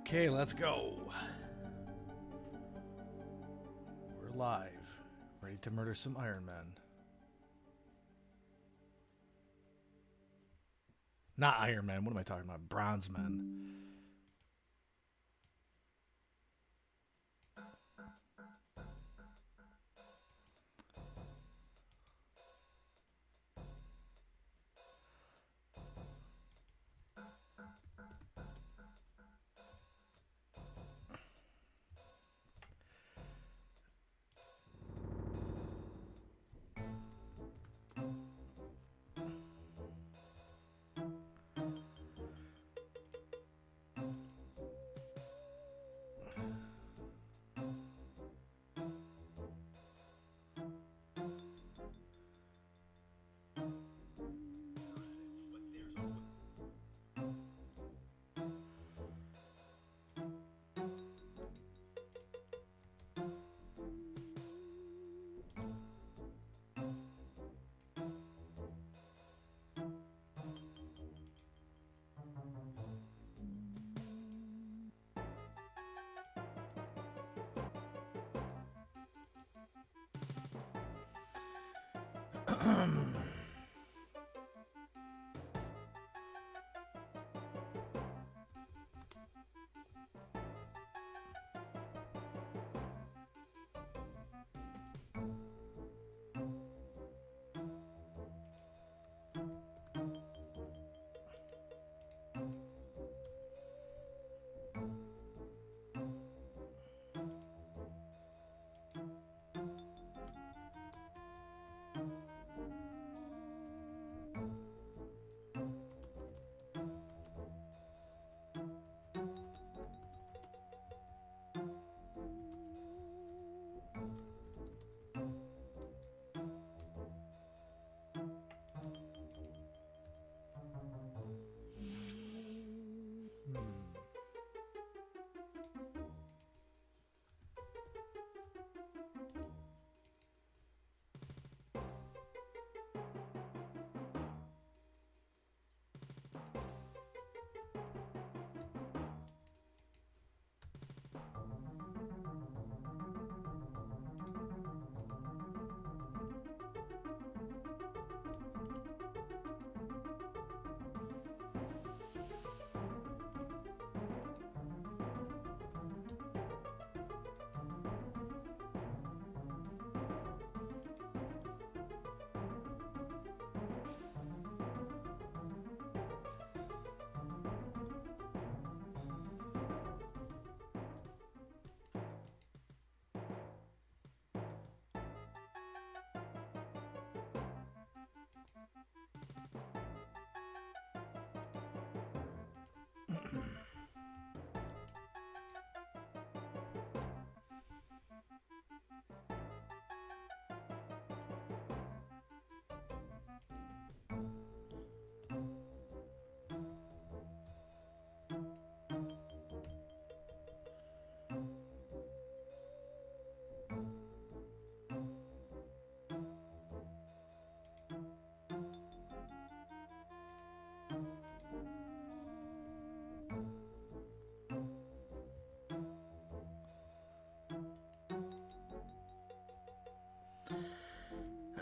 Okay, let's go. We're live. Ready to murder some Iron Men. Not Iron Man. What am I talking about? Bronze Men.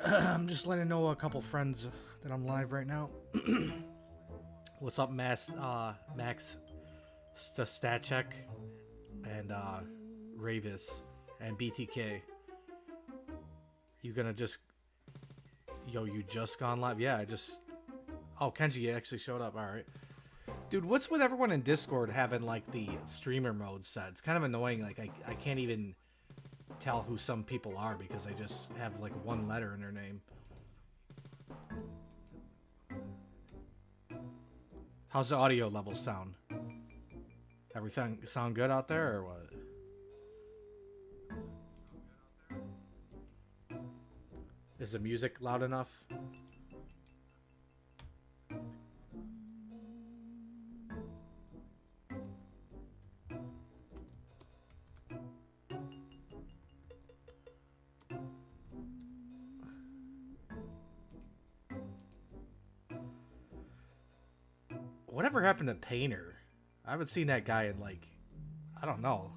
I'm just letting know a couple friends that I'm live right now. What's up, Max? Stat Check, and Ravis, and BTK. You gonna just, you just gone live? Yeah, I just. Oh, Kenji actually showed up. All right, dude. What's with everyone in Discord having like the streamer mode set? It's kind of annoying. Like I can't even tell who some people are because they just have like one letter in their name. How's the audio level sound? Everything sound good out there or what? Is the music loud enough? Whatever happened to Painter? I haven't seen that guy in like I don't know.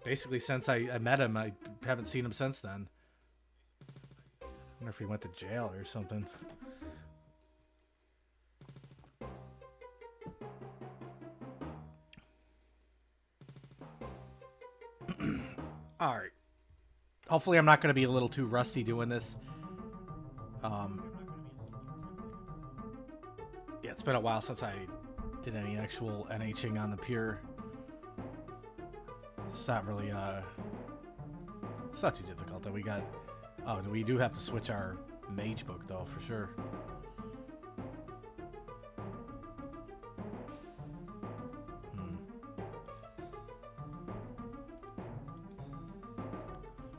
Basically, since I met him, I haven't seen him since then. I wonder if he went to jail or something. Alright. Hopefully I'm not going to be a little too rusty doing this. Yeah, it's been a while since I did any actual NHing on the Pure. It's not really, it's not too difficult, though. We got... Oh, we do have to switch our mage book, though, for sure.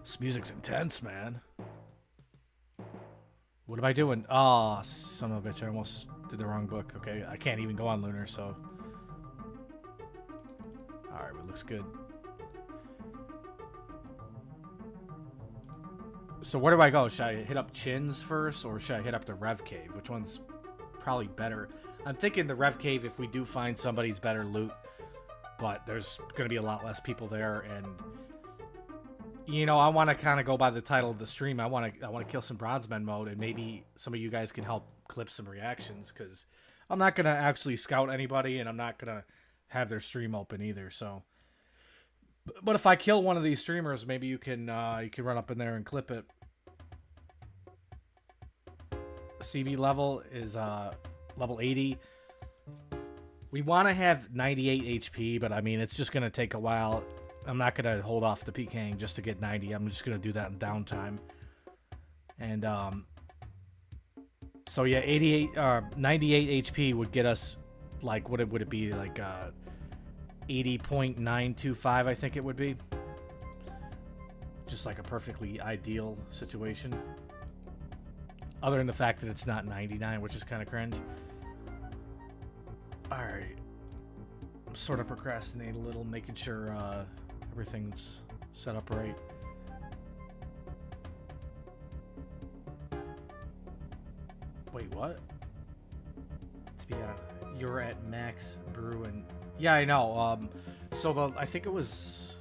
This music's intense, man. What am I doing? Oh, son of a bitch, I almost did the wrong book. Okay, I can't even go on Lunar, so... Alright, it looks good. So where do I go? Should I hit up Chins first, or should I hit up the Rev Cave? Which one's probably better? I'm thinking the Rev Cave if we do find somebody's better loot. But there's going to be a lot less people there, and... You know, I want to kind of go by the title of the stream. I want to kill some Bronzemen mode, and maybe some of you guys can help clip some reactions, because I'm not going to actually scout anybody, and I'm not going to have their stream open either, so... But if I kill one of these streamers, maybe you can run up in there and clip it. CB level is level 80. We want to have 98 HP, but I mean, it's just going to take a while. I'm not going to hold off the PKing just to get 90. I'm just going to do that in downtime. And, so yeah, 98 HP would get us, like, what would it be, like, 80.925, I think it would be. Just like a perfectly ideal situation. Other than the fact that it's not 99, which is kind of cringe. Alright. I'm sort of procrastinating a little, making sure, everything's set up right. Wait, what? To be you're at Max Brew and yeah, I know. So I think it was.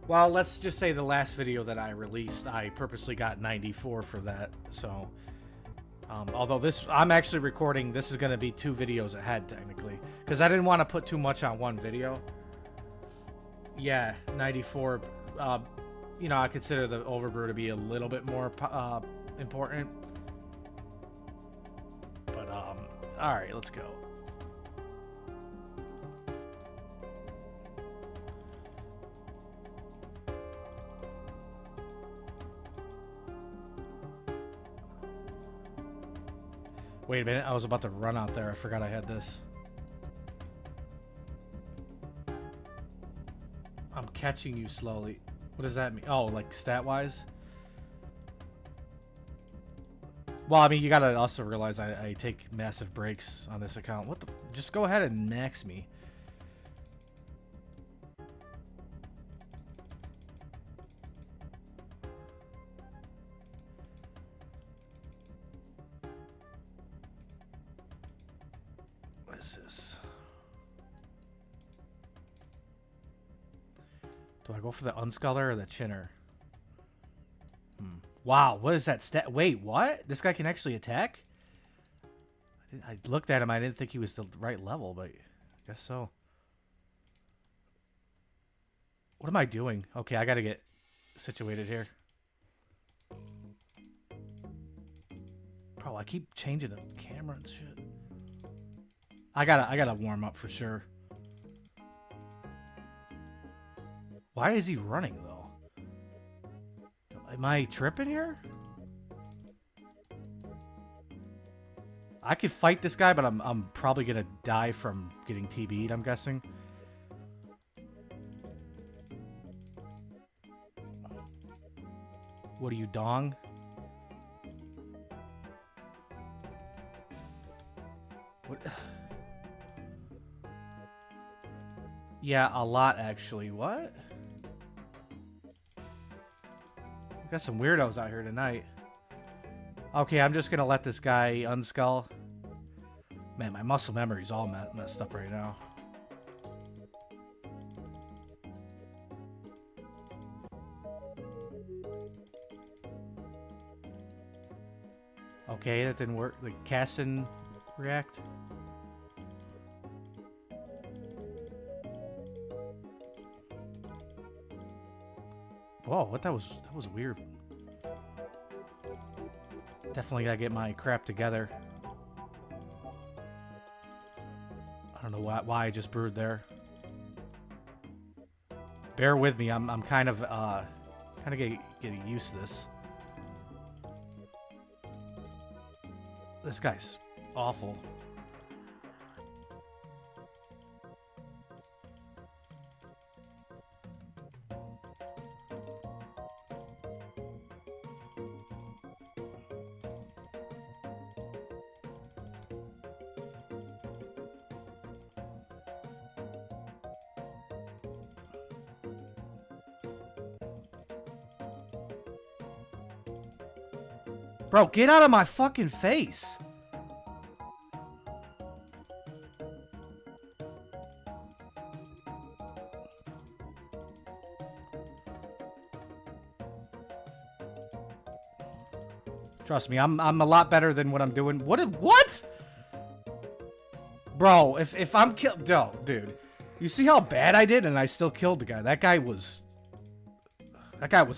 Well, let's just say the last video that I released, I purposely got 94 for that. So, although I'm actually recording. This is going to be 2 videos ahead technically, because I didn't want to put too much on one video. Yeah, 94. You know, I consider the overbrew to be a little bit more important. But all right, let's go. Wait a minute, I was about to run out there. I forgot I had this. I'm catching you slowly. What does that mean? Oh, like stat-wise? Well, I mean, you gotta also realize I take massive breaks on this account. What the? Just go ahead and max me. What is this? Do I go for the Unsculler or the Chinner? Wow, what is that stat? Wait, what? This guy can actually attack? I looked at him. I didn't think he was the right level, but I guess so. What am I doing? Okay, I gotta get situated here. Bro, I keep changing the camera and shit. I gotta warm up for sure. Why is he running though? Am I tripping here? I could fight this guy, but I'm probably gonna die from getting TB'd, I'm guessing. What are you, dong? What? Yeah, a lot actually. What? Got some weirdos out here tonight. Okay, I'm just gonna let this guy unskull. Man, my muscle memory's all messed up right now. Okay, that didn't work. The cast didn't react. Whoa, what that was weird. Definitely gotta get my crap together. I don't know why I just brewed there. Bear with me. I'm kind of getting used to this. This guy's awful. Bro, get out of my fucking face. Trust me, I'm a lot better than what I'm doing. What? Bro, if I'm killed, no, dude. You see how bad I did and I still killed the guy. That guy was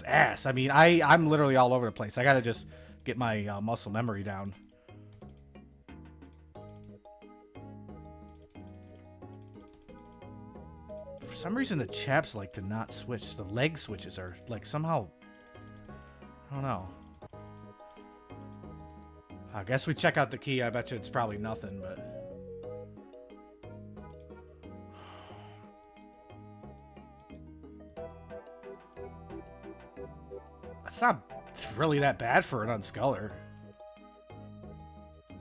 ass. I mean, I'm literally all over the place. I got to just get my muscle memory down. For some reason, the chaps like to not switch. The leg switches are like somehow, I don't know. I guess we check out the key. I bet you it's probably nothing, but... It's not really that bad for an unsculler.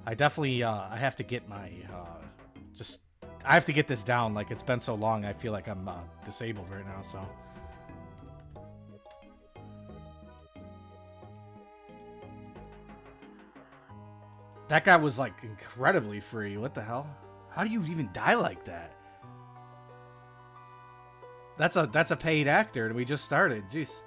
I definitely, I have to get my, I have to get this down. Like, it's been so long, I feel like I'm disabled right now, so... That guy was, like, incredibly free. What the hell? How do you even die like that? That's a paid actor, and we just started. Jeez.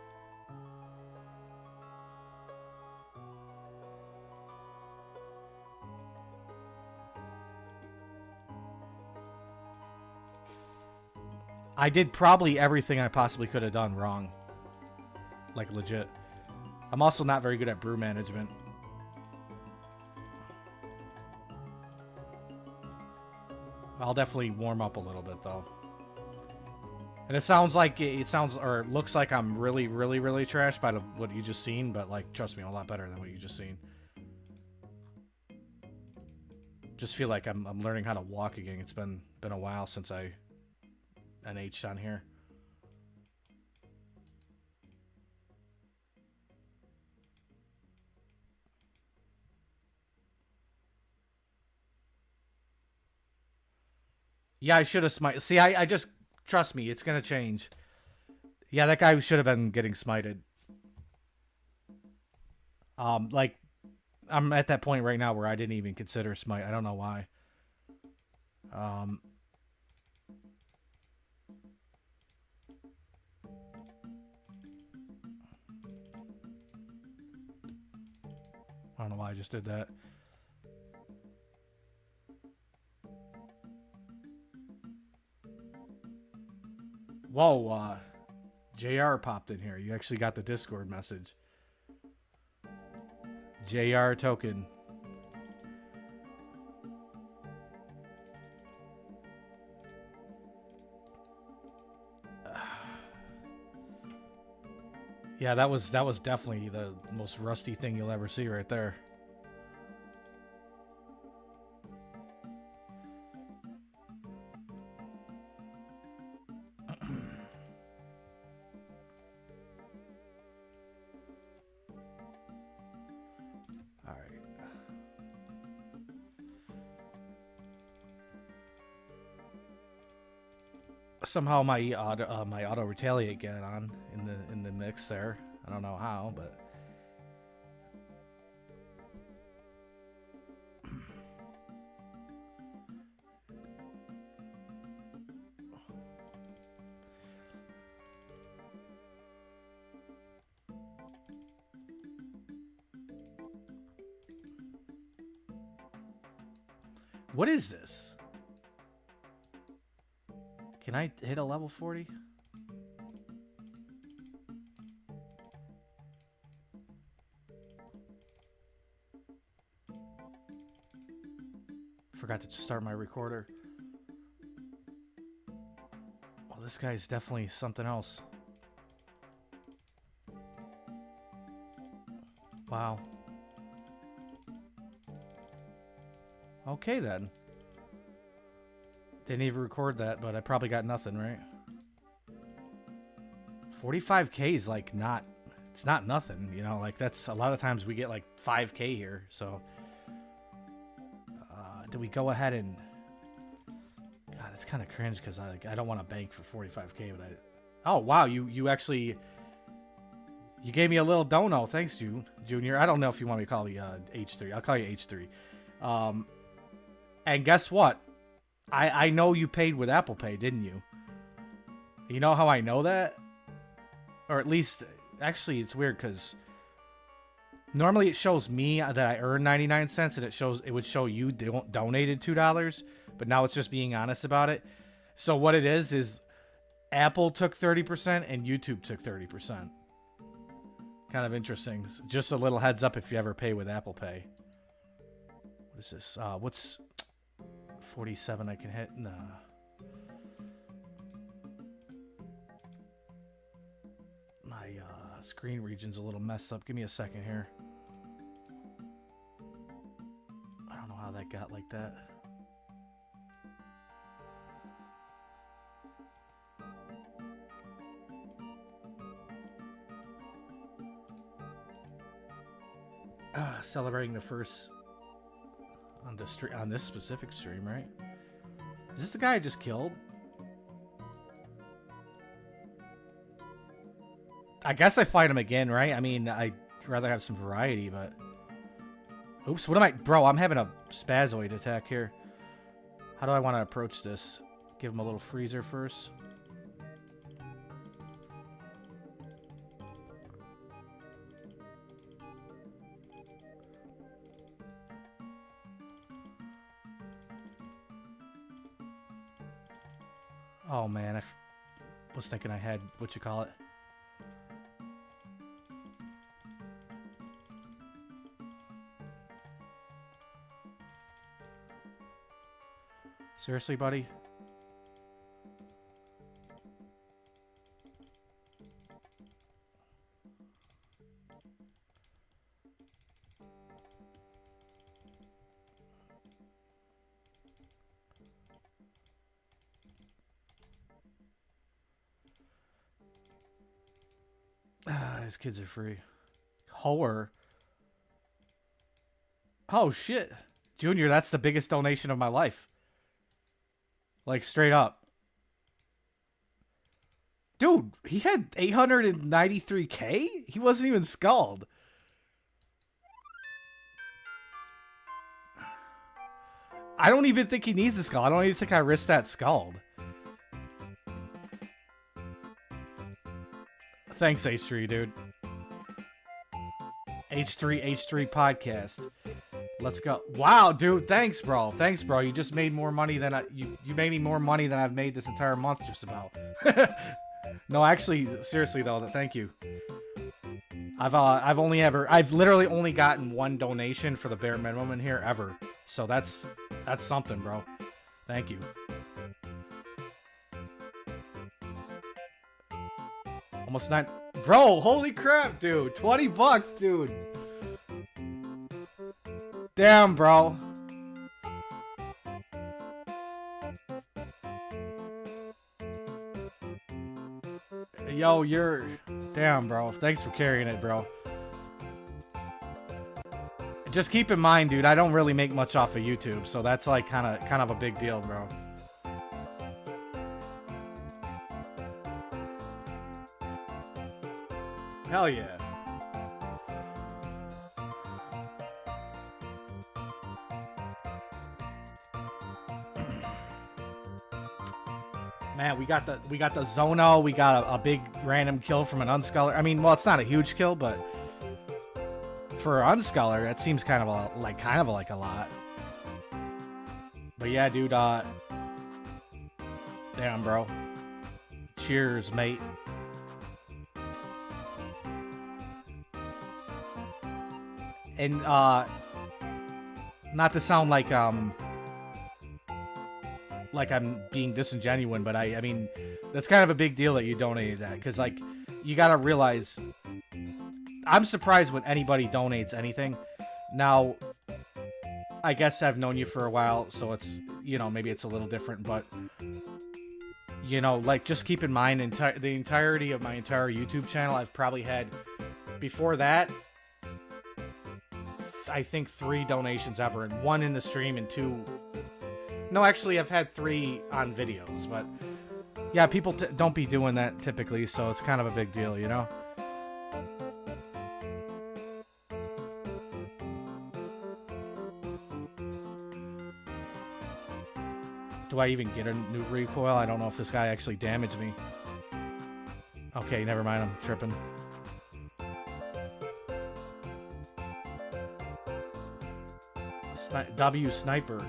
I did probably everything I possibly could have done wrong. Like, legit. I'm also not very good at brew management. I'll definitely warm up a little bit, though. And it sounds like, or looks like I'm really, really, really trash by what you just seen, but, like, trust me, I'm a lot better than what you just seen. Just feel like I'm learning how to walk again. It's been a while since I NH'd on here. Yeah, I should have smited. See, I just... Trust me, it's going to change. Yeah, that guy should have been getting smited. Like, I'm at that point right now where I didn't even consider smite. I don't know why. I don't know why I just did that. Whoa, JR popped in here. You actually got the Discord message. JR token. Yeah, that was definitely the most rusty thing you'll ever see right there. Somehow my auto retaliate got on in the mix there. I don't know how, but What is this? Can I hit a level 40? Forgot to start my recorder. Well, this guy's definitely something else. Wow. Okay then. Didn't even record that, but I probably got nothing, right? 45K is like not, it's not nothing, you know, like that's a lot of times we get like 5K here, so. Do we go ahead and, God, it's kind of cringe because I don't want to bank for 45K, but oh wow, you actually, you gave me a little dono, thanks Junior. I don't know if you want me to call you H3, I'll call you H3. And guess what? I know you paid with Apple Pay, didn't you? You know how I know that? Or at least, actually, it's weird because normally it shows me that I earned 99 cents and it would show you donated $2, but now it's just being honest about it. So what it is Apple took 30% and YouTube took 30%. Kind of interesting. Just a little heads up if you ever pay with Apple Pay. What is this? What's 47 I can hit? Nah. My screen region's a little messed up. Give me a second here. I don't know how that got like that. Celebrating the first on the stream, on this specific stream, right? Is this the guy I just killed? I guess I fight him again, right? I mean, I'd rather have some variety, but... Oops, what am I... Bro, I'm having a spazoid attack here. How do I want to approach this? Give him a little freezer first. Oh, man, I was thinking I had... what you call it? Seriously, buddy? His kids are free. Whore. Oh, shit. Junior, that's the biggest donation of my life. Like, straight up. Dude, he had 893K? He wasn't even skulled. I don't even think he needs a skull. I don't even think I risked that skulled. Thanks, H3, dude. H3 podcast. Let's go. Wow, dude. Thanks, bro. Thanks, bro. You just made more money than you made me more money than I've made this entire month, just about. No, actually, seriously though, thank you. I've literally only gotten one donation for the bare minimum in here ever. So that's something, bro. Thank you. Almost 9. Bro, holy crap, dude. 20 bucks, dude. Damn, bro. Yo, you're... Damn, bro. Thanks for carrying it, bro. Just keep in mind, dude, I don't really make much off of YouTube, so that's like kind of a big deal, bro. Hell yeah. Man, we got the Zono. We got a big random kill from an unsculler. I mean, well, it's not a huge kill, but for an unsculler, that seems kind of like a lot. But yeah, dude, damn, bro. Cheers, mate. And, not to sound like I'm being disingenuous, but I mean, that's kind of a big deal that you donated that. Because, like, you gotta realize, I'm surprised when anybody donates anything. Now, I guess I've known you for a while, so it's, you know, maybe it's a little different, but, you know, like, just keep in mind, the entirety of my entire YouTube channel, I've probably had, before that, I think 3 donations ever, and 1 in the stream and 2... No, actually, I've had 3 on videos, but, yeah, people don't be doing that typically, so it's kind of a big deal, you know? Do I even get a new recoil? I don't know if this guy actually damaged me. Okay, never mind. I'm tripping. W sniper.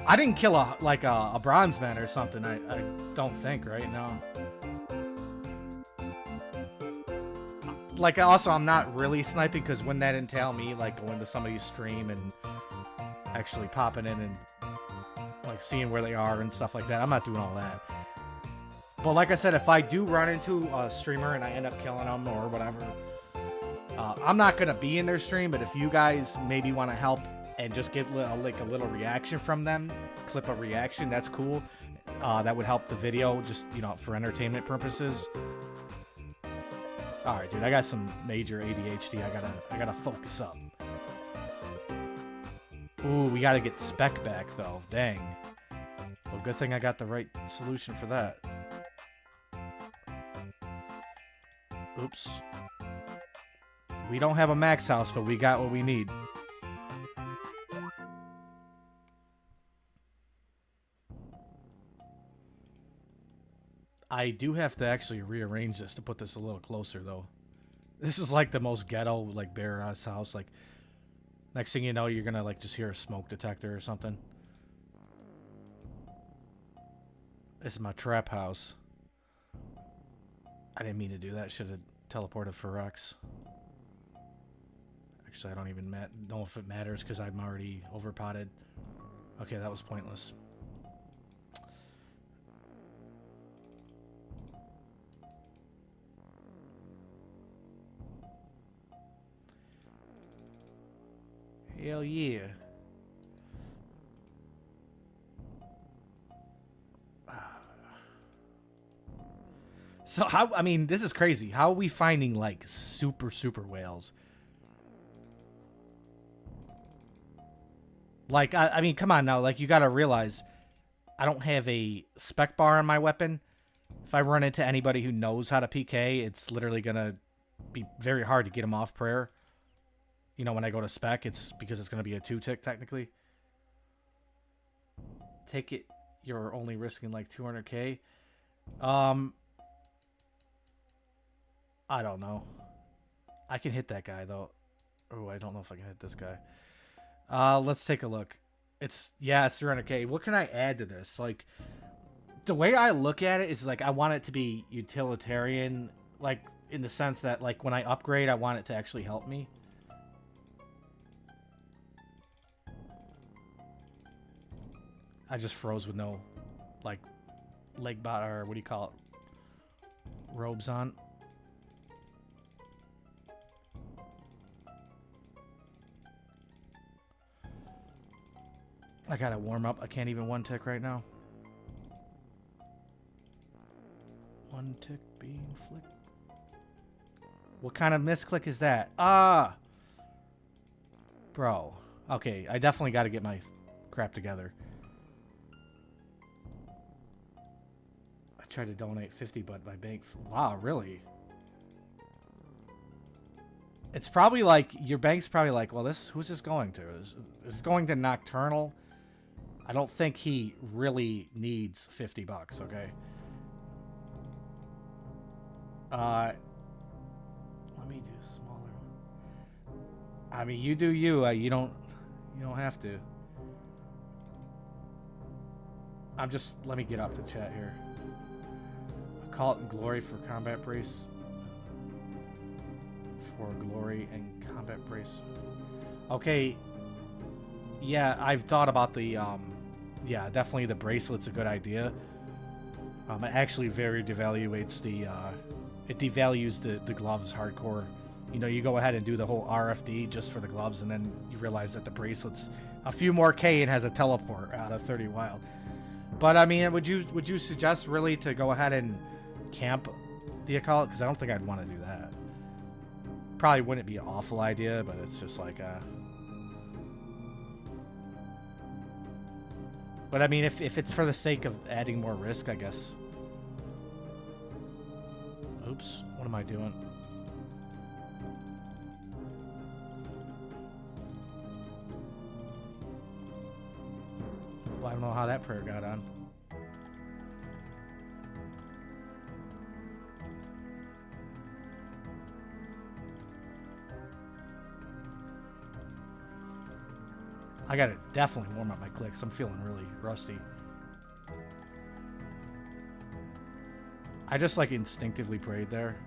I didn't kill a bronze man or something. I don't think, right? No. Like, also, I'm not really sniping because wouldn't that entail me like going to somebody's stream and actually popping in and like seeing where they are and stuff like that? I'm not doing all that. But like I said, if I do run into a streamer and I end up killing them or whatever, I'm not gonna be in their stream. But if you guys maybe want to help and just get like a little reaction from them, clip a reaction, that's cool. That would help the video, just, you know, for entertainment purposes. All right, dude, I got some major ADHD. I gotta focus up. Ooh, we gotta get spec back though. Dang. Well, good thing I got the right solution for that. Oops. We don't have a max house, but we got what we need. I do have to actually rearrange this to put this a little closer, though. This is like the most ghetto, like, bare-ass house. Like, next thing you know, you're gonna, like, just hear a smoke detector or something. This is my trap house. I didn't mean to do that. Should have teleported for Rex. Actually, I don't even know if it matters because I'm already overpotted. Okay, that was pointless. Hell yeah. So how, I mean, this is crazy. How are we finding like super whales? Like, I mean, come on now. Like, you gotta realize I don't have a spec bar on my weapon. If I run into anybody who knows how to PK, it's literally gonna be very hard to get them off prayer. You know, when I go to spec, it's because it's gonna be a 2-tick technically. Take it, you're only risking like 200k. I don't know. I can hit that guy though. Oh, I don't know if I can hit this guy. Let's take a look. It's 300k. What can I add to this? Like, the way I look at it is like I want it to be utilitarian, like in the sense that like when I upgrade, I want it to actually help me. I just froze with no like leg bot, or what do you call it? Robes on. I gotta warm up. I can't even 1-tick right now. 1-tick being flicked. What kind of misclick is that? Ah! Bro. Okay, I definitely gotta get my crap together. I tried to donate 50, but my bank... Wow, really? It's probably like... Your bank's probably like, well, who's this going to? Is this going to Nocturnal? I don't think he really needs 50 bucks, okay? Let me do smaller. I mean, you do you. You don't have to. I'm just... Let me get up to chat here. Occult and glory for combat brace. For glory and combat brace. Okay. Yeah, I've thought about the... yeah, definitely the bracelet's a good idea. It actually very devaluates the... it devalues the gloves hardcore. You know, you go ahead and do the whole RFD just for the gloves, and then you realize that the bracelet's a few more K and has a teleport out of 30 wild. But I mean, would you suggest really to go ahead and camp the occult? Because I don't think I'd want to do that. Probably wouldn't be an awful idea, but it's just like But I mean, if it's for the sake of adding more risk, I guess. Oops, what am I doing? Well, I don't know how that prayer got on. I gotta definitely warm up my clicks. I'm feeling really rusty. I just like instinctively prayed there.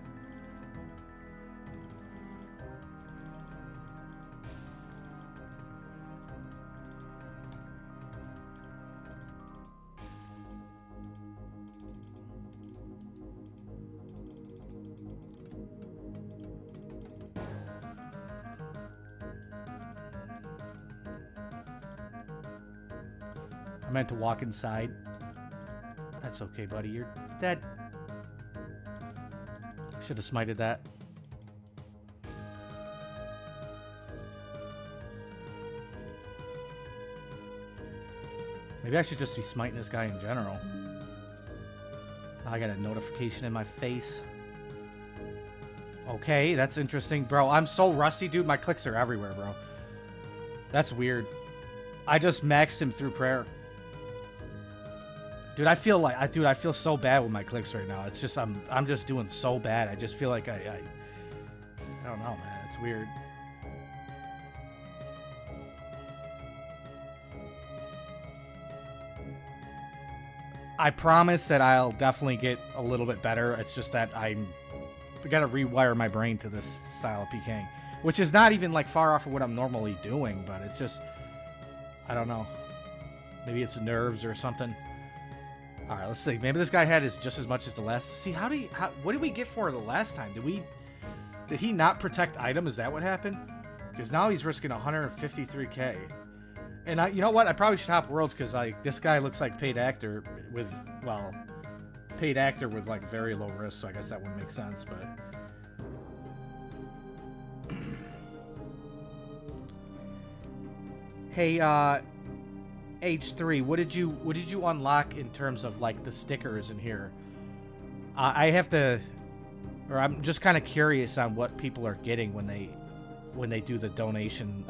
I meant to walk inside. That's okay, buddy. You're dead. Should have smited that. Maybe I should just be smiting this guy in general. I got a notification in my face. Okay, that's interesting. Bro, I'm so rusty, dude. My clicks are everywhere, bro. That's weird. I just maxed him through prayer. Dude, I feel like I feel so bad with my clicks right now. It's just I'm just doing so bad. I just feel like I don't know, man. It's weird. I promise that I'll definitely get a little bit better. It's just that I gotta rewire my brain to this style of PKing, which is not even like far off of what I'm normally doing, but it's just I don't know. Maybe it's nerves or something. All right, let's see. Maybe this guy had just as much as the last. See, what did we get for the last time? Did he not protect item? Is that what happened? Because now he's risking 153k. And you know what? I probably should hop worlds because like this guy looks like paid actor with like very low risk. So I guess that wouldn't make sense, but. Hey, H3, what did you unlock in terms of like the stickers in here? I have to, or I'm just kind of curious on what people are getting when they do the donation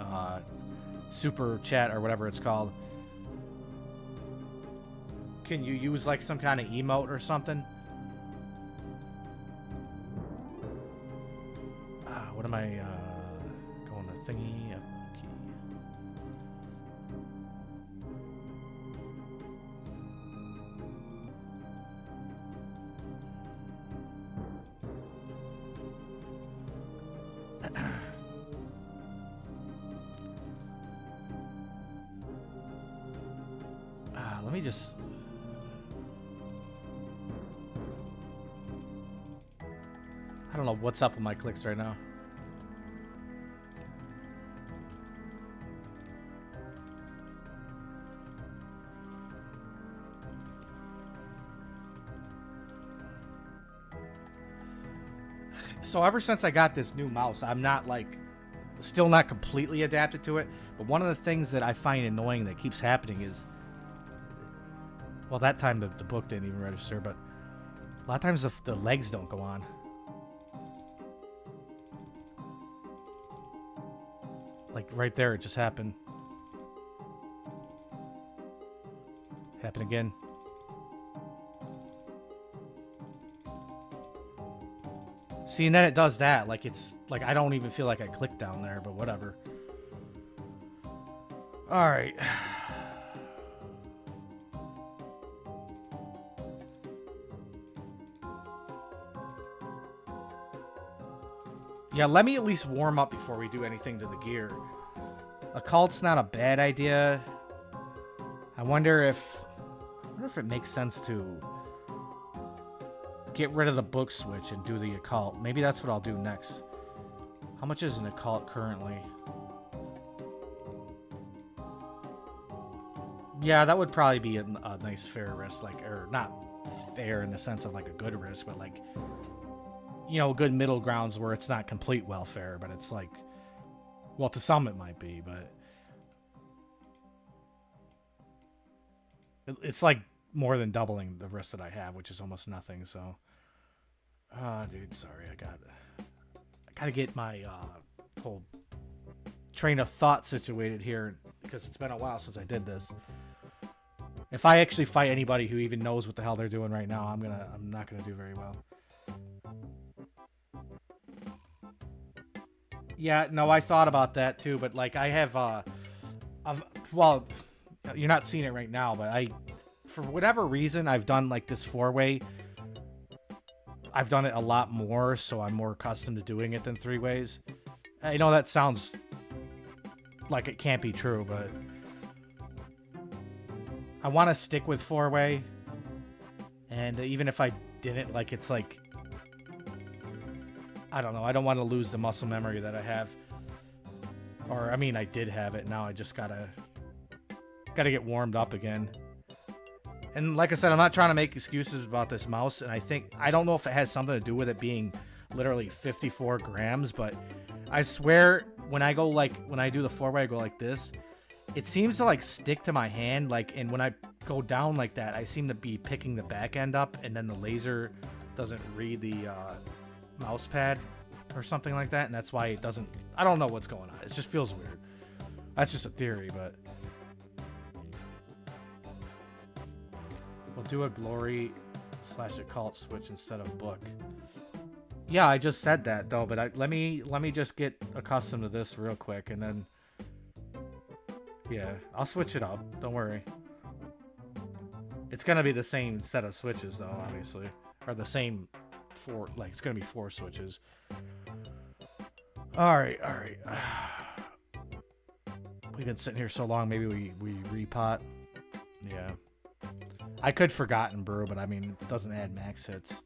super chat or whatever it's called. Can you use like some kind of emote or something? What am I going to thingy? Let me just... I don't know what's up with my clicks right now. So ever since I got this new mouse, I'm not like... still not completely adapted to it. But one of the things that I find annoying that keeps happening is... Well, that time the book didn't even register, but a lot of times the legs don't go on. Like right there, it just happened. Happen again. See, and then it does that. Like it's like I don't even feel like I clicked down there, but whatever. All right. Yeah, let me at least warm up before we do anything to the gear. Occult's not a bad idea. I wonder if it makes sense to get rid of the book switch and do the occult. Maybe that's what I'll do next. How much is an occult currently? Yeah, that would probably be a nice fair risk, like, or not fair in the sense of like a good risk, but like, you know, good middle grounds where it's not complete welfare, but it's like, well, to some it might be, but it's like more than doubling the risk that I have, which is almost nothing. So, dude, sorry, I gotta get my whole train of thought situated here because it's been a while since I did this. If I actually fight anybody who even knows what the hell they're doing right now, I'm not gonna do very well. Yeah, no, I thought about that too, but like I have well, you're not seeing it right now, but for whatever reason, I've done like this 4-way. I've done it a lot more, so I'm more accustomed to doing it than 3 ways. I know that sounds like it can't be true, but I want to stick with 4-way. And even if I didn't, like, it's like, I don't know. I don't want to lose the muscle memory that I have. Or, I mean, I did have it. Now I just gotta get warmed up again. And like I said, I'm not trying to make excuses about this mouse. And I don't know if it has something to do with it being literally 54 grams, but I swear when I do the 4-way, I go like this. It seems to like stick to my hand, like, and when I go down like that, I seem to be picking the back end up, and then the laser doesn't read the mouse pad or something like that, and that's why it doesn't. I don't know what's going on. It just feels weird. That's just a theory, but we'll do a glory / occult switch instead of book. Yeah, I just said that though, but let me just get accustomed to this real quick, and then. Yeah, I'll switch it up. Don't worry. It's going to be the same set of switches, though, obviously. Or the same 4... Like, it's going to be 4 switches. Alright. We've been sitting here so long, maybe we repot. Yeah. I could Forgotten Brew, but I mean, it doesn't add max hits.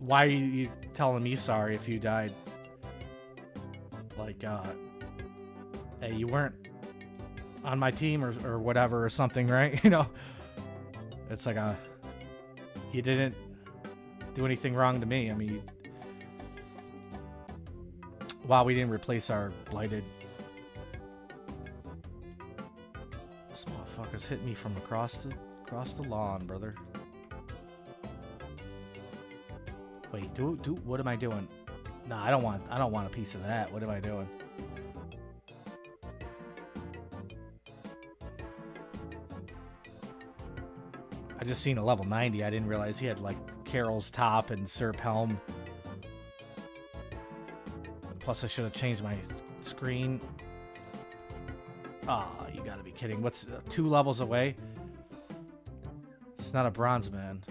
Why are you telling me sorry if you died? Like, hey, you weren't on my team or whatever or something, right? You know, it's like you didn't do anything wrong to me. I mean, wow, we didn't replace our blighted. This motherfucker's hit me from across the lawn, brother. Wait, what am I doing? Nah, I don't want a piece of that. What am I doing? I just seen a level 90. I didn't realize he had like Carol's top and Serp helm. Plus, I should have changed my screen. Ah, you gotta be kidding. What's 2 levels away? It's not a bronze man.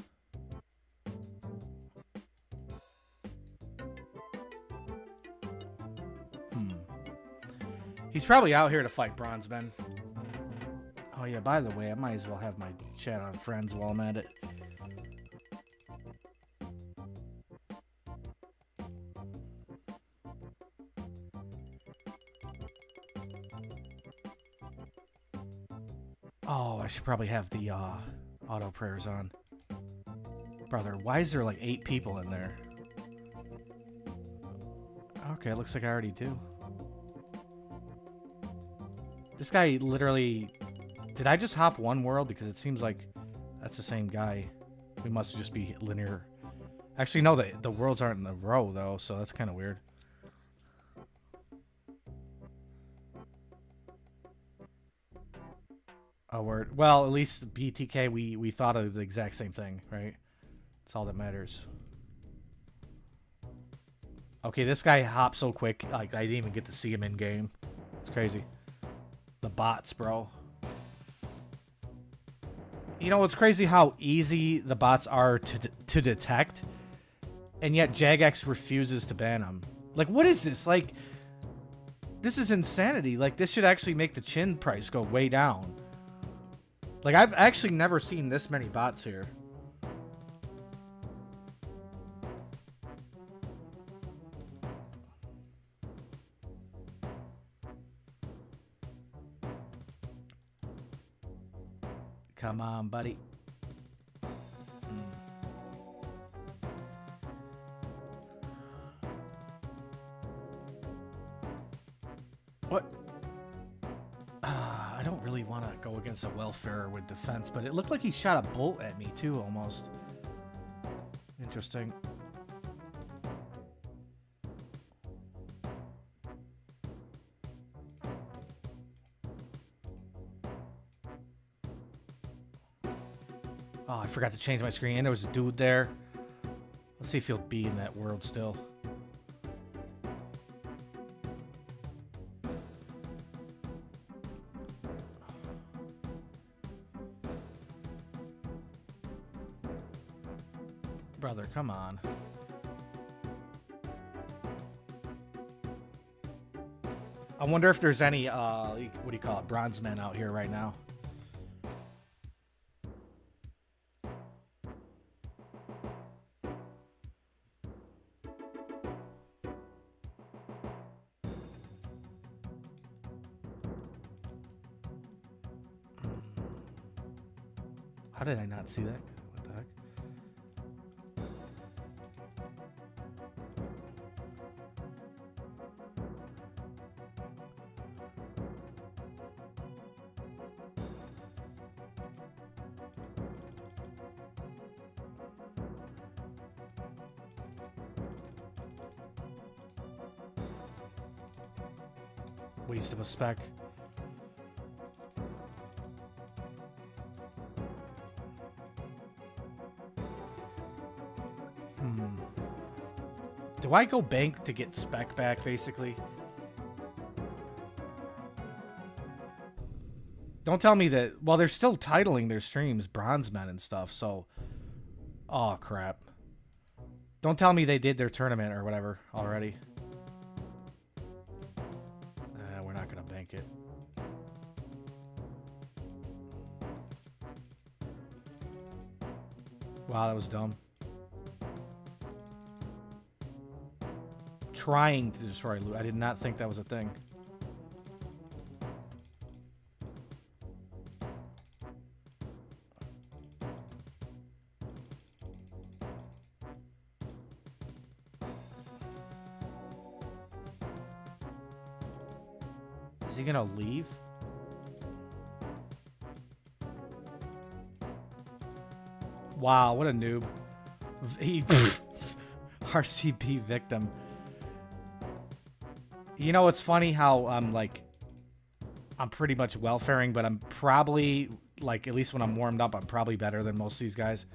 He's probably out here to fight bronze men. Oh yeah, by the way, I might as well have my chat on friends while I'm at it. Oh, I should probably have the auto prayers on. Brother, why is there like 8 people in there? Okay, it looks like I already do. This guy literally... Did I just hop one world? Because it seems like that's the same guy. We must just be linear. Actually, no, the worlds aren't in a row, though, so that's kind of weird. Oh, word. Well, at least BTK, we thought of the exact same thing, right? That's all that matters. Okay, this guy hopped so quick, like I didn't even get to see him in game. It's crazy. The bots, bro. You know, it's crazy how easy the bots are to detect, and yet Jagex refuses to ban them. Like, what is this? Like, this is insanity. Like, this should actually make the chin price go way down. Like, I've actually never seen this many bots here. Come on, buddy. What? I don't really want to go against a welfarer with defense, but it looked like he shot a bolt at me too, almost. Interesting. Oh, I forgot to change my screen. And there was a dude there. Let's see if he'll be in that world still. Brother, come on. I wonder if there's any, what do you call it, bronze men out here right now. How did I not see that? What the heck? Waste of a spec. Do I go bank to get spec back, basically? Don't tell me that... Well, they're still titling their streams bronze men and stuff, so... Oh, crap. Don't tell me they did their tournament or whatever already. We're not going to bank it. Wow, that was dumb. Trying to destroy loot. I did not think that was a thing. Is he gonna leave? Wow, what a noob. He RCB victim. You know, it's funny how I'm pretty much welfaring, but I'm probably, like, at least when I'm warmed up, I'm probably better than most of these guys.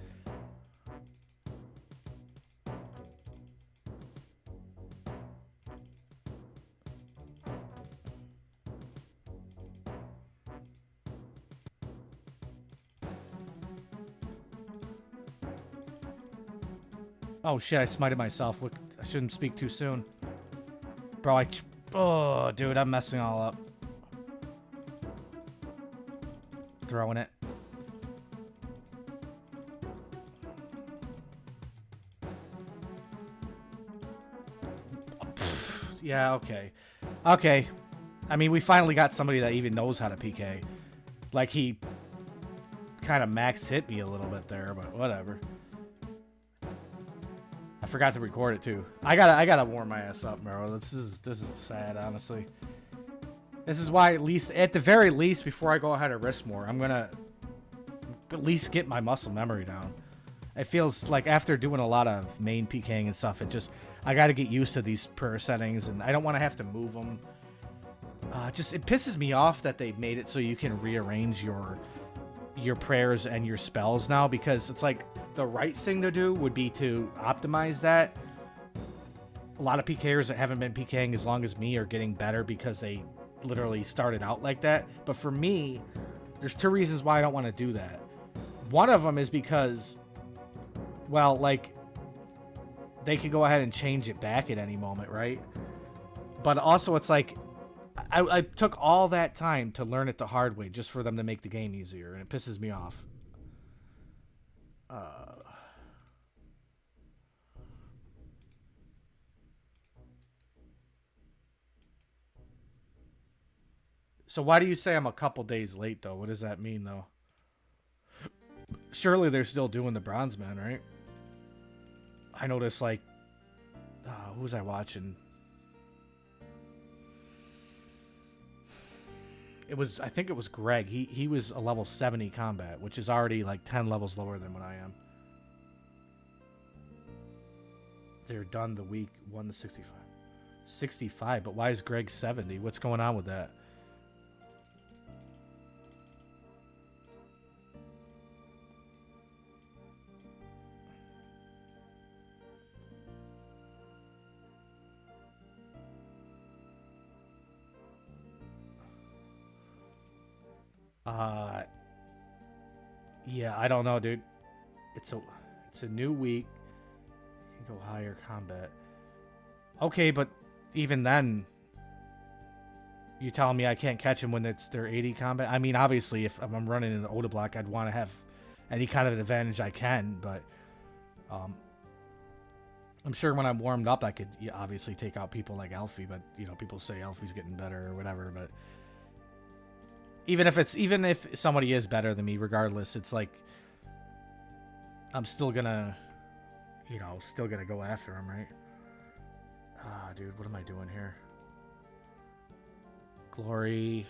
Oh shit, I smited myself. I shouldn't speak too soon. Bro, oh, dude, I'm messing all up. Throwing it. Yeah, okay. Okay. I mean, we finally got somebody that even knows how to PK. Like, he kind of max hit me a little bit there, but whatever. I forgot to record it too. I gotta warm my ass up, bro. This is sad, honestly. This is why, at the very least, before I go ahead and risk more, I'm gonna at least get my muscle memory down. It feels like after doing a lot of main PKing and stuff, I gotta get used to these prayer settings, and I don't want to have to move them. Just it pisses me off that they made it so you can rearrange your prayers and your spells now, because it's like the right thing to do would be to optimize that. A lot of PKers that haven't been PKing as long as me are getting better because they literally started out like that. But for me, there's two reasons why I don't want to do that. One of them is because, well, like, they could go ahead and change it back at any moment, right? But also it's like, I took all that time to learn it the hard way just for them to make the game easier, and it pisses me off. So why do you say I'm a couple days late, though? What does that mean, though? Surely they're still doing the Bronze Man, right? I noticed, like, who was I watching? I think it was Greg. He was a level 70 combat, which is already like 10 levels lower than what I am. They're done the week 1 to 65. 65, but why is Greg 70? What's going on with that? Yeah, I don't know, dude. It's a new week. You can go higher combat. Okay, but even then, you telling me I can't catch him when it's their 80 combat? I mean, obviously, if I'm running in the Oda block, I'd want to have any kind of an advantage I can, but I'm sure when I'm warmed up, I could obviously take out people like Alfie, but, you know, people say Alfie's getting better or whatever, but even if somebody is better than me, regardless, it's like I'm still gonna, you know, go after him, right? Dude, what am I doing here? Glory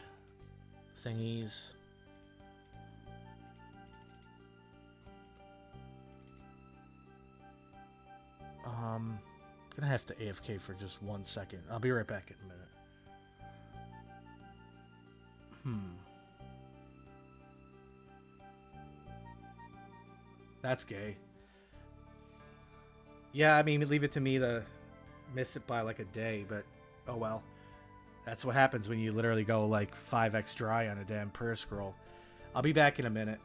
thingies. Gonna have to AFK for just 1 second. I'll be right back in a minute. That's gay. Yeah, I mean, leave it to me to miss it by like a day, but oh well. That's what happens when you literally go like 5x dry on a damn prayer scroll. I'll be back in a minute.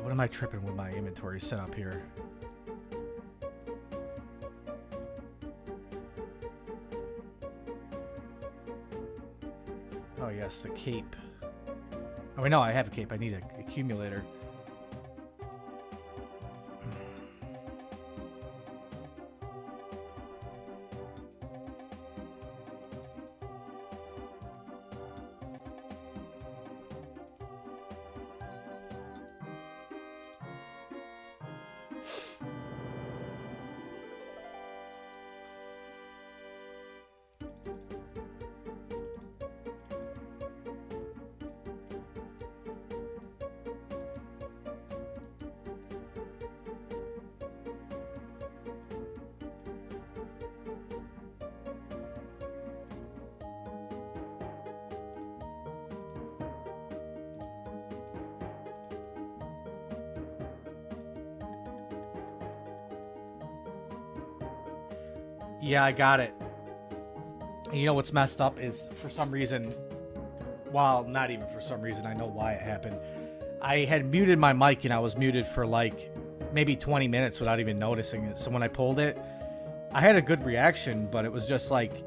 What am I tripping with my inventory set up here? Oh yes, the cape. Oh wait, no, I have a cape. I need an accumulator. Yeah, I got it. And you know what's messed up is for some reason, well, not even for some reason, I know why it happened. I had muted my mic and I was muted for like maybe 20 minutes without even noticing it. So when I pulled it, I had a good reaction, but it was just like,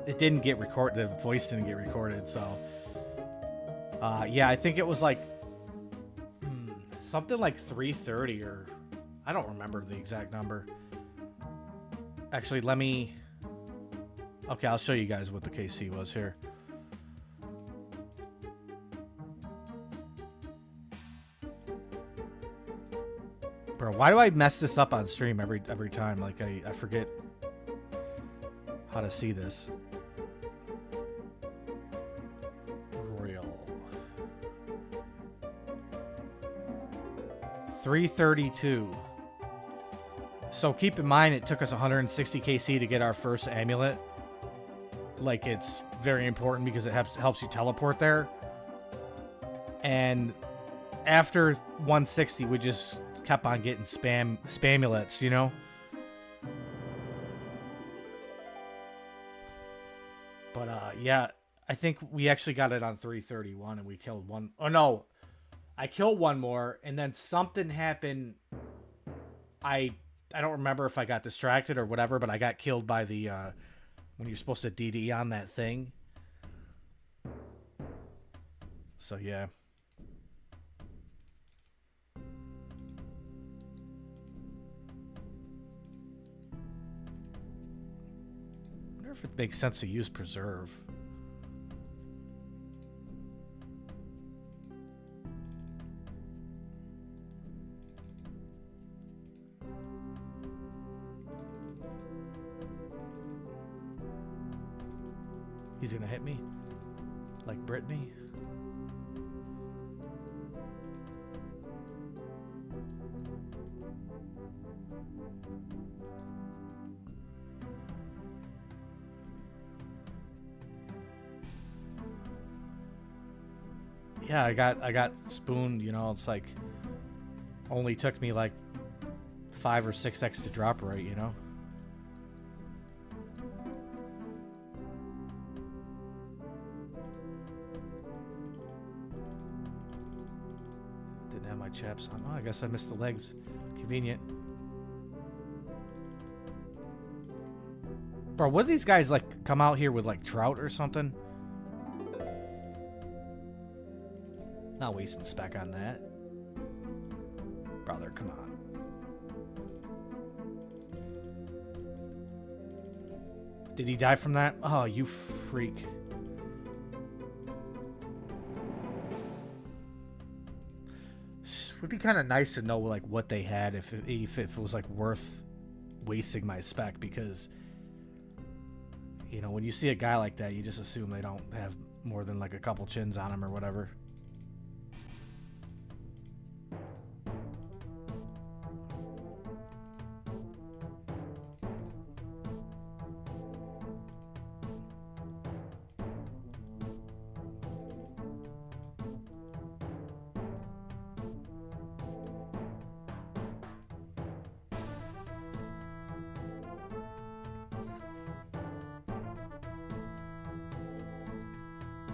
it didn't get recorded. The voice didn't get recorded. So, yeah, I think it was like something like 3:30 or I don't remember the exact number. Actually, let me... Okay, I'll show you guys what the KC was here. Bro, why do I mess this up on stream every time? Like, I forget how to see this. Royal. 332. So keep in mind, it took us 160 KC to get our first amulet. Like, it's very important because it helps you teleport there. And after 160, we just kept on getting spamulets, you know? But, yeah, I think we actually got it on 331 and we killed one. Oh, no. I killed one more, and then something happened. I don't remember if I got distracted or whatever, but I got killed by the, when you're supposed to DD on that thing. So, yeah. I wonder if it makes sense to use preserve. He's gonna hit me like Brittany. Yeah, I got spooned, you know. It's like only took me like 5 or 6x to drop right, you know. Chaps on. Oh, I guess I missed the legs. Convenient. Bro, what do these guys like come out here with like trout or something? Not wasting spec on that. Brother, come on. Did he die from that? Oh, you freak. Would be kind of nice to know like what they had if it was like worth wasting my spec, because you know when you see a guy like that you just assume they don't have more than like a couple chins on them or whatever.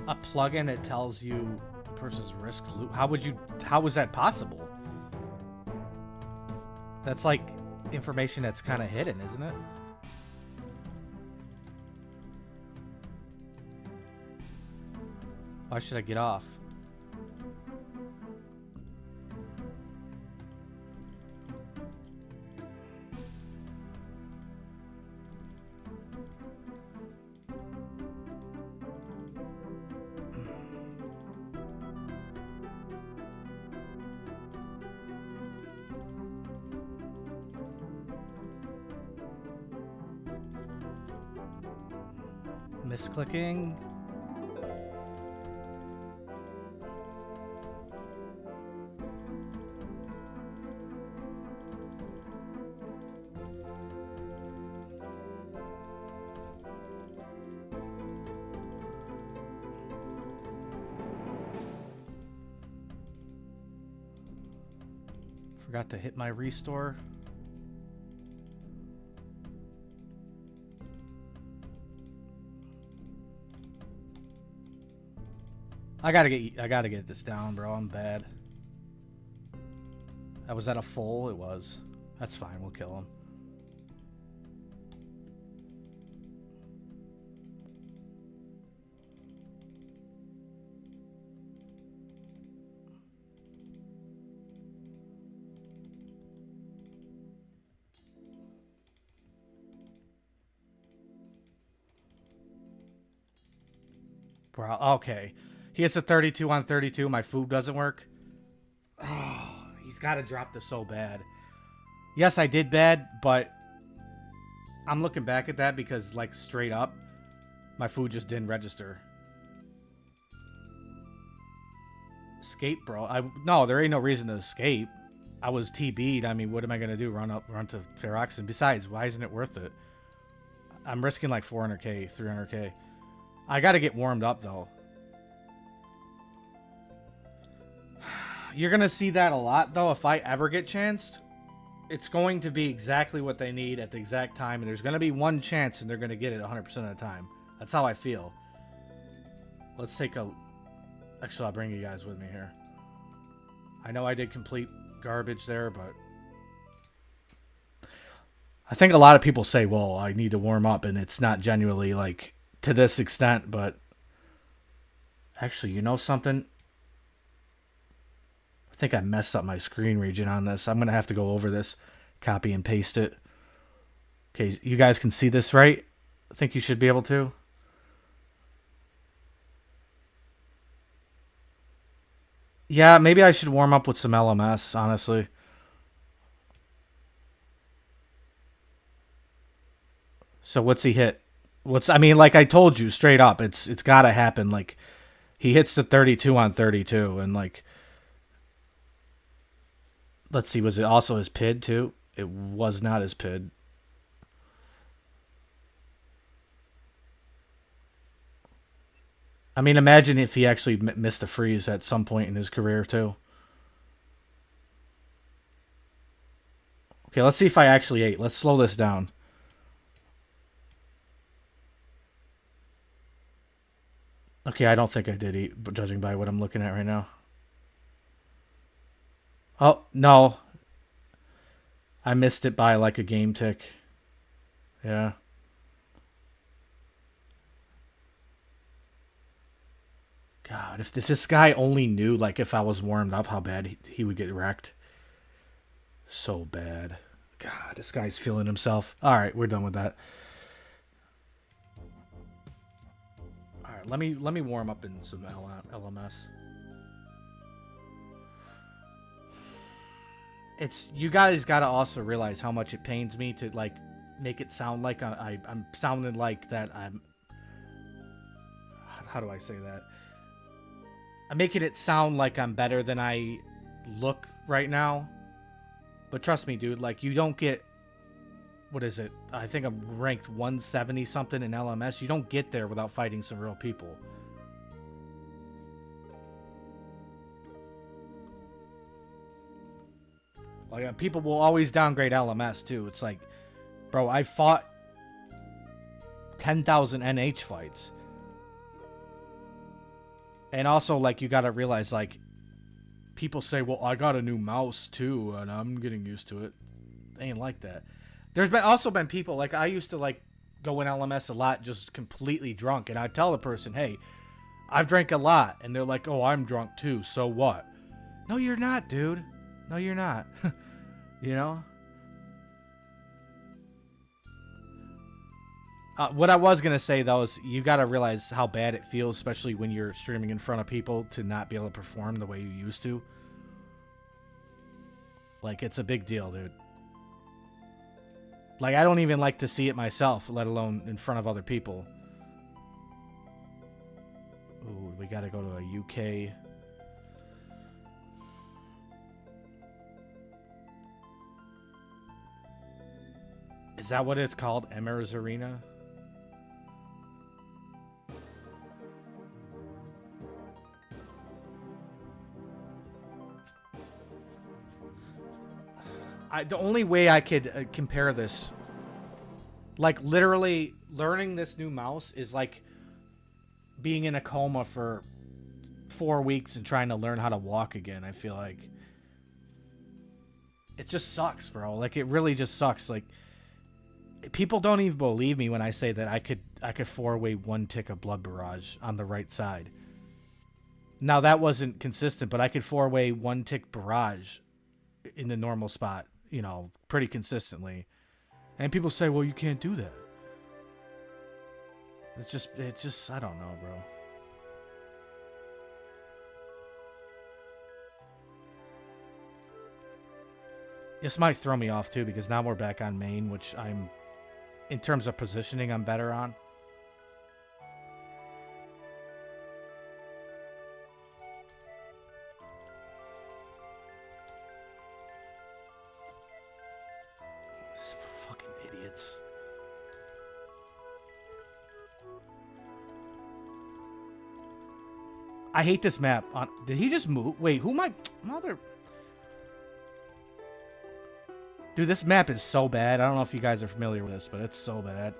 A plugin that tells you the person's risk loot. How was that possible? That's like information that's kind of hidden, isn't it? Why should I get off? Misclicking. Forgot to hit my restore. I gotta get this down, bro. I'm bad. Was that a full? It was. That's fine. We'll kill him. Bro, okay. He hits a 32 on 32. My food doesn't work. Oh, he's got to drop this so bad. Yes, I did bad, but I'm looking back at that because, like, straight up, my food just didn't register. Escape, bro. No, there ain't no reason to escape. I was TB'd. I mean, what am I going to do? Run to Ferox? And besides, why isn't it worth it? I'm risking like 400k, 300k. I got to get warmed up, though. You're going to see that a lot, though, if I ever get chanced. It's going to be exactly what they need at the exact time, and there's going to be one chance, and they're going to get it 100% of the time. That's how I feel. Let's take a... Actually, I'll bring you guys with me here. I know I did complete garbage there, but... I think a lot of people say, well, I need to warm up, and it's not genuinely, like, to this extent, but... Actually, you know something? I think I messed up my screen region on this. I'm going to have to go over this, copy and paste it. Okay, you guys can see this, right? I think you should be able to. Yeah, maybe I should warm up with some LMS, honestly. So what's he hit? I mean, like I told you, straight up, it's got to happen. Like, he hits the 32 on 32, and like... Let's see, was it also his PID too? It was not his PID. I mean, imagine if he actually missed a freeze at some point in his career too. Okay, let's see if I actually ate. Let's slow this down. Okay, I don't think I did eat, but judging by what I'm looking at right now. Oh, no. I missed it by like a game tick. Yeah. God, if this guy only knew, like, if I was warmed up, how bad he would get wrecked. So bad. God, this guy's feeling himself. All right, we're done with that. All right, let me warm up in some LMS. You guys gotta also realize how much it pains me to like make it sound like I'm sounding like that I'm. How do I say that? I'm making it sound like I'm better than I look right now. But trust me, dude, like, you don't get... What is it? I think I'm ranked 170 something in LMS. You don't get there without fighting some real people. Like, people will always downgrade LMS too. It's like, bro, I fought 10,000 NH fights. And also, like, you gotta realize, like, people say, well, I got a new mouse too, and I'm getting used to it. They ain't like that. There's also been people, like, I used to, like, go in LMS a lot just completely drunk, and I'd tell the person, hey, I've drank a lot, and they're like, oh, I'm drunk too, so what? No, you're not, dude. No, you're not. You know? What I was going to say, though, is you got to realize how bad it feels, especially when you're streaming in front of people, to not be able to perform the way you used to. Like, it's a big deal, dude. Like, I don't even like to see it myself, let alone in front of other people. Ooh, we got to go to a UK... Is that what it's called? Emers Arena? The only way I could compare this, like, literally learning this new mouse is like being in a coma for 4 weeks and trying to learn how to walk again. I feel like it just sucks, bro. Like, it really just sucks. Like, people don't even believe me when I say that I could 4-way 1 tick of Blood Barrage on the right side. Now, that wasn't consistent, but I could 4-way 1 tick Barrage in the normal spot, you know, pretty consistently. And people say, well, you can't do that. It's just, I don't know, bro. This might throw me off, too, because now we're back on main, which I'm, in terms of positioning, I'm better on. These fucking idiots. I hate this map. Did he just move? Wait, who am I? Mother... Dude, this map is so bad. I don't know if you guys are familiar with this, but it's so bad.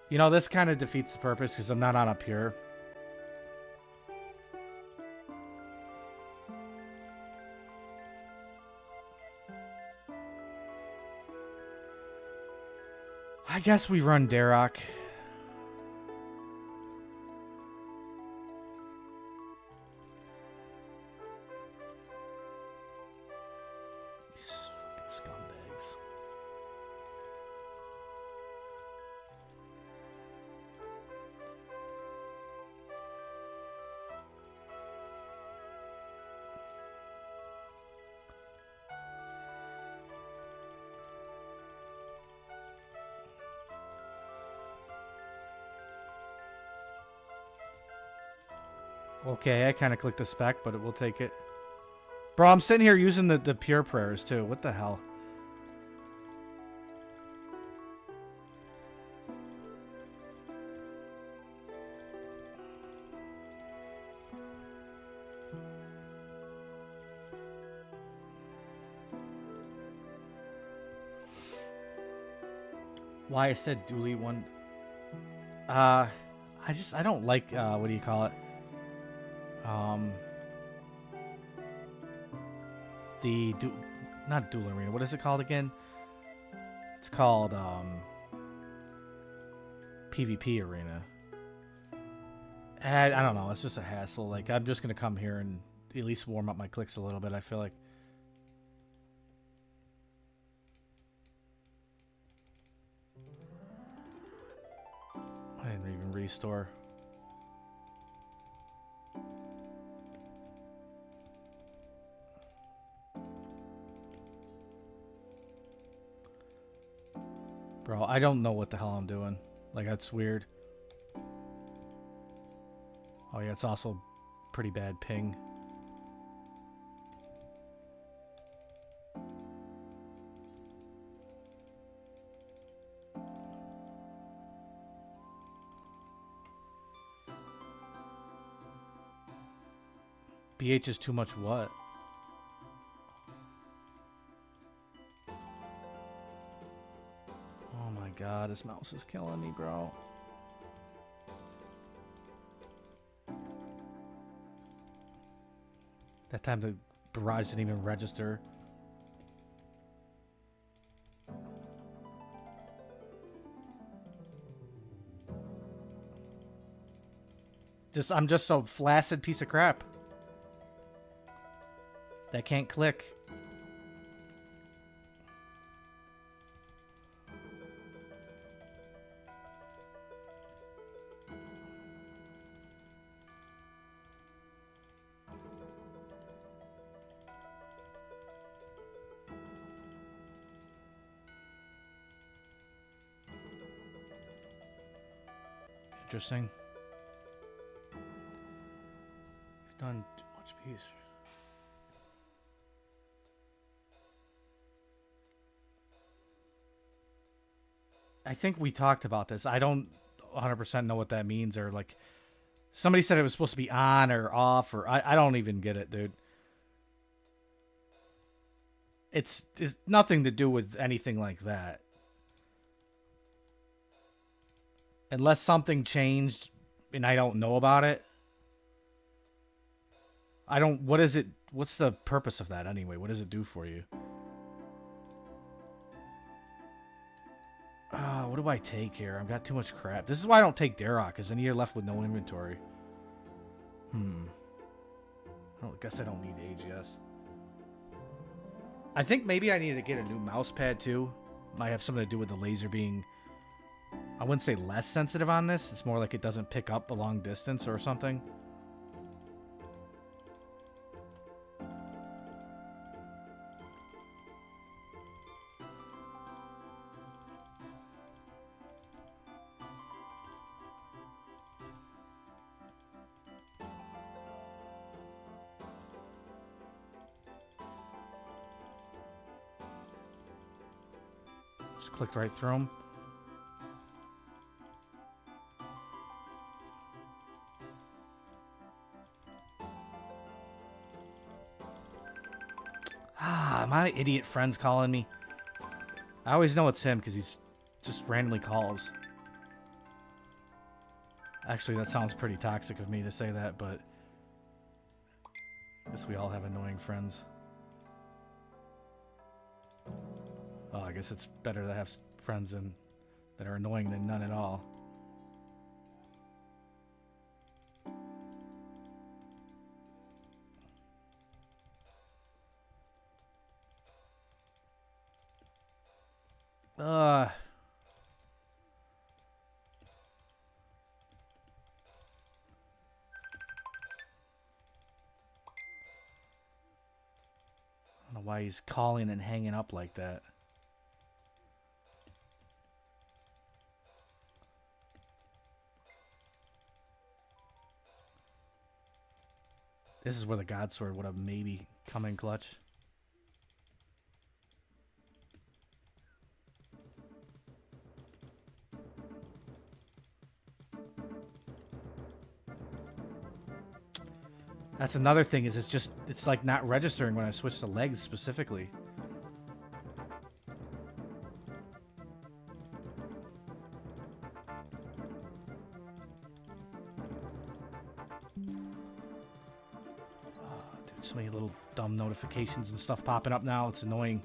You know, this kind of defeats the purpose because I'm not on a pure. I guess we run Darok. Okay, I kind of clicked the spec, but it will take it. Bro, I'm sitting here using the pure prayers, too. What the hell? Why I said dually one... I don't like, what do you call it? Not Duel Arena. What is it called again? It's called PvP Arena. I don't know. It's just a hassle. Like, I'm just gonna come here and at least warm up my clicks a little bit. I feel like. I didn't even restore. Bro, I don't know what the hell I'm doing. Like, that's weird. Oh, yeah, it's also pretty bad ping. BH is too much what? God, this mouse is killing me, bro. That time the barrage didn't even register. I'm just so flaccid piece of crap that can't click. Interesting. You've done too much piece. I think we talked about this. I don't 100% know what that means, or like somebody said it was supposed to be on or off, or I don't even get it, dude. It's nothing to do with anything like that. Unless something changed and I don't know about it. I don't... What is it? What's the purpose of that anyway? What does it do for you? What do I take here? I've got too much crap. This is why I don't take Darrock, because then you're left with no inventory. I guess I don't need AGS. I think maybe I need to get a new mouse pad too. Might have something to do with the laser being... I wouldn't say less sensitive on this. It's more like it doesn't pick up a long distance or something. Just clicked right through them. My idiot friend's calling me. I always know it's him because he's just randomly calls. Actually, that sounds pretty toxic of me to say that, but I guess we all have annoying friends. Oh, I guess it's better to have friends that are annoying than none at all. I don't know why he's calling and hanging up like that. This is where the God Sword would have maybe come in clutch. That's another thing, is it's like not registering when I switch to legs specifically. Dude, so many little dumb notifications and stuff popping up now. It's annoying.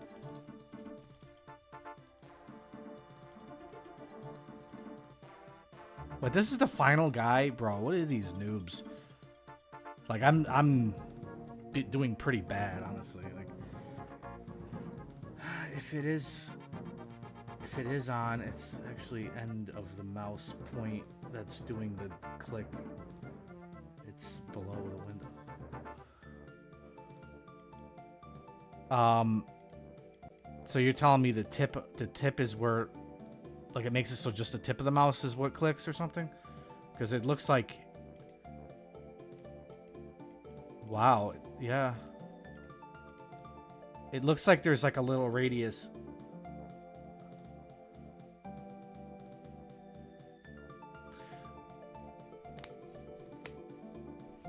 But this is the final guy? Bro, what are these noobs? Like, I'm doing pretty bad, honestly. Like, if it is on, it's actually end of the mouse point that's doing the click. It's below the window. So you're telling me the tip is where, like, it makes it so just the tip of the mouse is what clicks or something? Because it looks like... Wow, yeah. It looks like there's like a little radius.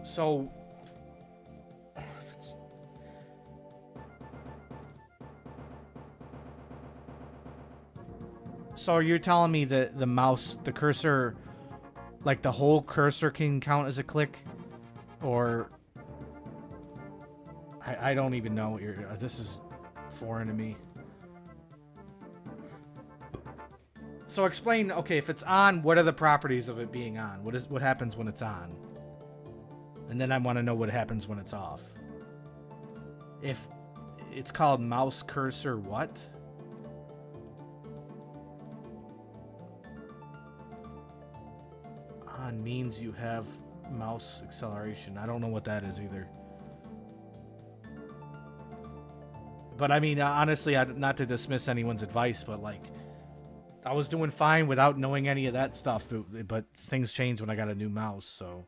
So... So you're telling me that the mouse, the cursor, like the whole cursor can count as a click? Or... I don't even know what you're... this is foreign to me. So explain, okay, if it's on, what are the properties of it being on? What happens when it's on? And then I want to know what happens when it's off. If it's called mouse cursor what? On means you have mouse acceleration. I don't know what that is either. But I mean, honestly, not to dismiss anyone's advice, but like, I was doing fine without knowing any of that stuff, but things changed when I got a new mouse, so.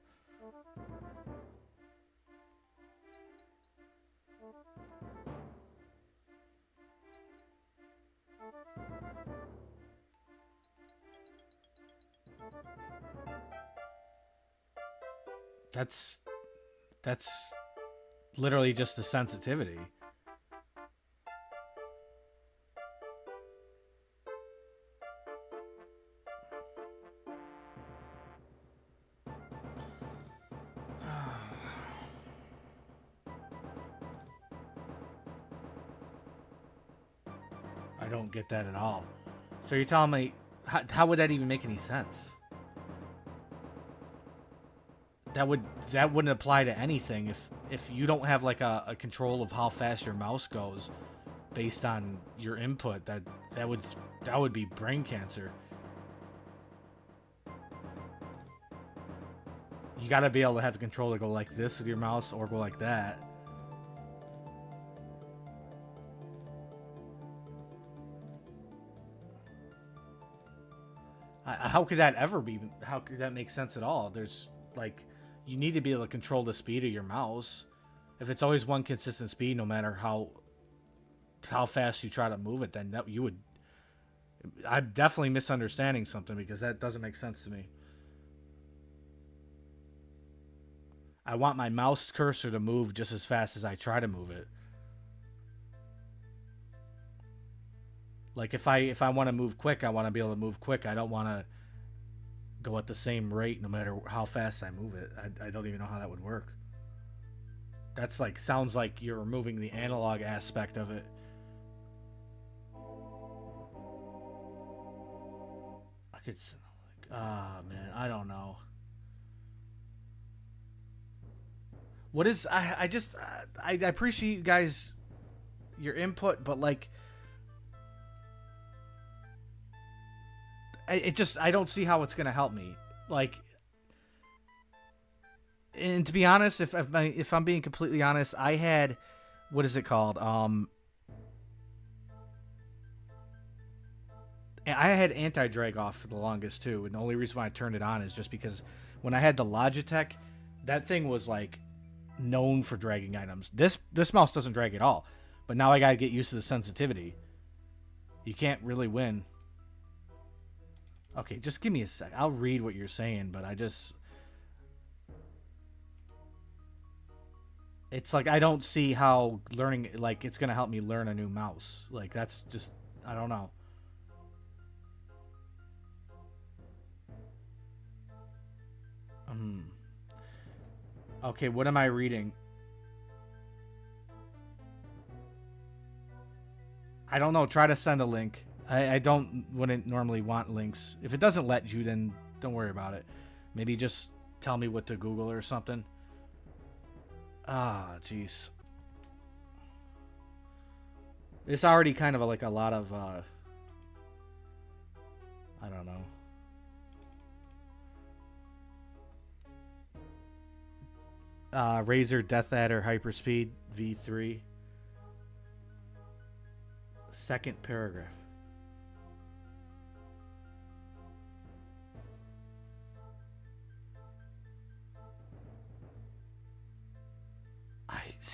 That's literally just a sensitivity. I don't get that at all. So you're telling me, how would that even make any sense? That wouldn't apply to anything if you don't have like a control of how fast your mouse goes based on your input. That would be brain cancer. You got to be able to have the controller go like this with your mouse or go like that. How could that ever be? How could that make sense at all? There's like, you need to be able to control the speed of your mouse. If it's always one consistent speed, no matter how fast you try to move it, then that you would. I'm definitely misunderstanding something because that doesn't make sense to me. I want my mouse cursor to move just as fast as I try to move it. Like if I want to move quick, I want to be able to move quick. I don't want to go at the same rate no matter how fast I move it. I don't even know how that would work. That's like, sounds like you're removing the analog aspect of it. I could, like, man, I don't know. What is, I appreciate you guys, your input, but like, I don't see how it's gonna help me. Like, and to be honest, if I'm being completely honest, I had, what is it called? I had anti-drag off for the longest too, and the only reason why I turned it on is just because when I had the Logitech, that thing was like known for dragging items. This mouse doesn't drag at all, but now I gotta get used to the sensitivity. You can't really win. Okay, just give me a sec. I'll read what you're saying, but it's like I don't see how learning, like, it's gonna help me learn a new mouse. Like, that's just, I don't know. Okay, what am I reading? I don't know. Try to send a link. I wouldn't normally want links. If it doesn't let you, then don't worry about it. Maybe just tell me what to Google or something. Ah, jeez. It's already kind of like a lot of, I don't know. Razer Death Adder Hyperspeed V3. Second paragraph.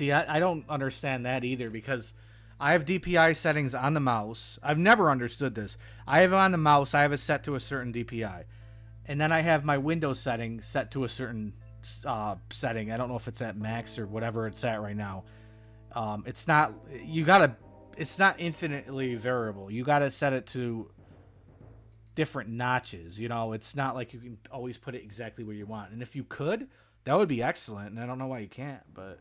I don't understand that either because I have DPI settings on the mouse. I've never understood this. I have on the mouse, I have it set to a certain DPI. And then I have my Windows setting set to a certain setting. I don't know if it's at max or whatever it's at right now. It's not, it's not infinitely variable. You gotta set it to different notches. You know, it's not like you can always put it exactly where you want. And if you could, that would be excellent. And I don't know why you can't, but.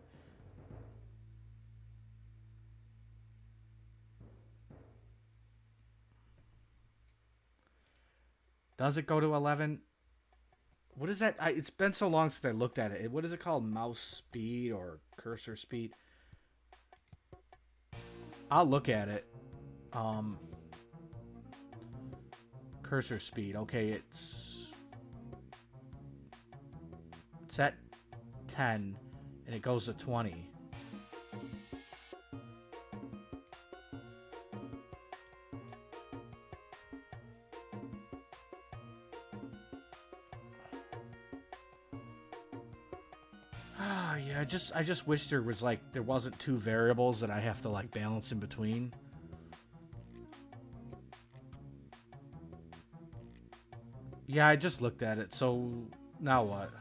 Does it go to 11? What is that? It's been so long since I looked at it. What is it called? Mouse speed or cursor speed? I'll look at it. Cursor speed. Okay, it's at 10 and it goes to 20. Yeah, I just wish there wasn't two variables that I have to like balance in between. Yeah, I just looked at it. So now what?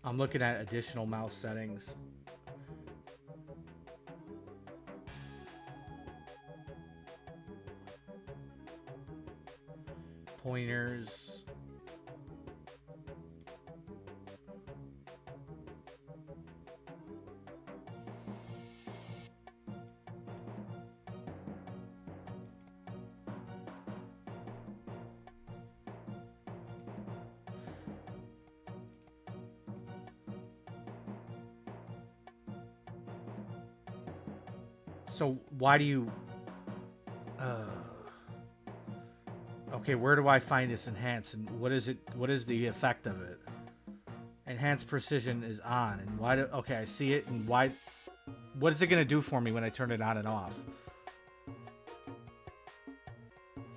I'm looking at additional mouse settings. Pointers. So why do you... Okay, where do I find this enhance, and what is it? What is the effect of it? Enhanced precision is on, and why do... Okay, I see it, and why... What is it going to do for me when I turn it on and off?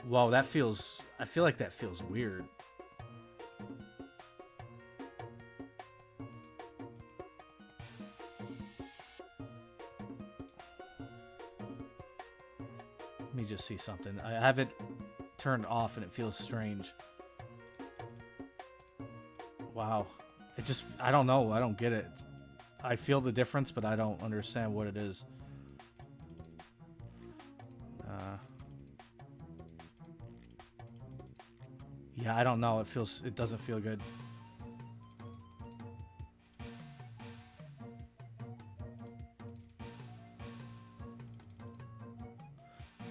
Whoa, that feels... I feel like that feels weird. Let me just see something. I have it turned off and it feels strange. Wow. It just... I don't know. I don't get it. I feel the difference, but I don't understand what it is. Yeah, I don't know. It feels... It doesn't feel good.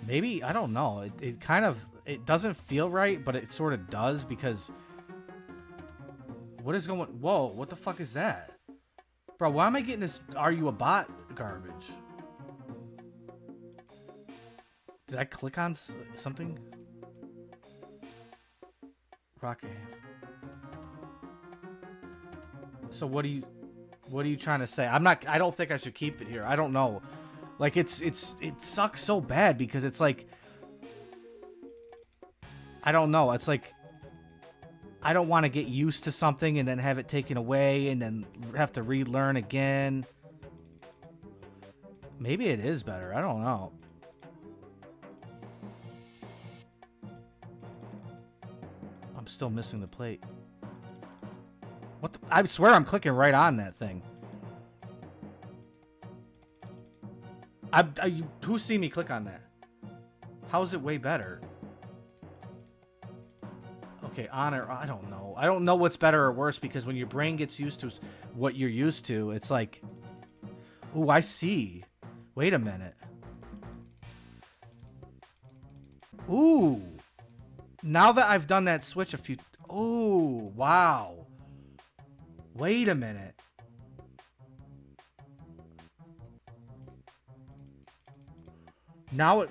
Maybe, I don't know. It kind of... It doesn't feel right, but it sort of does, because... What is going... Whoa, what the fuck is that? Bro, why am I getting this "Are you a bot" garbage? Did I click on something? Rocket. So what are you trying to say? I don't think I should keep it here. I don't know. Like, it sucks so bad, because it's like... I don't know. It's like... I don't want to get used to something and then have it taken away and then have to relearn again. Maybe it is better. I don't know. I'm still missing the plate. What the... I swear I'm clicking right on that thing. Who see me click on that? How is it way better? Okay, honor, I don't know. I don't know what's better or worse, because when your brain gets used to what you're used to, it's like... Ooh, I see. Wait a minute. Ooh. Now that I've done that switch a few... Ooh, wow. Wait a minute. Now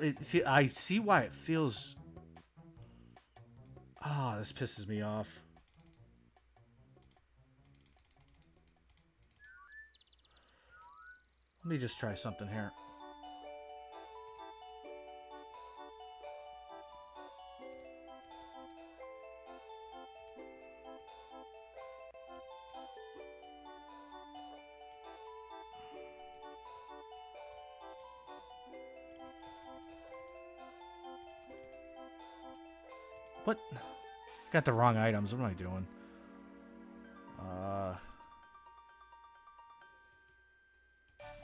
I see why it feels... Ah, this pisses me off. Let me just try something here. What? Got the wrong items. What am I doing?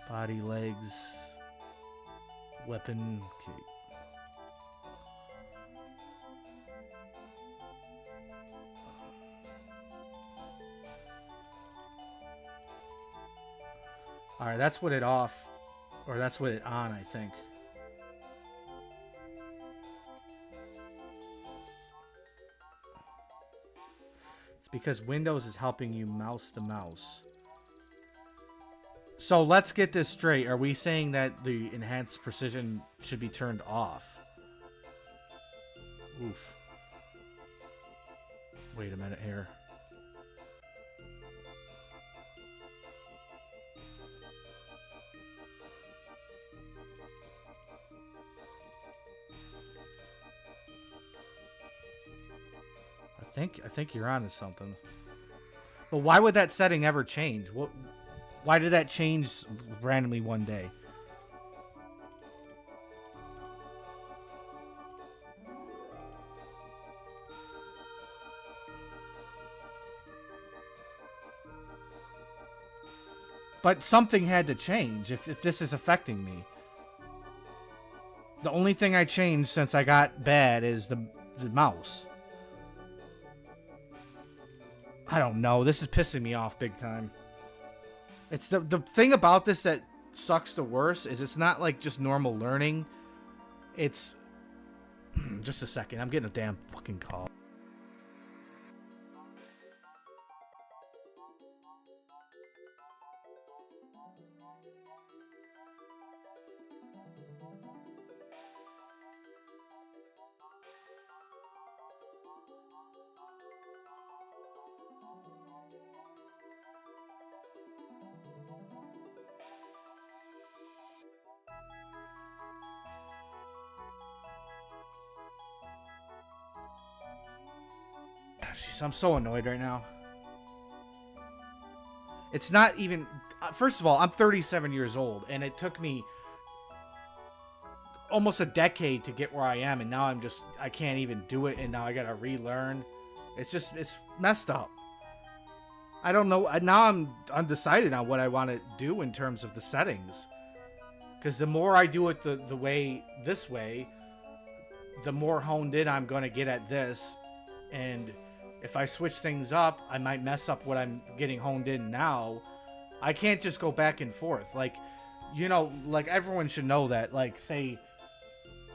Body, legs, weapon. Okay. All right, that's what it off, or that's what it on, I think. Because Windows is helping you mouse the mouse. So let's get this straight. Are we saying that the enhanced precision should be turned off? Oof. Wait a minute here. I think you're onto something. But why would that setting ever change? Why did that change randomly one day? But something had to change if this is affecting me. The only thing I changed since I got bad is the mouse. I don't know. This is pissing me off big time. It's the thing about this that sucks the worst is it's not like just normal learning. It's just a second. I'm getting a damn fucking call. Jeez, I'm so annoyed right now. It's not even... First of all, I'm 37 years old, and it took me almost a decade to get where I am, and now I can't even do it, and now I gotta relearn. It's messed up. I don't know. Now I'm undecided on what I want to do in terms of the settings. Because the more I do it this way, the more honed in I'm going to get at this. And if I switch things up, I might mess up what I'm getting honed in now. I can't just go back and forth. Like, you know, like everyone should know that, like, say,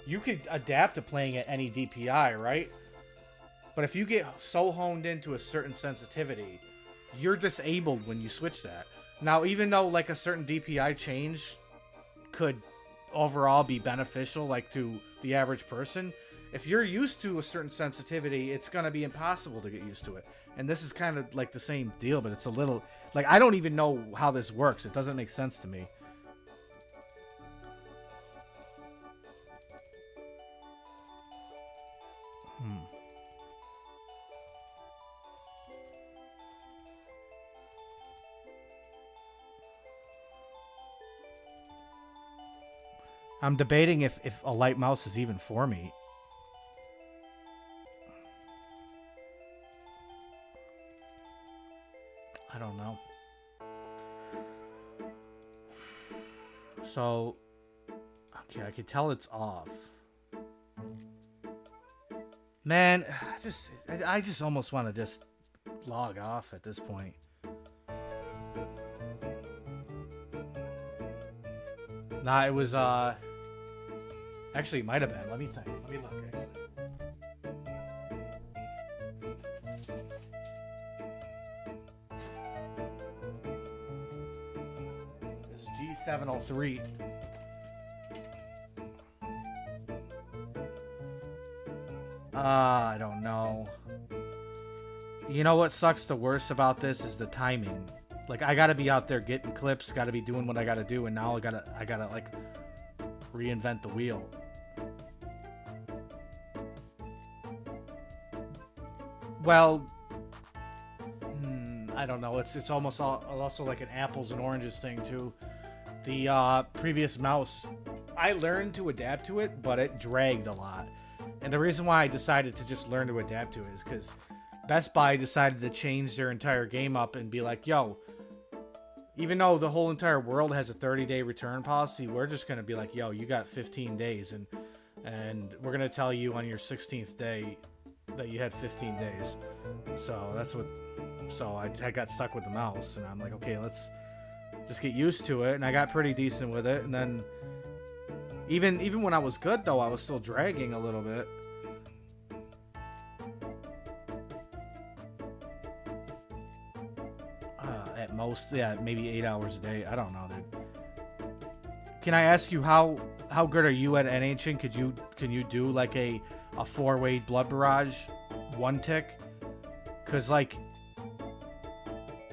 you could adapt to playing at any DPI, right? But if you get so honed into a certain sensitivity, you're disabled when you switch that. Now, even though, like, a certain DPI change could overall be beneficial, like, to the average person, if you're used to a certain sensitivity, it's going to be impossible to get used to it. And this is kind of like the same deal, but it's a little... Like, I don't even know how this works. It doesn't make sense to me. I'm debating if a light mouse is even for me. I don't know. So, okay, I can tell it's off. Man, I just almost want to just log off at this point. Nah, it was, actually, it might have been. Let me think. Let me look, actually. It's G703. I don't know. You know what sucks the worst about this is the timing. Like, I gotta be out there getting clips, gotta be doing what I gotta do, and now I gotta like reinvent the wheel. Well, I don't know. It's almost also like an apples and oranges thing too. The previous mouse, I learned to adapt to it, but it dragged a lot. And the reason why I decided to just learn to adapt to it is because Best Buy decided to change their entire game up and be like, yo, even though the whole entire world has a 30-day return policy, we're just going to be like, yo, you got 15 days. And we're going to tell you on your 16th day that you had 15 days. So that's what... So I got stuck with the mouse. And I'm like, okay, let's just get used to it. And I got pretty decent with it. And then... Even when I was good, though, I was still dragging a little bit. At most, yeah, maybe 8 hours a day. I don't know, dude. Can I ask you how good are you at NHing? Can you do like a 4-way blood barrage, 1 tick? Because like,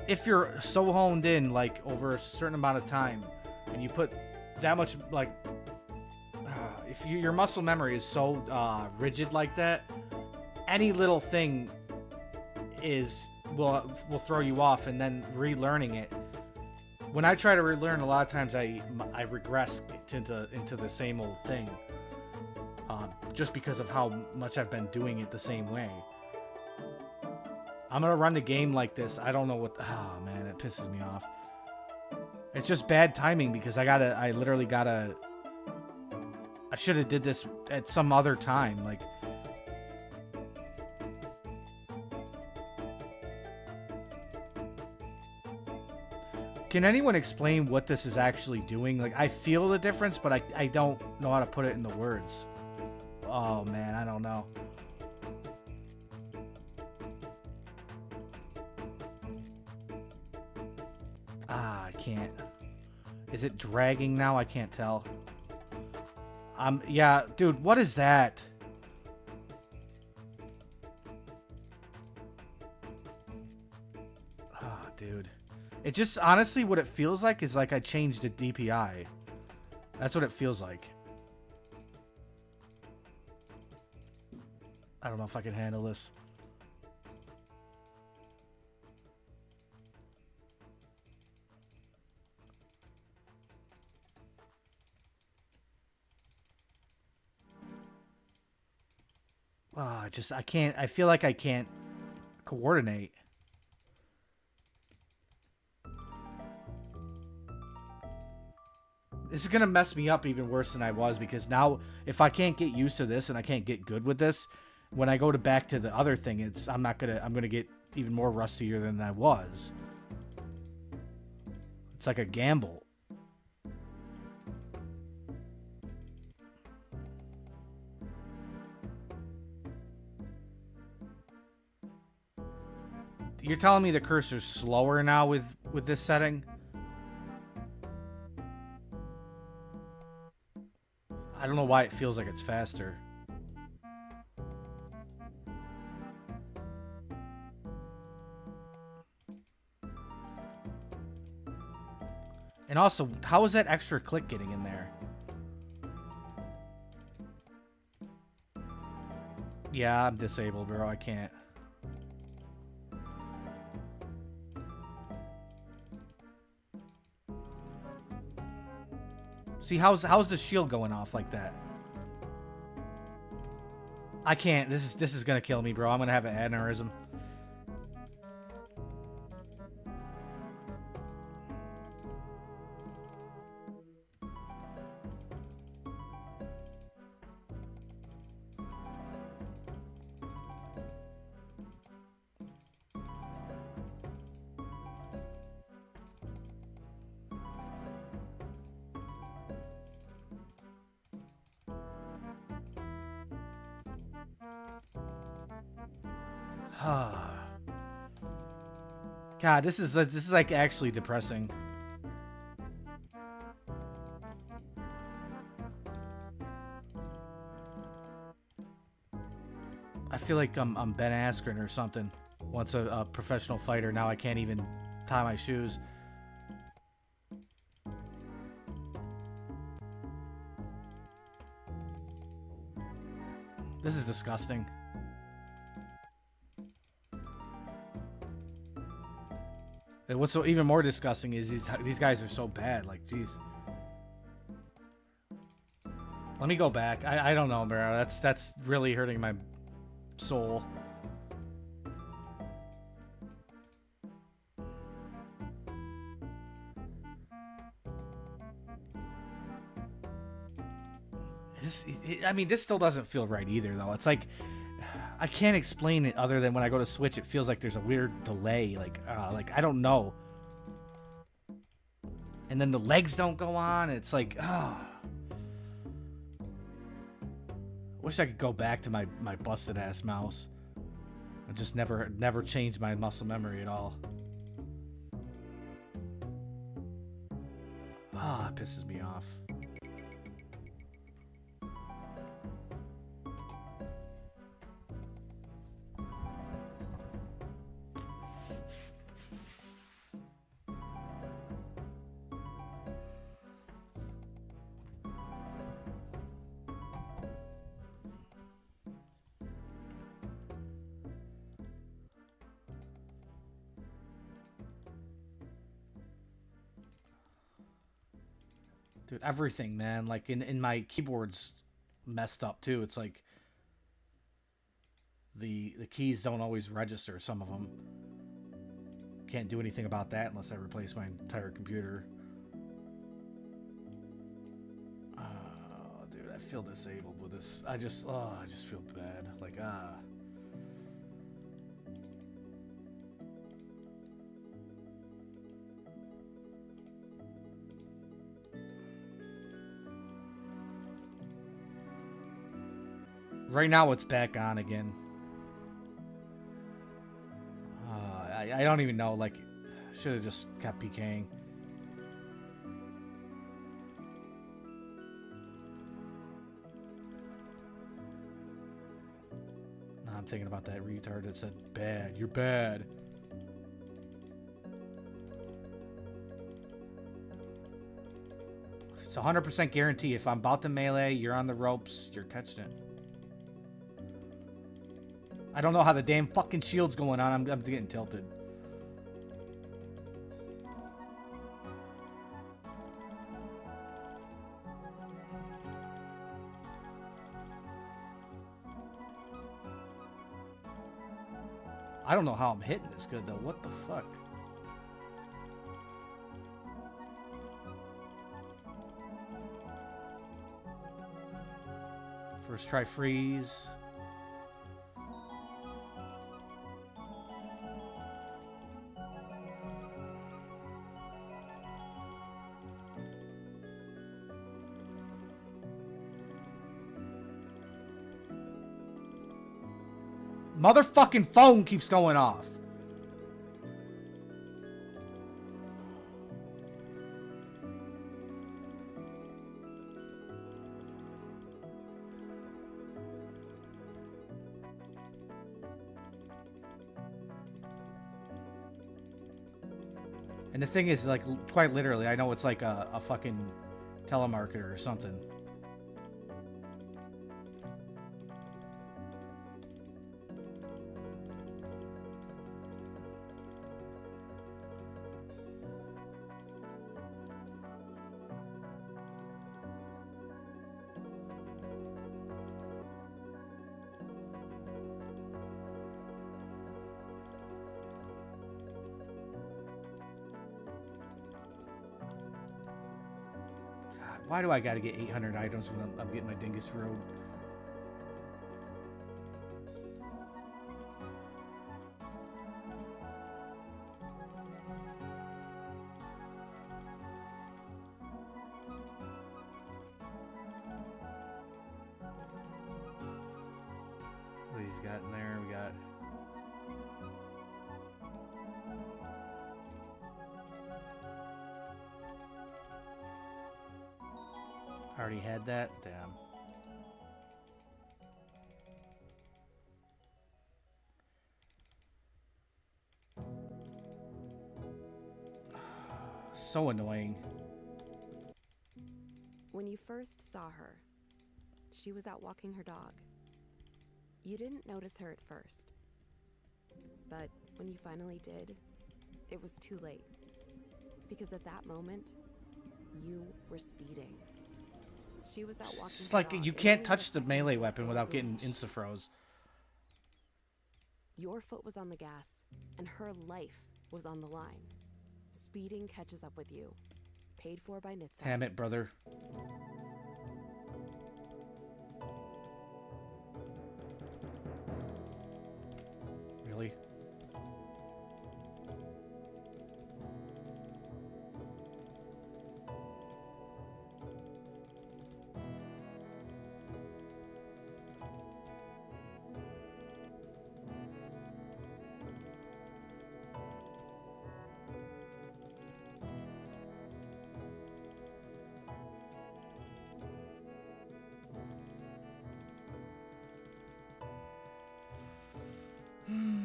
if you're so honed in like over a certain amount of time, and you put that much like, if your muscle memory is so rigid like that, any little thing will throw you off, and then relearning it. When I try to relearn, a lot of times I regress into the same old thing, just because of how much I've been doing it the same way. I'm gonna run the game like this. I don't know what. Oh man, it pisses me off. It's just bad timing because I literally gotta. I should have did this at some other time, like. Can anyone explain what this is actually doing? Like, I feel the difference, but I don't know how to put it into words. Oh, man, I don't know. Ah, I can't. Is it dragging now? I can't tell. Yeah, dude, what is that? Ah, dude. It just, honestly, what it feels like is like I changed the DPI. That's what it feels like. I don't know if I can handle this. I can't, I feel like I can't coordinate. This is going to mess me up even worse than I was, because now if I can't get used to this and I can't get good with this, when I go back to the other thing, I'm going to get even more rustier than I was. It's like a gamble. You're telling me the cursor's slower now with this setting? I don't know why it feels like it's faster. And also, how is that extra click getting in there? Yeah, I'm disabled, bro. I can't. See, how's the shield going off like that? I can't. This is gonna kill me, bro. I'm gonna have an aneurysm. God, this is like actually depressing. I feel like I'm Ben Askren or something. Once a professional fighter, now I can't even tie my shoes. This is disgusting. And what's so even more disgusting is these guys are so bad. Like, jeez. Let me go back. I don't know, bro. That's really hurting my soul. I mean, this still doesn't feel right either, though. It's like, I can't explain it other than when I go to switch, it feels like there's a weird delay. Like I don't know. And then the legs don't go on. It's like, wish I could go back to my busted ass mouse and just never change my muscle memory at all. It pisses me off. Dude, everything, man. Like, in my keyboard's messed up, too. It's like the keys don't always register, some of them. Can't do anything about that unless I replace my entire computer. Dude, I feel disabled with this. I just feel bad. Like, Right now it's back on again. I don't even know. Like, should have just kept PKing. Now I'm thinking about that retard that said bad. You're bad. It's 100% guarantee. If I'm about to melee, you're on the ropes, you're catching it. I don't know how the damn fucking shield's going on. I'm getting tilted. I don't know how I'm hitting this good, though. What the fuck? First try freeze. Motherfucking phone keeps going off. And the thing is, like, quite literally, I know it's like a fucking telemarketer or something. Why do I gotta get 800 items when I'm getting my Dingus Road? What he's got in there? We got... Already had that? Damn. So annoying. When you first saw her, she was out walking her dog. You didn't notice her at first. But when you finally did, it was too late. Because at that moment, you were speeding. She was out walking. It's like you can't touch the melee weapon without getting insta-froze. Your foot was on the gas, and her life was on the line. Speeding catches up with you. Paid for by Nitsa. Damn it, brother. Really?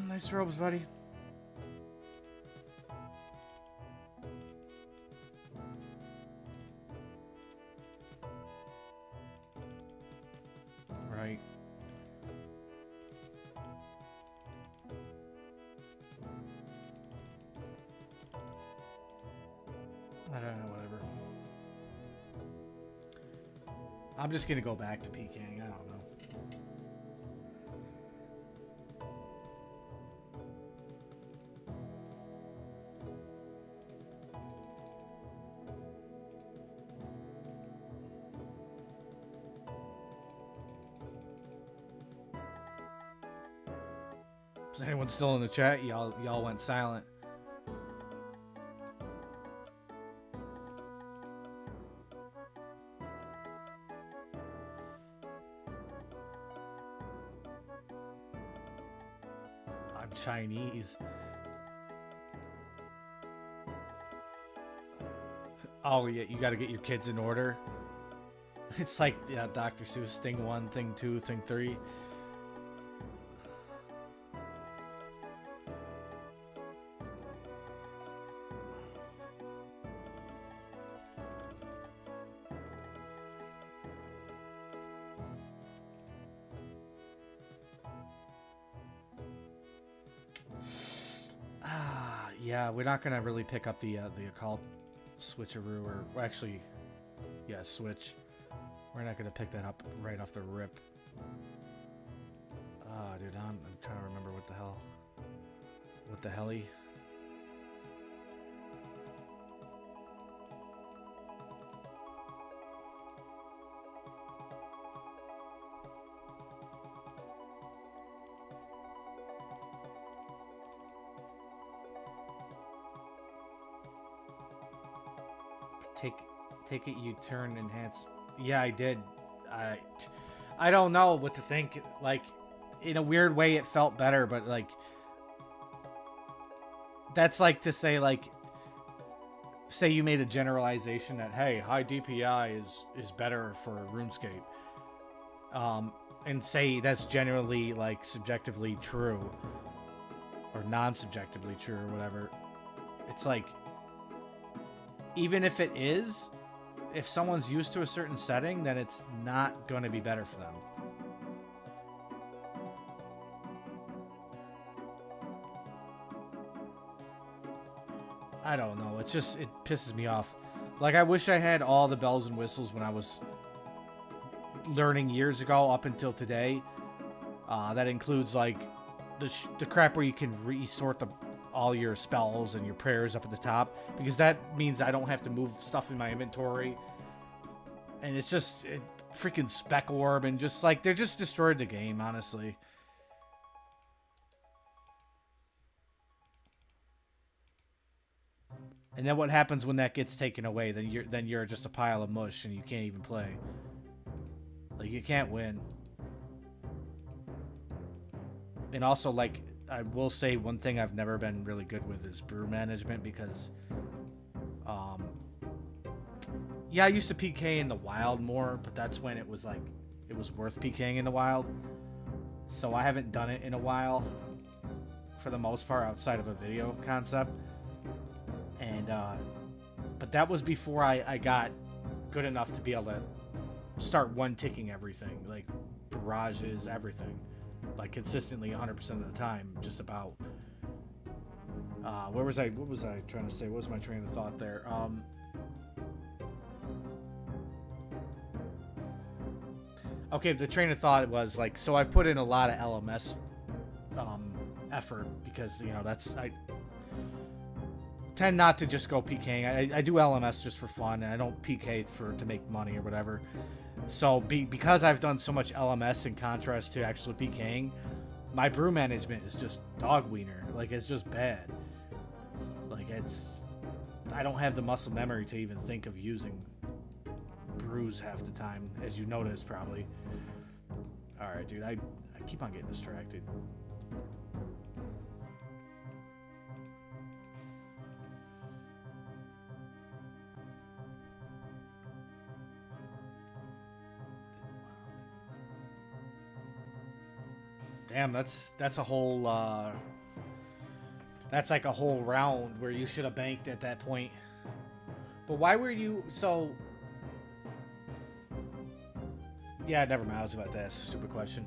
Nice robes, buddy. Right. I don't know, whatever. I'm just gonna go back to PKing. I don't know. Is anyone still in the chat? Y'all went silent. I'm Chinese. Oh yeah, you got to get your kids in order. It's like Dr. Seuss, thing 1, thing 2, thing 3. Yeah, we're not gonna really pick up the occult switcheroo, or well, actually, yeah, switch. We're not gonna pick that up right off the rip. Dude, I'm trying to remember what the helly. Take it, you turn, enhance. Yeah, I did. I don't know what to think. Like, in a weird way, it felt better, but like, that's like to say, like, say you made a generalization that, hey, high DPI is better for RuneScape, and say that's generally like subjectively true or non-subjectively true or whatever. It's like, even if it is, if someone's used to a certain setting, then it's not going to be better for them. I don't know. It's just, it pisses me off. Like, I wish I had all the bells and whistles when I was learning years ago up until today. That includes, like, the crap where you can resort all your spells and your prayers up at the top, because that means I don't have to move stuff in my inventory. And it's just freaking spec orb, and just like, they're just destroyed the game, honestly. And then what happens when that gets taken away? Then you're just a pile of mush and you can't even play. Like, you can't win. And also, like, I will say one thing I've never been really good with is brew management, because yeah, I used to PK in the wild more, but that's when it was like, it was worth PKing in the wild. So I haven't done it in a while, for the most part, outside of a video concept. And but that was before I got good enough to be able to start one-ticking everything, like barrages, everything, like consistently 100% of the time, just about. What was I trying to say? What was my train of thought there? Okay, the train of thought was like, so I put in a lot of LMS effort, because, you know, I tend not to just go PKing. I do LMS just for fun, and I don't PK to make money or whatever. So because I've done so much LMS in contrast to actually PKing, my brew management is just dog wiener. Like, it's just bad. Like, I don't have the muscle memory to even think of using brews half the time, as you notice probably. All right, dude, I keep on getting distracted. Damn, that's a whole that's like a whole round where you should have banked at that point. But why were you so? Yeah, never mind. I was about to ask a stupid question.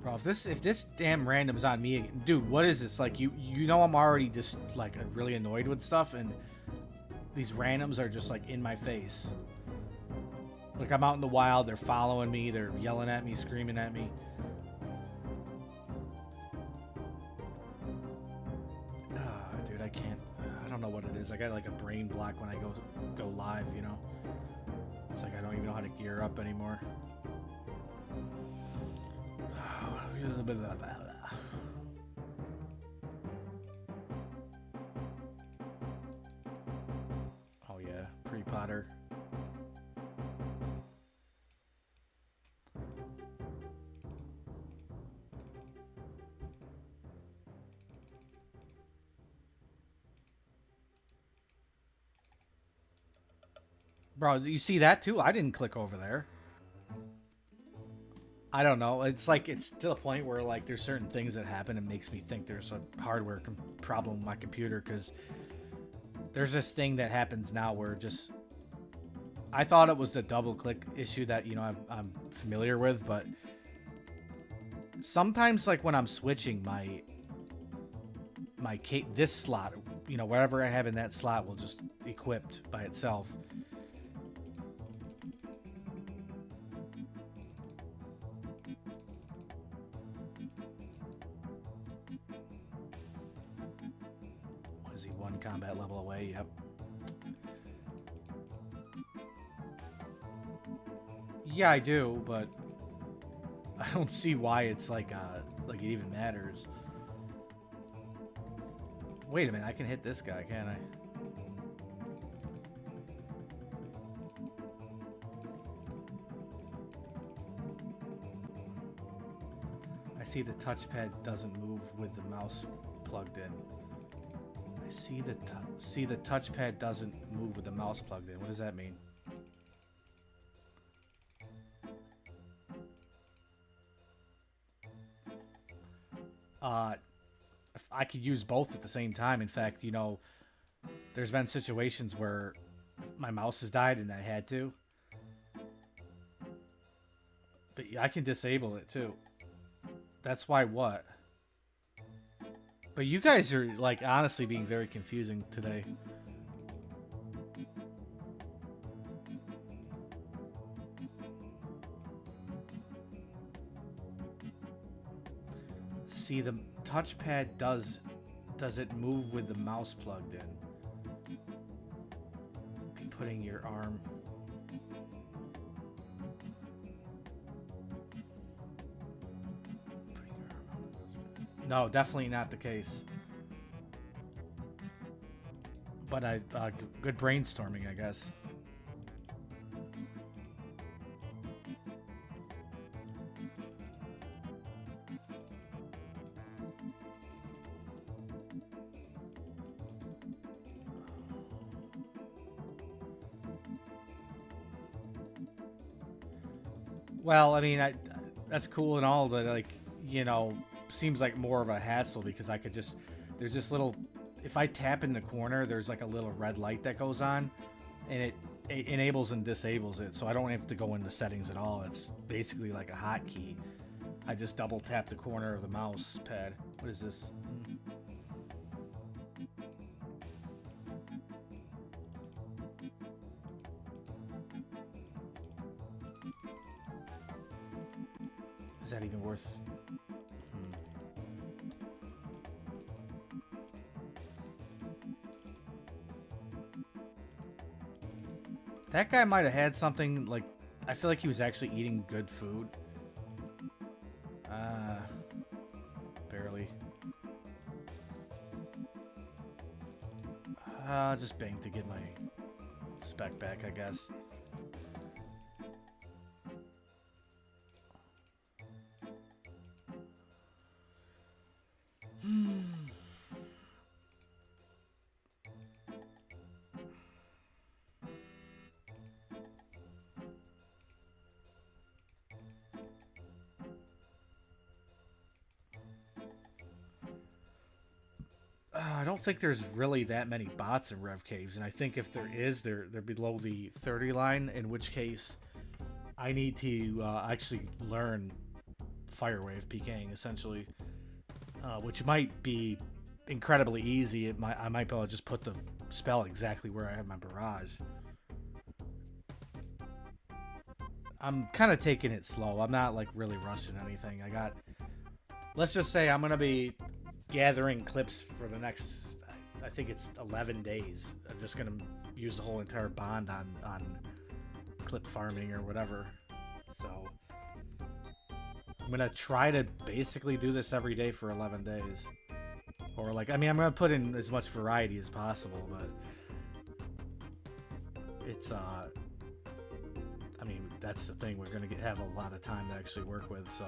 Bro, if this damn random's on me again, dude, what is this? Like, you know, I'm already just like really annoyed with stuff, and these randoms are just like in my face. Like, I'm out in the wild, they're following me, they're yelling at me, screaming at me. Dude, I can't. I don't know what it is. I got like a brain block when I go live, you know. It's like I don't even know how to gear up anymore. Oh yeah, pre-Potter. Bro, you see that too? I didn't click over there. I don't know. It's like, it's to the point where like there's certain things that happen and makes me think there's a hardware problem with my computer, because there's this thing that happens now where just, I thought it was the double click issue that, you know, I'm familiar with, but sometimes like when I'm switching this slot, you know, whatever I have in that slot will just equipped by itself. What is he, one combat level away? Yep. Yeah, I do, but I don't see why it's like it even matters. Wait a minute, I can hit this guy, can't I? I see the touchpad doesn't move with the mouse plugged in. I see the touchpad doesn't move with the mouse plugged in. What does that mean? I could use both at the same time. In fact, you know, there's been situations where my mouse has died and I had to. But I can disable it too. That's why what? But you guys are like honestly being very confusing today. See, the touchpad does it move with the mouse plugged in? Be putting your arm. No, definitely not the case. But good brainstorming, I guess. Well, I mean, that's cool and all, but like, you know, seems like more of a hassle because I could just, there's this little, if I tap in the corner, there's like a little red light that goes on, and it enables and disables it, so I don't have to go into settings at all. It's basically like a hotkey. I just double tap the corner of the mouse pad. What is this? Is that even worth? That guy might have had something like, I feel like he was actually eating good food. Barely. Just bang to get my spec back, I guess. I don't think there's really that many bots in Rev Caves, and I think if there is, they're below the 30 line, in which case I need to actually learn Firewave PKing, essentially, which might be incredibly easy. I might be able to just put the spell exactly where I have my barrage. I'm kind of taking it slow. I'm not like really rushing anything. Let's just say I'm going to be gathering clips for the next, I think it's 11 days. I'm just going to use the whole entire bond on clip farming or whatever. So I'm going to try to basically do this every day for 11 days. Or like, I mean, I'm going to put in as much variety as possible, but it's, I mean, that's the thing. We're going to have a lot of time to actually work with, so.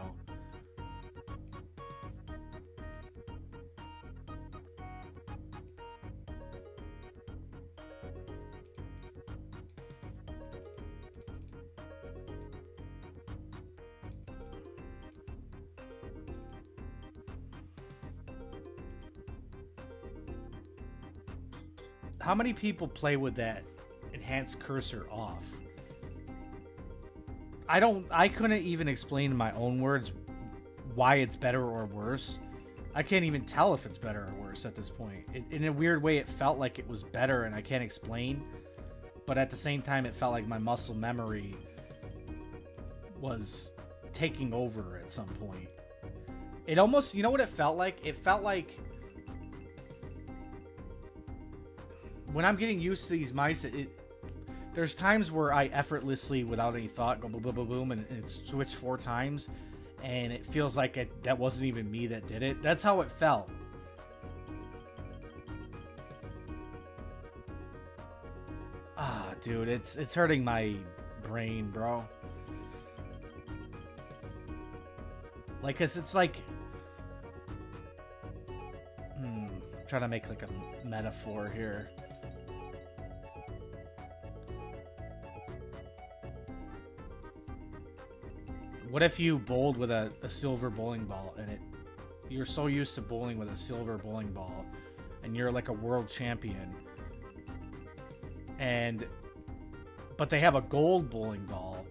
how many people play with that enhanced cursor off? I couldn't even explain in my own words why it's better or worse. I can't even tell if it's better or worse at this point. In a weird way, it felt like it was better, and I can't explain. But at the same time, it felt like my muscle memory was taking over at some point. It almost, you know what it felt like? It felt like when I'm getting used to these mice, there's times where I effortlessly, without any thought, go boom, boom, boom, boom, and it switched 4 times. And it feels like that wasn't even me that did it. That's how it felt. Ah, dude, it's hurting my brain, bro. Like, 'cause it's like... I'm trying to make like a metaphor here. What if you bowled with a silver bowling ball and you're so used to bowling with a silver bowling ball and you're like a world champion but they have a gold bowling ball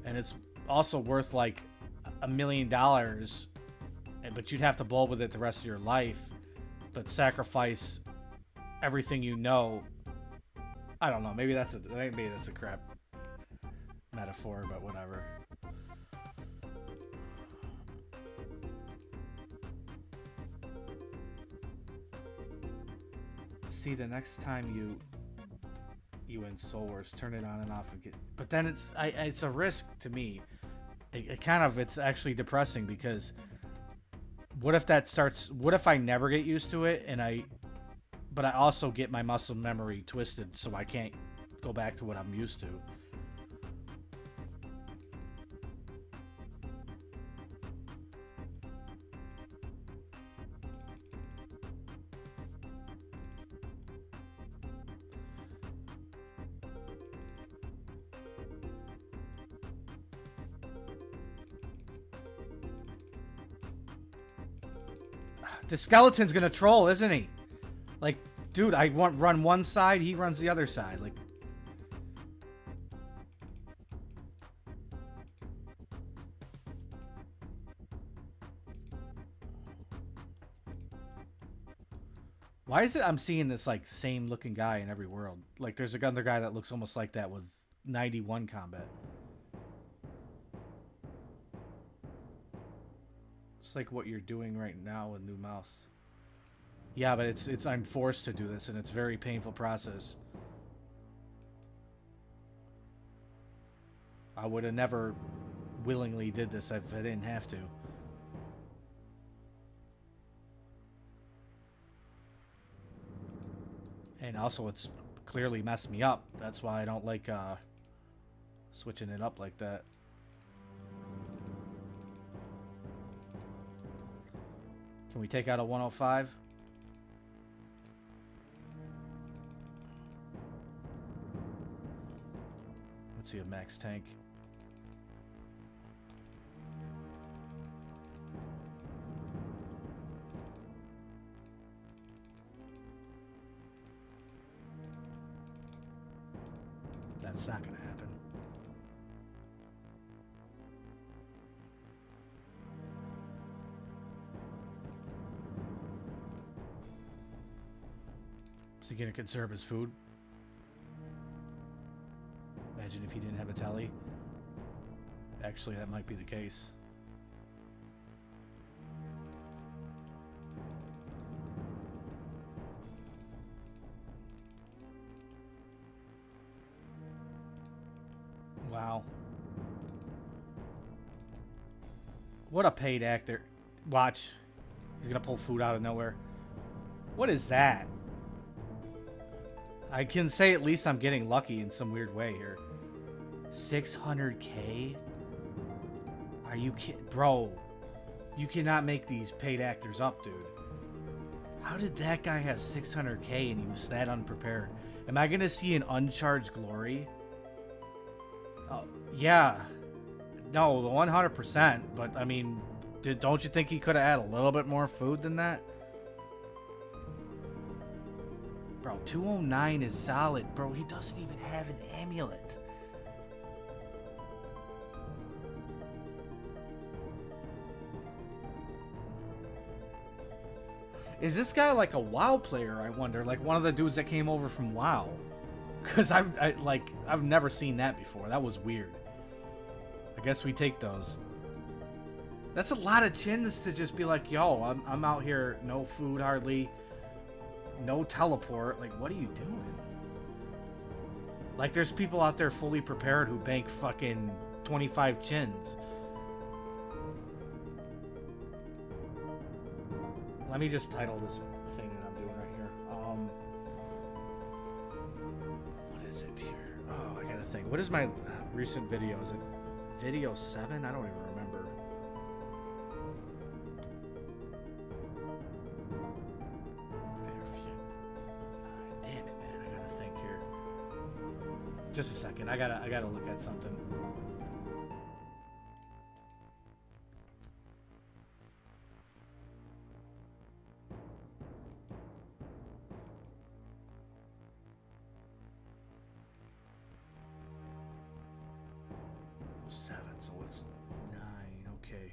and it's also worth like $1 million, but you'd have to bowl with it the rest of your life, but sacrifice everything you know. I don't know, maybe that's a crap metaphor, but whatever. See, the next time you in Soul Wars, turn it on and off again. But then it's a risk to me. It's actually depressing, because what if I never get used to it but I also get my muscle memory twisted, so I can't go back to what I'm used to. The skeleton's gonna troll, isn't he? Like, dude, I run one side, he runs the other side. Like, why is it I'm seeing this like same looking guy in every world? Like, there's another guy that looks almost like that with 91 combat. It's like what you're doing right now with new mouse. Yeah, but it's I'm forced to do this, and it's a very painful process. I would have never willingly did this if I didn't have to. And also, it's clearly messed me up. That's why I don't like switching it up like that. Can we take out a 105? Let's see a max tank. That's not gonna happen. Is he gonna conserve his food? Imagine if he didn't have a telly. Actually, that might be the case. Wow. What a paid actor. Watch. He's gonna pull food out of nowhere. What is that? I can say at least I'm getting lucky in some weird way here. 600K? Are you kidding? Bro, you cannot make these paid actors up, dude. How did that guy have 600K and he was that unprepared? Am I going to see an uncharged glory? Oh, yeah. No, 100%. But, I mean, don't you think he could have had a little bit more food than that? Bro, 209 is solid. Bro, he doesn't even have an amulet. Is this guy like a WoW player, I wonder? Like one of the dudes that came over from WoW? Because I've never seen that before. That was weird. I guess we take those. That's a lot of chins to just be like, yo, I'm out here, no food hardly, no teleport. Like, what are you doing? Like, there's people out there fully prepared who bank fucking 25 chins. Let me just title this thing that I'm doing right here. What is it here? Oh, I gotta think. What is my recent video? Is it video 7? I don't even remember. Damn it, man! I gotta think here. Just a second. I gotta look at something. So it's 9, okay.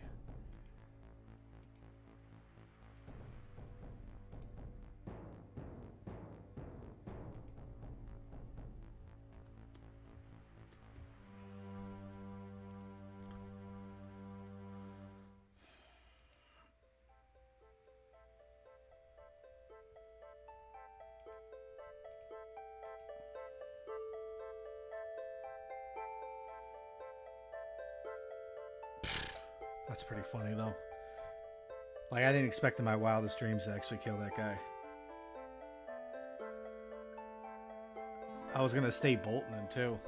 That's pretty funny, though. Like, I didn't expect in my wildest dreams to actually kill that guy. I was gonna stay bolting him, too.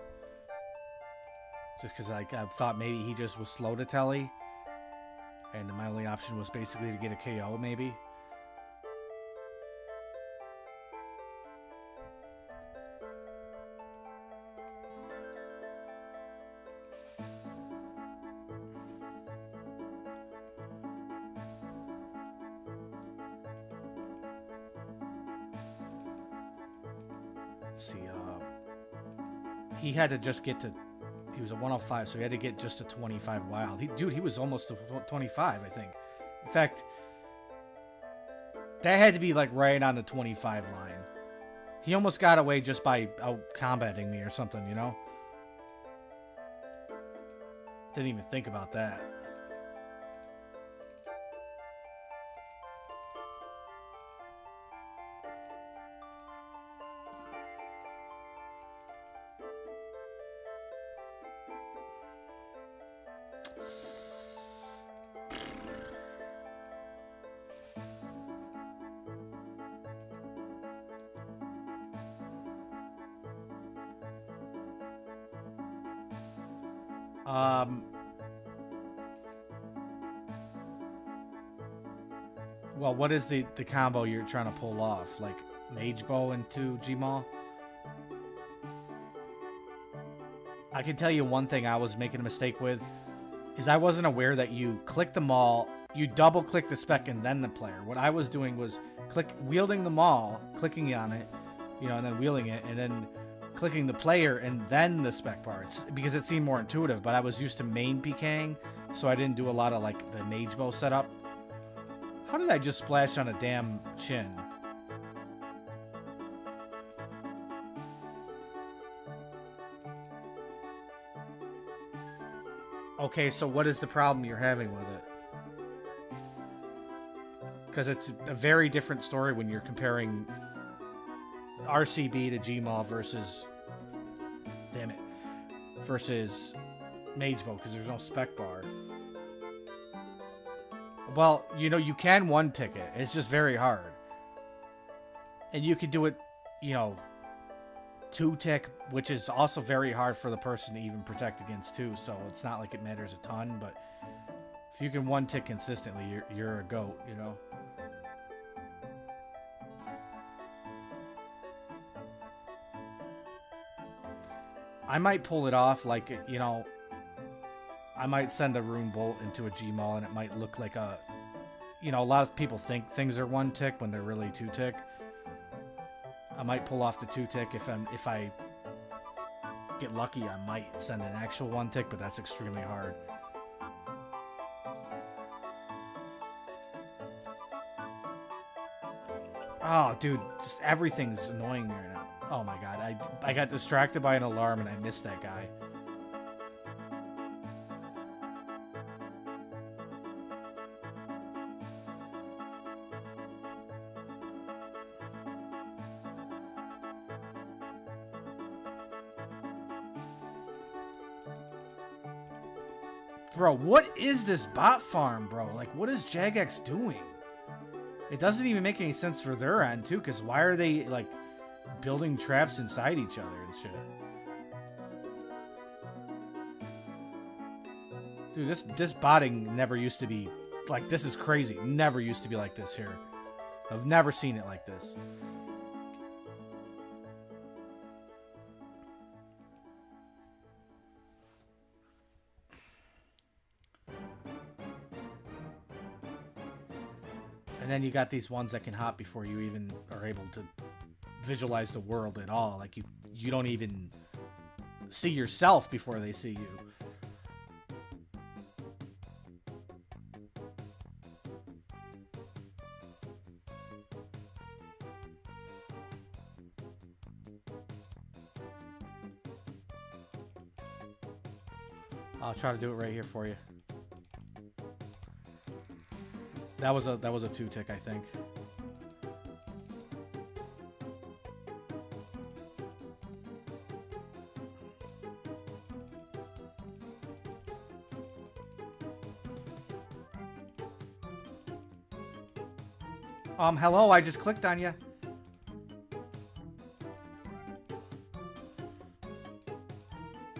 Just because I thought maybe he just was slow to telly. And my only option was basically to get a KO, maybe. See, he had to just get to, he was a 105, so he had to get just to 25 wild. Dude, he was almost to 25, I think. In fact, that had to be like right on the 25 line. He almost got away just by out combating me or something, you know? Didn't even think about that. Well, what is the combo you're trying to pull off? Like Mage Bow into Gmaul? I can tell you one thing I was making a mistake with is I wasn't aware that you click the maul, you double click the spec and then the player. What I was doing was wielding the maul, clicking on it, you know, and then wielding it, and then clicking the player and then the spec parts because it seemed more intuitive, but I was used to main PKing, so I didn't do a lot of like the Mage Bow setup. How did I just splash on a damn chin? Okay, so what is the problem you're having with it? Because it's a very different story when you're comparing RCB to Gmaul versus... Damn it. Versus Mage Bow, because there's no spec bar. Well, you know, you can one-tick it. It's just very hard. And you can do it, you know, two-tick, which is also very hard for the person to even protect against, too. So it's not like it matters a ton, but if you can one-tick consistently, you're a goat, you know? I might pull it off, like, you know... I might send a Rune Bolt into a Gmaul and it might look like a... You know, a lot of people think things are one tick when they're really two tick. I might pull off the 2-tick if I get lucky. I might send an actual 1-tick, but that's extremely hard. Oh, dude, just everything's annoying me right now. Oh my god, I got distracted by an alarm and I missed that guy. Bro, what is this bot farm, bro? Like, what is Jagex doing? It doesn't even make any sense for their end, too, because why are they, like, building traps inside each other and shit? Dude, this botting never used to be, like, this is crazy. Never used to be like this here. I've never seen it like this. And then you got these ones that can hop before you even are able to visualize the world at all. Like you don't even see yourself before they see you. I'll try to do it right here for you. That was a 2-tick, I think. Hello, I just clicked on you.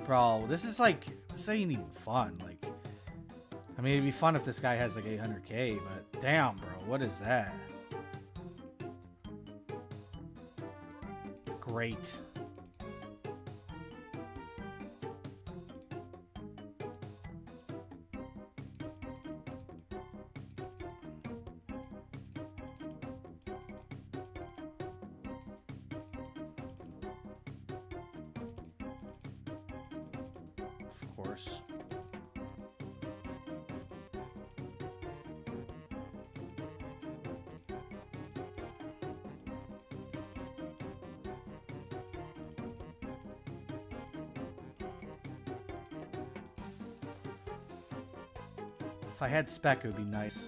Bro, this is like, this ain't even fun. Like, I mean, it'd be fun if this guy has like 800k, but damn, bro, what is that? Great. Of course. If I had spec, it would be nice.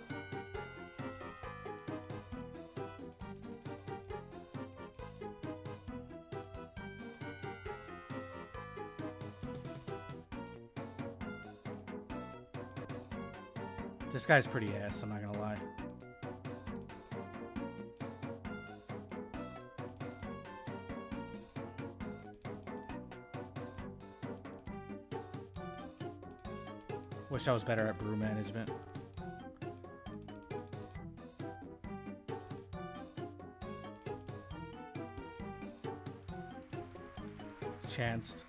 This guy's pretty ass, I'm not gonna lie. Wish I was better at brew management. Chanced.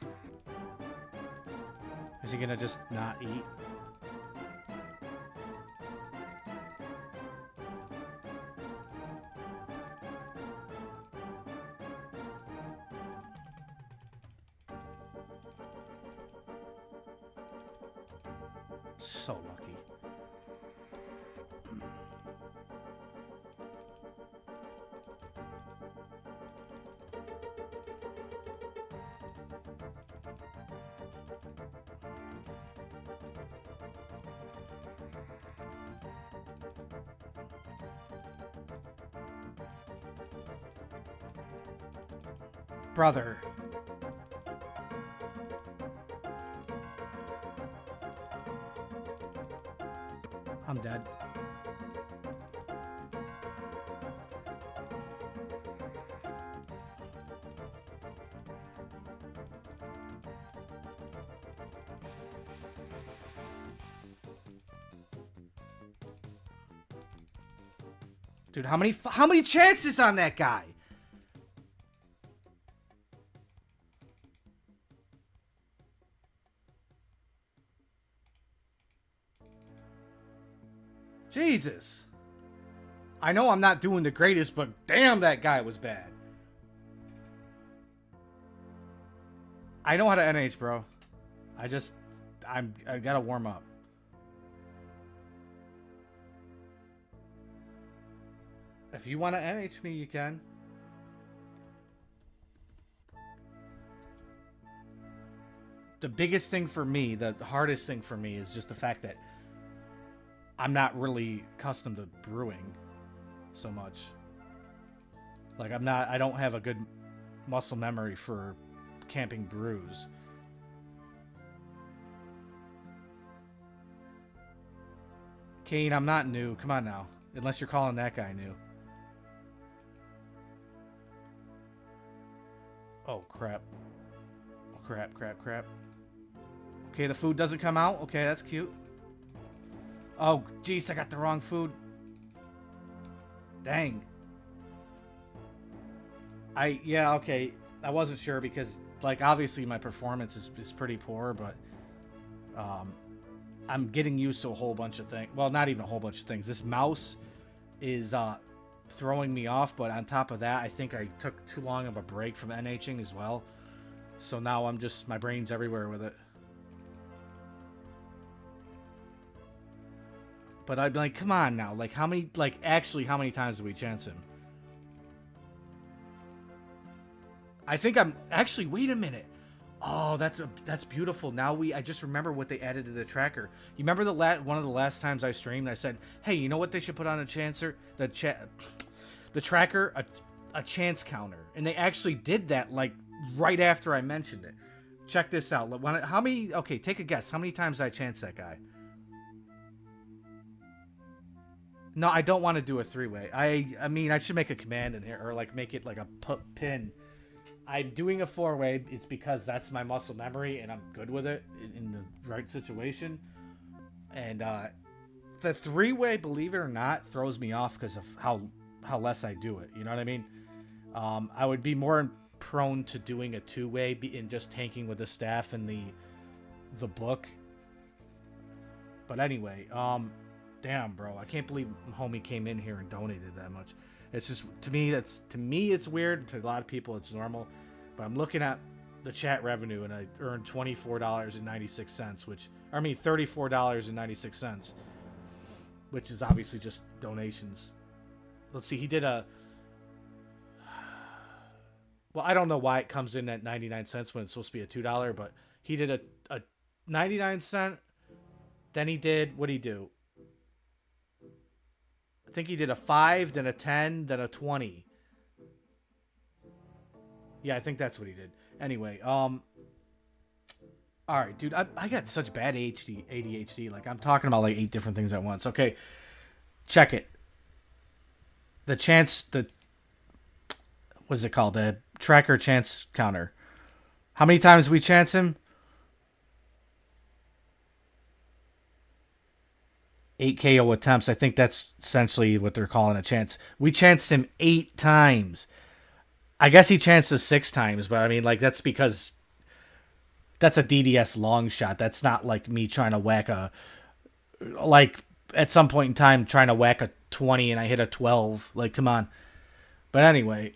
Is he gonna just not eat? So lucky. Brother. I'm dead. Dude, how many chances on that guy? Jesus. I know I'm not doing the greatest, but damn, that guy was bad. I know how to NH, bro. I gotta warm up. If you want to NH me, you can. The biggest thing for me, the hardest thing for me, is just the fact that I'm not really accustomed to brewing so much. Like, I don't have a good muscle memory for camping brews. Kane, I'm not new. Come on now. Unless you're calling that guy new. Oh, crap. Oh, crap. Okay, the food doesn't come out. Okay, that's cute. Oh, jeez, I got the wrong food. Dang. Yeah, okay. I wasn't sure because, like, obviously my performance is pretty poor, but I'm getting used to a whole bunch of things. Well, not even a whole bunch of things. This mouse is throwing me off, but on top of that, I think I took too long of a break from NHing as well. So now my brain's everywhere with it. But I'd be like, come on now. Like, how many times did we chance him? I think actually, wait a minute. Oh, that's beautiful. Now I just remember what they added to the tracker. You remember one of the last times I streamed, I said, hey, you know what they should put on a chancer? The tracker, a chance counter. And they actually did that, like, right after I mentioned it. Check this out. Okay, take a guess. How many times did I chance that guy? No, I don't want to do a three-way. I mean, I should make a command in here, or like make it like a pin. I'm doing a four-way. It's because that's my muscle memory, and I'm good with it in the right situation. And the three-way, believe it or not, throws me off because of how less I do it. You know what I mean? I would be more prone to doing a two-way and just tanking with the staff and the book. But anyway, damn, bro, I can't believe homie came in here and donated that much. It's just, to me it's weird. To a lot of people it's normal. But I'm looking at the chat revenue and I earned $24.96, $34.96, which is obviously just donations. Let's see, he did well, I don't know why it comes in at 99 cents when it's supposed to be a $2, but he did a 99-cent. Then he did, what'd he do? I think he did a 5, then a 10, then a 20. Yeah, I think that's what he did. Anyway, all right, dude, I got such bad ADHD. Like, I'm talking about like 8 different things at once. Okay, check it. What is it called? The tracker chance counter. How many times we chance him? 8 KO attempts. I think that's essentially what they're calling a chance. We chanced him 8 times. I guess he chanced us 6 times, but I mean, like, that's because that's a DDS long shot. That's not like me trying to whack at some point in time, trying to whack a 20 and I hit a 12. Like, come on. But anyway.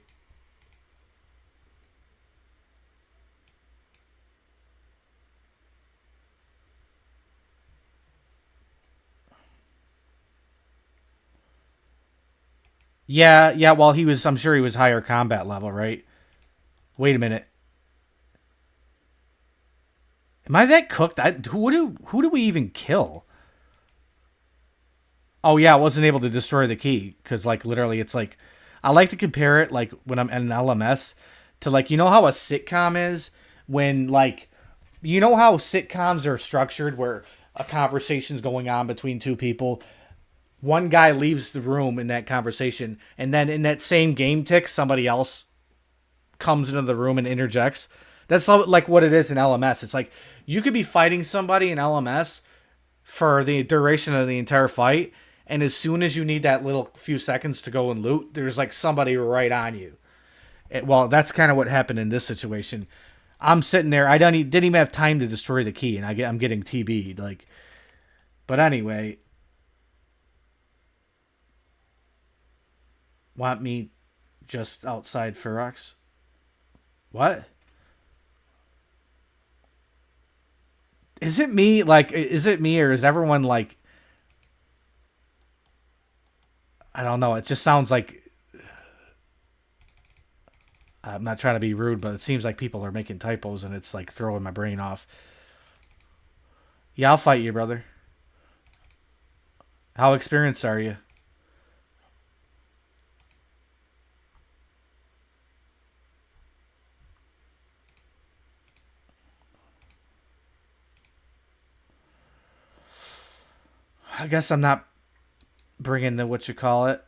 Yeah, well, I'm sure he was higher combat level, right? Wait a minute. Am I that cooked? Who do we even kill? Oh, yeah, I wasn't able to destroy the key. Because, like, literally, it's like, I like to compare it, like, when I'm in an LMS to, like, you know how a sitcom is? When, like, you know how sitcoms are structured where a conversation's going on between 2 people? One guy leaves the room in that conversation, and then in that same game tick, somebody else comes into the room and interjects. That's like what it is in LMS. It's like you could be fighting somebody in LMS for the duration of the entire fight, and as soon as you need that little few seconds to go and loot, there's like somebody right on you. Well, that's kind of what happened in this situation. I'm sitting there. I didn't even have time to destroy the key, and I'm getting TB'd. Like, but anyway. Want me just outside Ferox? What? Is it me? Like, is it me or is everyone like? I don't know. It just sounds like. I'm not trying to be rude, but it seems like people are making typos and it's like throwing my brain off. Yeah, I'll fight you, brother. How experienced are you? I guess I'm not bringing the what you call it.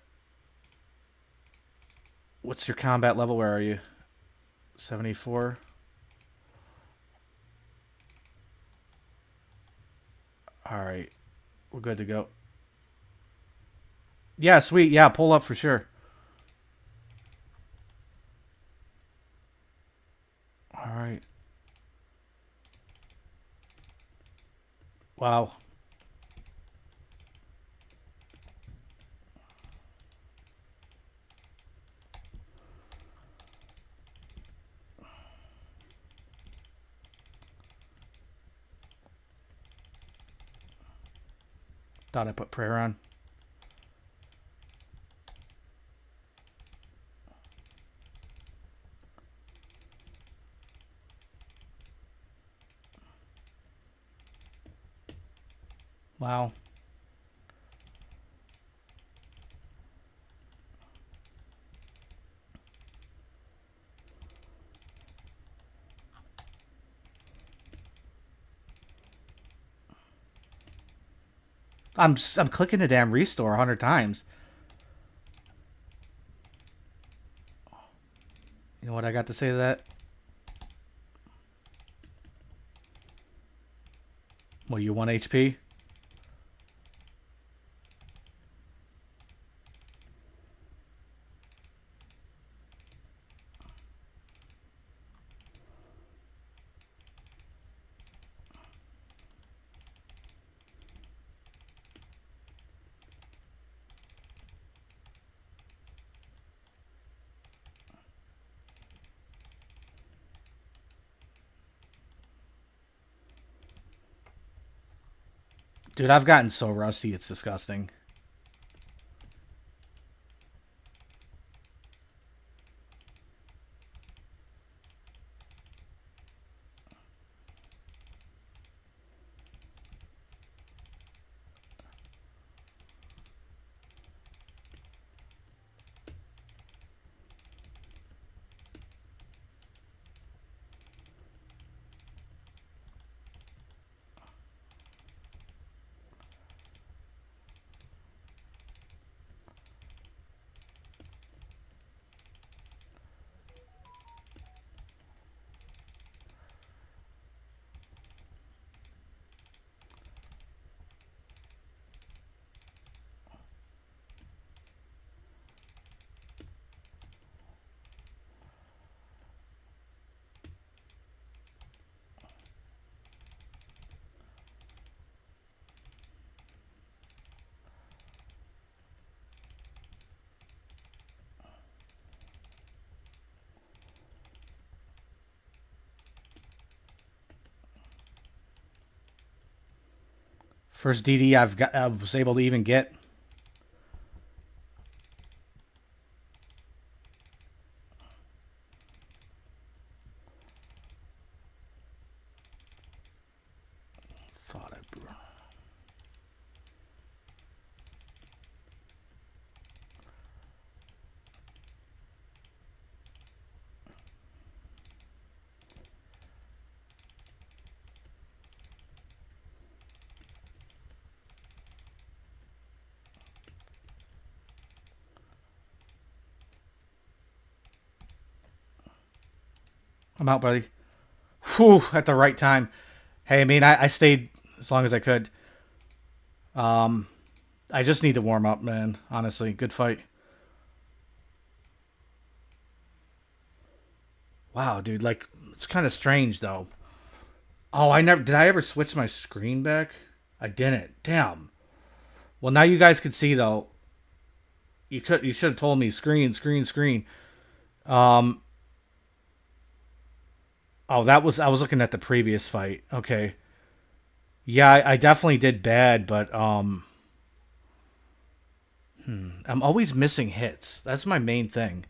What's your combat level? Where are you? 74. All right. We're good to go. Yeah, sweet. Yeah, pull up for sure. All right. Wow. Thought I put prayer on. Wow. I'm clicking the damn restore 100 times. You know what I got to say to that? What, you 1 HP? Dude, I've gotten so rusty, it's disgusting. First DD I was able to even get. Thought I. I'm out, buddy. Whew, at the right time. Hey, I mean, I stayed as long as I could. I just need to warm up, man. Honestly, good fight. Wow, dude, like it's kind of strange though. Oh, I never did. I ever switch my screen back? I didn't. Damn. Well, now you guys can see though. You should have told me screen, screen, screen. Um. Oh, that was I was looking at the previous fight. Okay. Yeah, I definitely did bad, but I'm always missing hits. That's my main thing.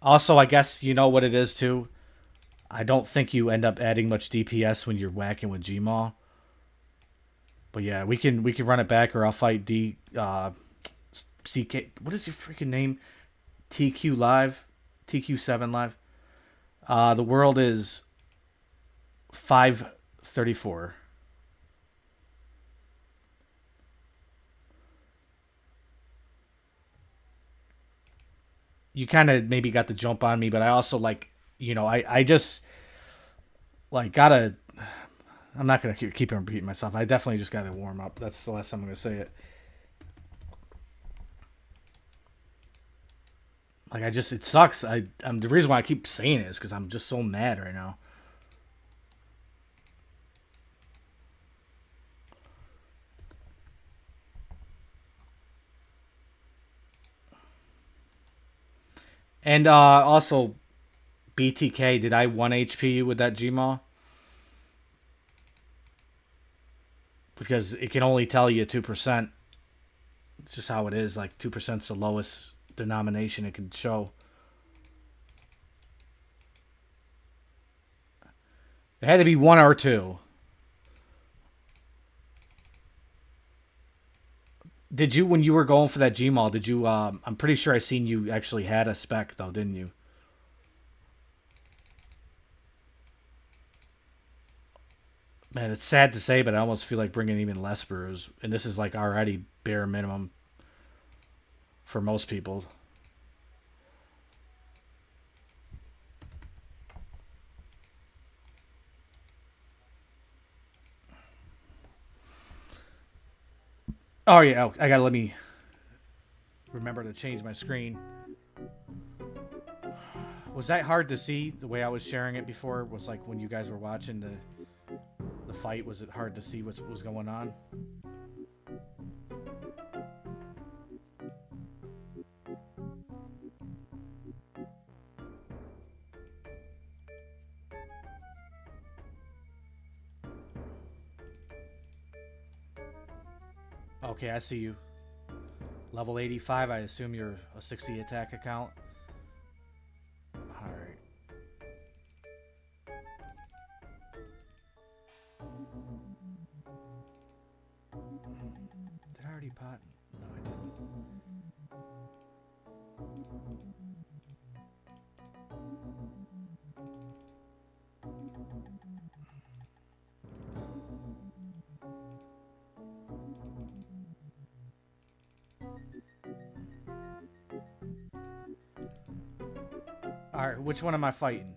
Also, I guess you know what it is too. I don't think you end up adding much DPS when you're whacking with Gmaul. But yeah, we can run it back, or I'll fight CK. What is your freaking name? TQ Live, TQ7 Live. The world is 534. You kind of maybe got the jump on me, but I also like, I just like gotta. I'm not gonna keep repeating myself. I definitely just gotta warm up. That's the last time I'm gonna say it. Like it sucks. I'm the reason why I keep saying it is because I'm just so mad right now. And also, BTK, did I 1 HP you with that Gmaul? Because it can only tell you 2%. It's just how it is. Like 2% is the lowest denomination it can show. It had to be 1 or 2. Did you, when you were going for that Gmaul, did you, I'm pretty sure I seen you actually had a spec though, didn't you? Man, it's sad to say, but I almost feel like bringing even less brews. And this is like already bare minimum for most people. Oh yeah, I gotta let me remember to change my screen. Was that hard to see the way I was sharing it before? Was like when you guys were watching the fight, was it hard to see what was going on? Okay, I see you. Level 85, I assume you're a 60 attack account. Alright. Did I already pot? No, I didn't. Alright, which one am I fighting?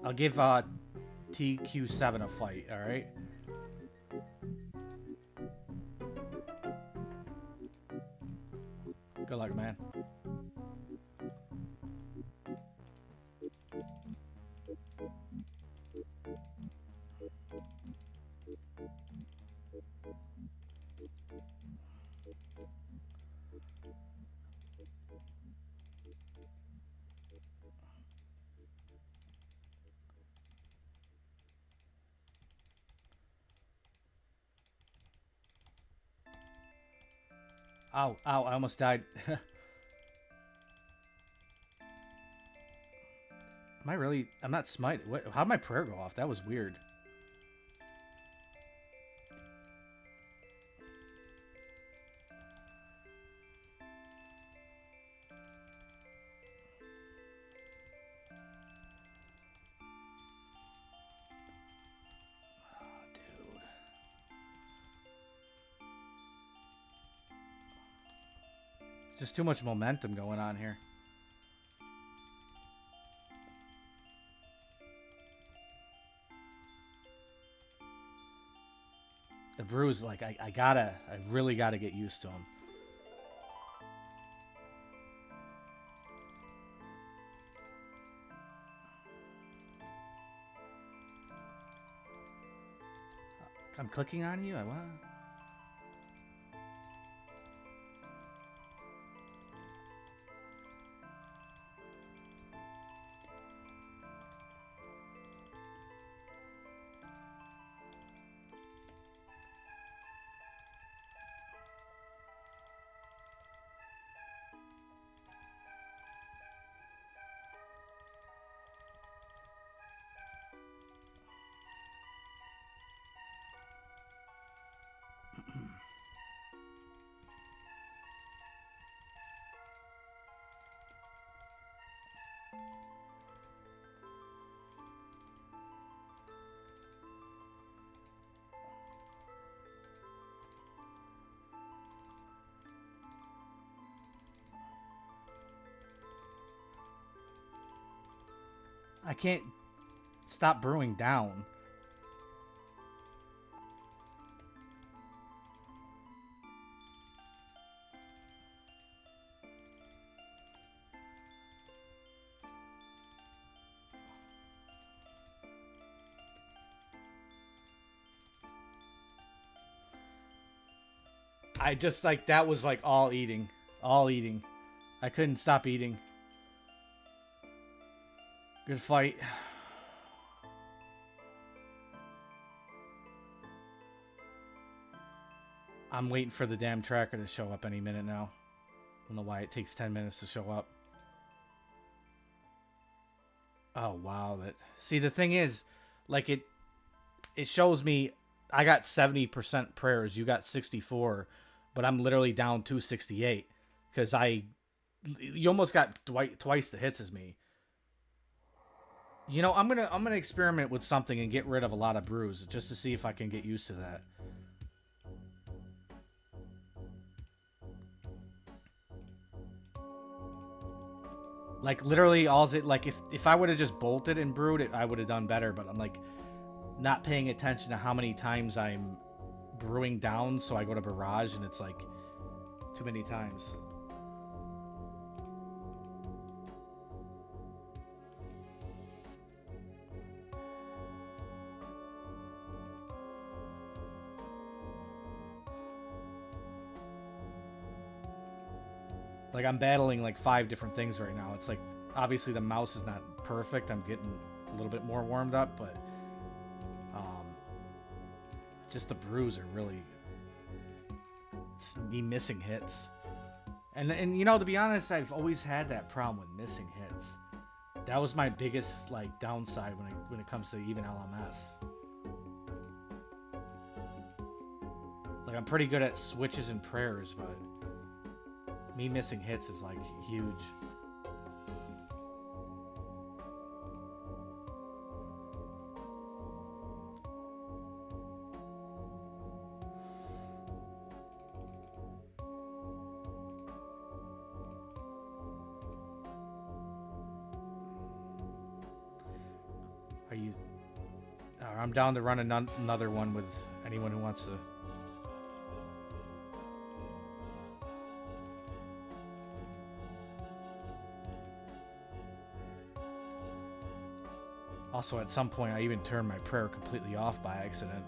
I'll give TQ7 a fight, alright? Good luck, man. Ow, ow, I almost died. Am I really? I'm not smite. What? How'd my prayer go off? That was weird. Oh, dude. Just too much momentum going on here. The brews, like, I really gotta get used to them. I'm clicking on you? I what? I can't stop brewing down. I just like that was like all eating. All eating. I couldn't stop eating. Good fight. I'm waiting for the damn tracker to show up any minute now. I don't know why it takes 10 minutes to show up. Oh wow, that. See, the thing is, like it shows me I got 70% prayers, you got 64, but I'm literally down 268 because you almost got twice the hits as me. You know, I'm gonna experiment with something and get rid of a lot of brews just to see if I can get used to that. Like literally, if I would have just bolted and brewed it, I would have done better. But I'm like not paying attention to how many times I'm brewing down, so I go to barrage and it's like too many times. Like I'm battling like 5 different things right now. It's like obviously the mouse is not perfect. I'm getting a little bit more warmed up, but just the brews are really, it's me missing hits. And you know, to be honest, I've always had that problem with missing hits. That was my biggest like downside when it comes to even LMS. Like I'm pretty good at switches and prayers, but me missing hits is like huge. I'm down to run another one with anyone who wants to. Also, at some point, I even turned my prayer completely off by accident,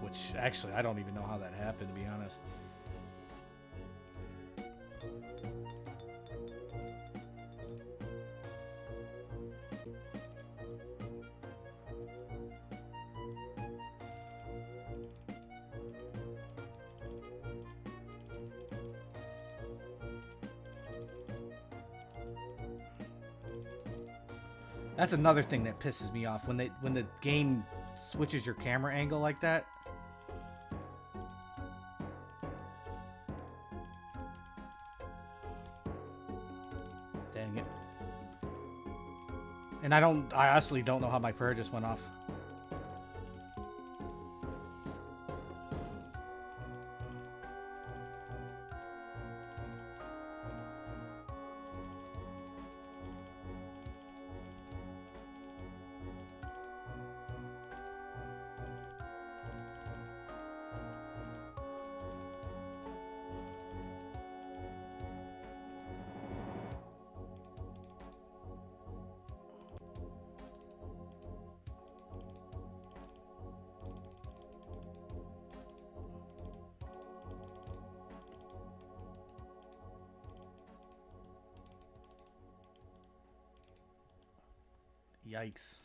which actually I don't even know how that happened, to be honest. That's another thing that pisses me off when the game switches your camera angle like that. Dang it. And I honestly don't know how my prayer just went off. Yikes.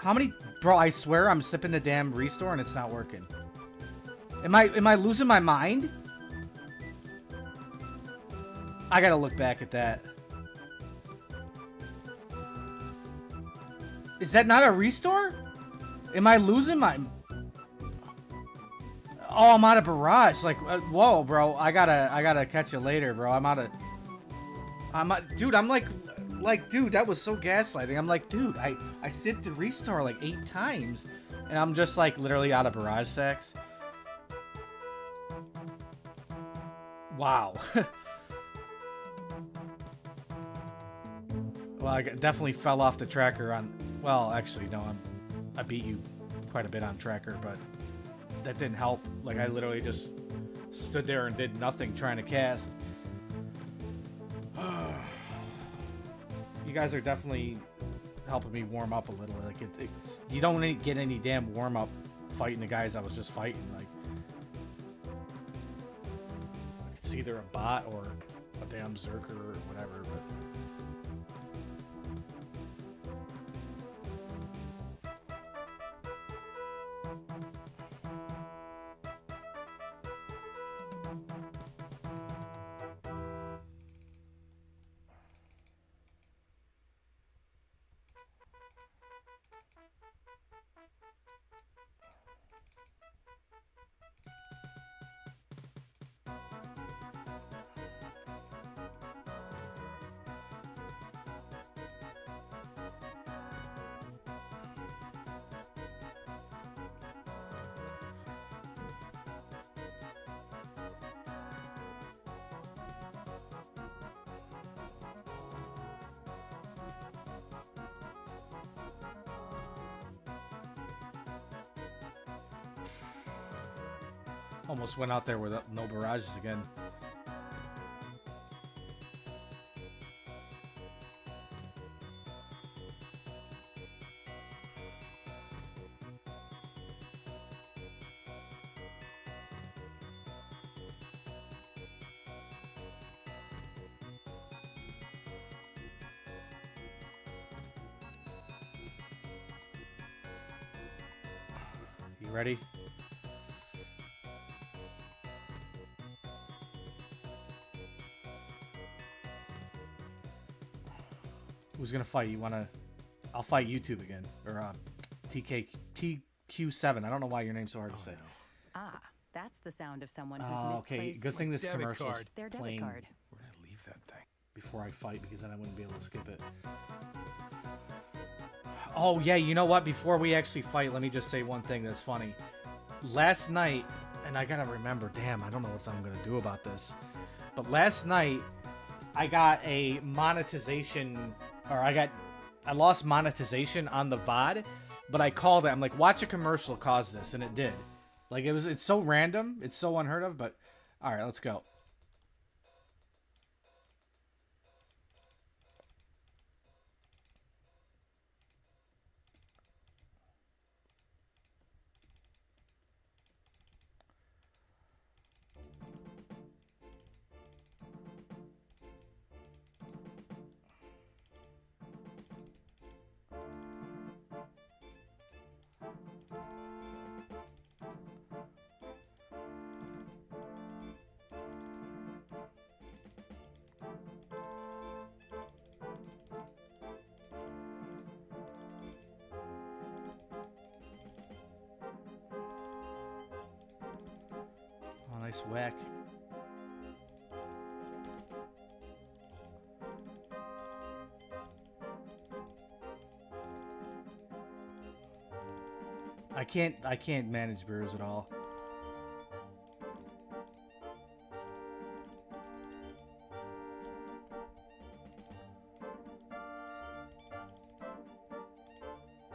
How many... Bro, I swear I'm sipping the damn restore and it's not working. Am I losing my mind? I gotta look back at that. Is that not a restore? Am I losing my... Oh, I'm out of barrage. Like, whoa, bro. I gotta catch you later, bro. Dude, I'm like, dude, that was so gaslighting. I'm like, dude, I sipped the restore like 8 times, and I'm just like literally out of barrage sex. Wow. Well, I definitely fell off the tracker on... Well, actually, no, I beat you quite a bit on tracker, but that didn't help. Like, I literally just stood there and did nothing trying to cast. You guys are definitely helping me warm up a little. Like, it's you don't get any damn warm up fighting the guys I was just fighting. Like, it's either a bot or a damn Zerker or whatever. But almost went out there with no barrages again. You ready? Who's gonna fight? You wanna... I'll fight YouTube again. Or, TQ7. I don't know why your name's so hard to say. No. Ah, that's the sound of someone who's misplaced. Okay, good thing this commercial is their debit playing card. We're gonna leave that thing before I fight, because then I wouldn't be able to skip it. Oh, yeah, you know what? Before we actually fight, let me just say one thing that's funny. Last night, and I gotta remember, damn, I don't know what I'm gonna do about this. But last night, I got a monetization... Or I lost monetization on the VOD, but I called it. I'm like, watch a commercial cause this, and it did. Like, it's so random. It's so unheard of, but all right, let's go. Oh, nice whack. I can't manage brews at all.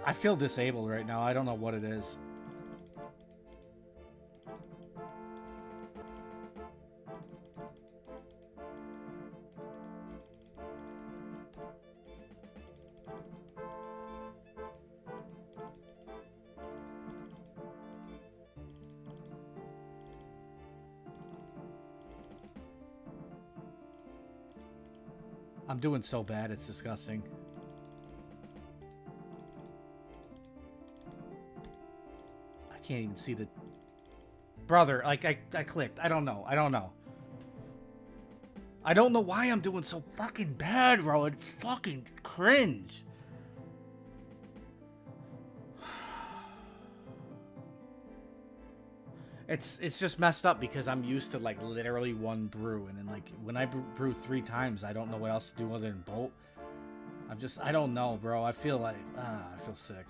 I feel disabled right now. I don't know what it is. I'm doing so bad, it's disgusting. can't even see the... Brother, like, I clicked. I don't know. I don't know. I don't know why I'm doing so fucking bad, bro. It's fucking cringe. It's just messed up because I'm used to like literally one brew, and then like when I brew 3 times, I don't know what else to do other than bolt. I don't know, bro. I feel like I feel sick.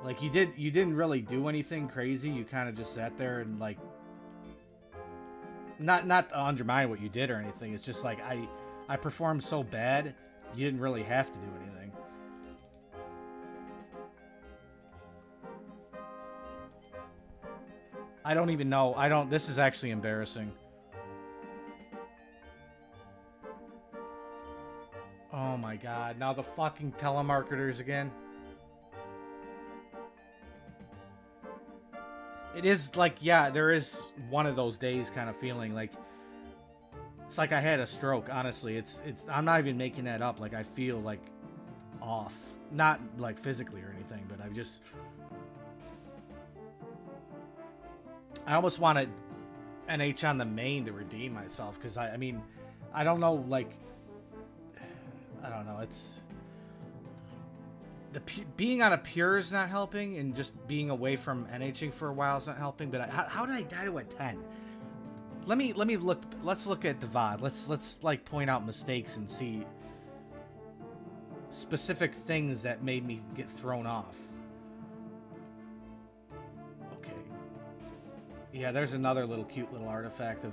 Like you didn't really do anything crazy. You kind of just sat there and like not to undermine what you did or anything. It's just like I performed so bad, you didn't really have to do anything. I don't even know. This is actually embarrassing. Oh my god. Now the fucking telemarketers again. It is like, yeah, there is one of those days kind of feeling like it's like I had a stroke, honestly. I'm not even making that up. Like I feel like off. Not like physically or anything, but I almost wanted NH on the main to redeem myself because I mean, I don't know, like, I don't know. It's being on a pure is not helping, and just being away from NHing for a while is not helping. But how did I die to a 10? Let me look. Let's look at the VOD. Let's like point out mistakes and see specific things that made me get thrown off. Yeah, there's another little cute little artifact of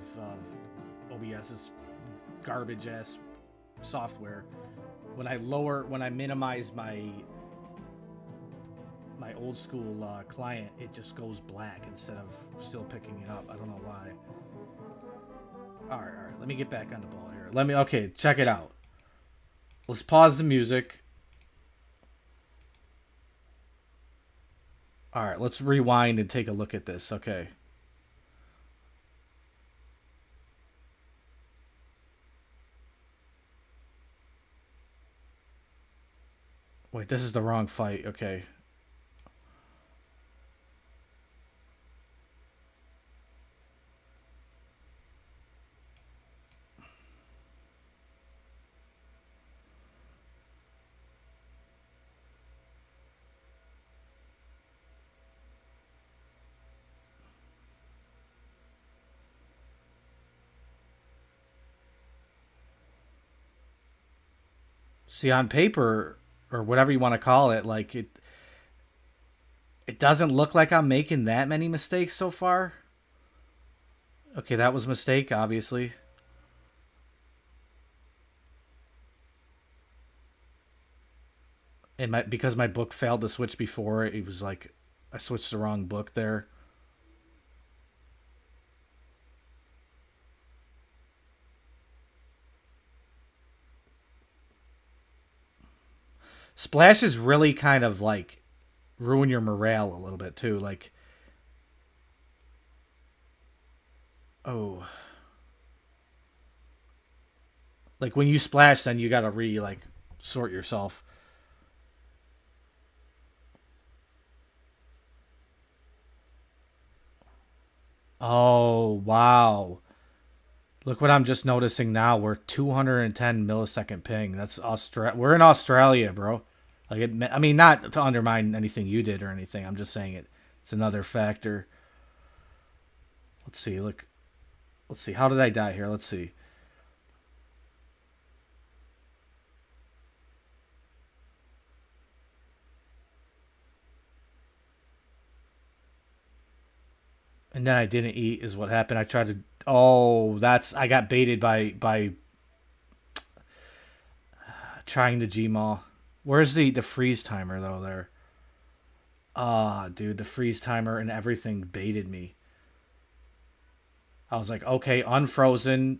OBS's garbage ass software. When I minimize my old school client, it just goes black instead of still picking it up. I don't know why. All right. Let me get back on the ball here. Okay, check it out. Let's pause the music. All right, let's rewind and take a look at this. Okay. Wait, this is the wrong fight. Okay. See, on paper, or whatever you want to call it, like it doesn't look like I'm making that many mistakes so far. Okay, that was a mistake, obviously. And because my book failed to switch before, it was like I switched the wrong book there. Splashes really kind of like ruin your morale a little bit too. Like, oh, like when you splash, then you gotta sort yourself. Oh wow! Look what I'm just noticing now. We're 210 millisecond ping. That's We're in Australia, bro. Like I mean, not to undermine anything you did or anything. I'm just saying it's another factor. Let's see. Let's see. How did I die here? Let's see. And then I didn't eat is what happened. I tried to... Oh, I got baited by trying the Gmaul. Where's the freeze timer, though, there? Dude, the freeze timer and everything baited me. I was like, okay, unfrozen.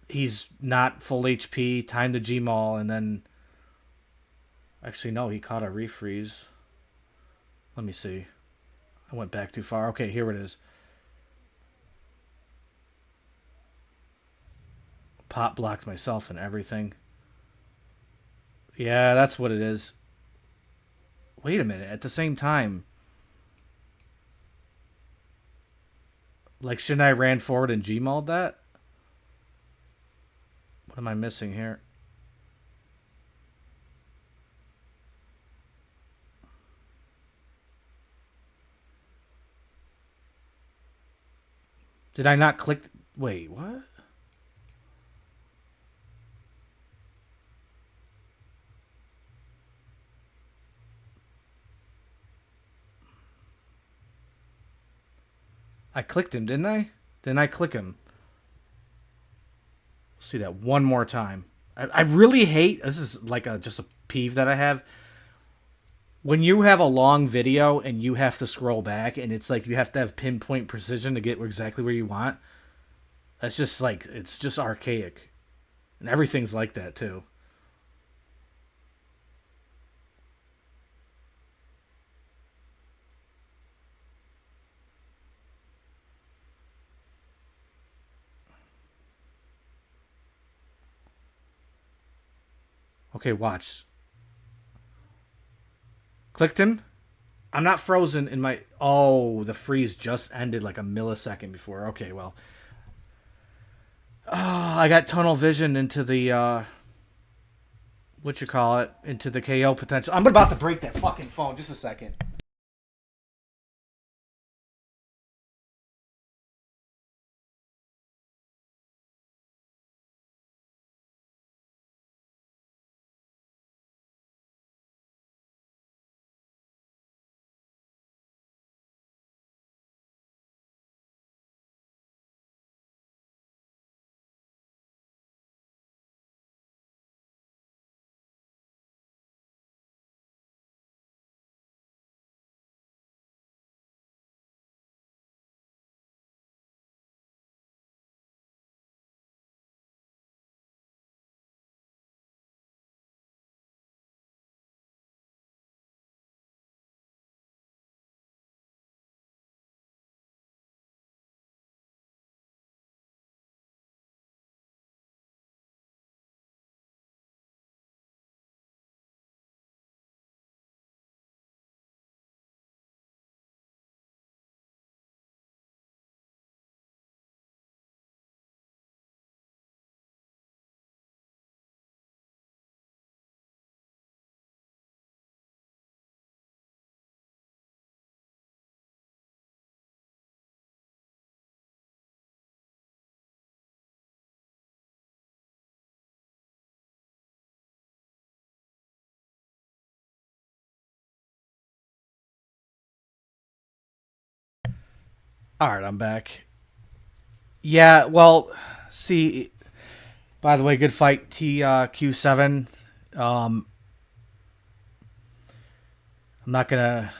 He's not full HP. Time to Gmaul, and then... Actually, no, he caught a refreeze. Let me see. I went back too far. Okay, here it is. Pop blocked myself and everything. Yeah, that's what it is. Wait a minute. At the same time, Like, shouldn't I ran forward and Gmod that? What am I missing here? Did I not click? Wait, what? I clicked him, didn't I? Didn't I click him? See that one more time. I really hate, this is like just a peeve that I have. When you have a long video and you have to scroll back and it's like you have to have pinpoint precision to get exactly where you want. That's just like, it's just archaic. And everything's like that too. Okay, watch. Clicked him. I'm not frozen in my... Oh, the freeze just ended like a millisecond before. Okay, well. Oh, I got tunnel vision into the... what you call it? Into the KO potential. I'm about to break that fucking phone. Just a second. Alright, I'm back. Yeah, well, see... By the way, good fight, TQ7. I'm not gonna...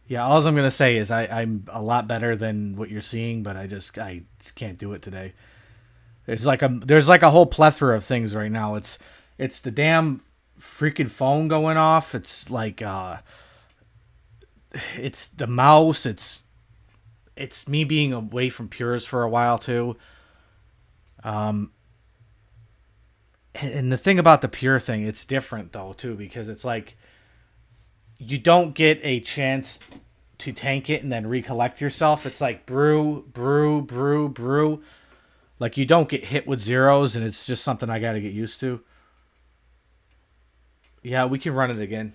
Yeah, all I'm gonna say is I'm a lot better than what you're seeing, but I just can't do it today. There's like a whole plethora of things right now. It's the damn freaking phone going off. It's like it's the mouse. It's me being away from Pures for a while too. And the thing about the Pure thing, it's different though too, because it's like you don't get a chance to tank it and then recollect yourself. It's like brew, brew, brew, brew. Like you don't get hit with zeros, and it's just something I got to get used to. Yeah, we can run it again.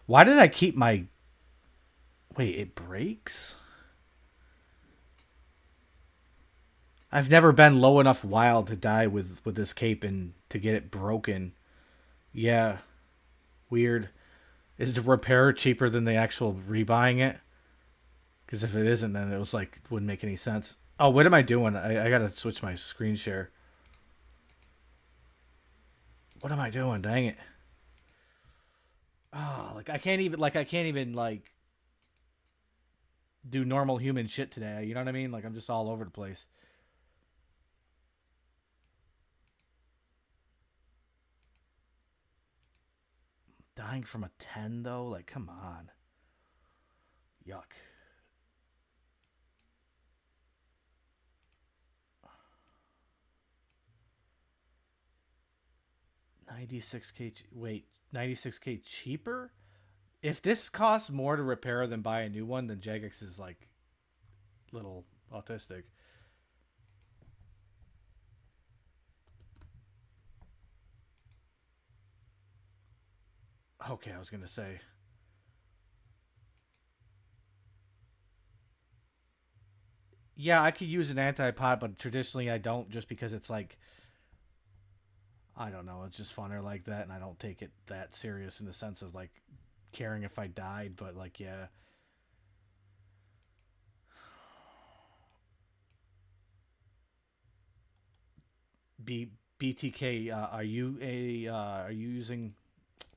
Why did I keep my... Wait, it breaks? I've never been low enough wild to die with this cape and to get it broken. Yeah. Weird. Is the repair cheaper than the actual rebuying it? Because if it isn't, then it was like, wouldn't make any sense. Oh, what am I doing? I gotta switch my screen share. What am I doing? Dang it. Oh, I can't even do normal human shit today. You know what I mean? Like I'm just all over the place. Dying from a 10 though? Like come on. Yuck. 96k. Wait, 96k cheaper? If this costs more to repair than buy a new one, then Jagex is like little autistic. Okay, I was gonna say. Yeah, I could use an anti-pot, but traditionally I don't, just because it's like, I don't know, it's just funner like that, and I don't take it that serious in the sense of like caring if I died, but like, yeah. BTK, are you using,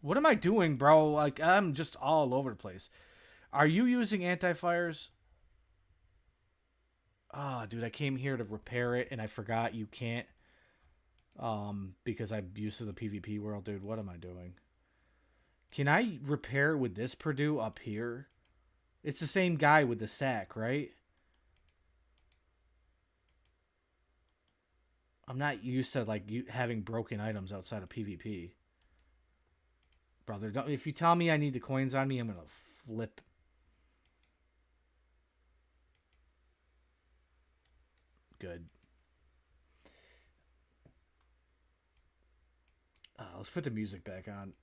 what am I doing, bro? Like, I'm just all over the place. Are you using anti-fires? Ah, dude, I came here to repair it and I forgot you can't, because I'm used to the PvP world, dude. What am I doing? Can I repair with this Purdue up here? It's the same guy with the sack, right? I'm not used to like you having broken items outside of PvP. Brother, don't, if you tell me I need the coins on me, I'm gonna flip. Good. Let's put the music back on.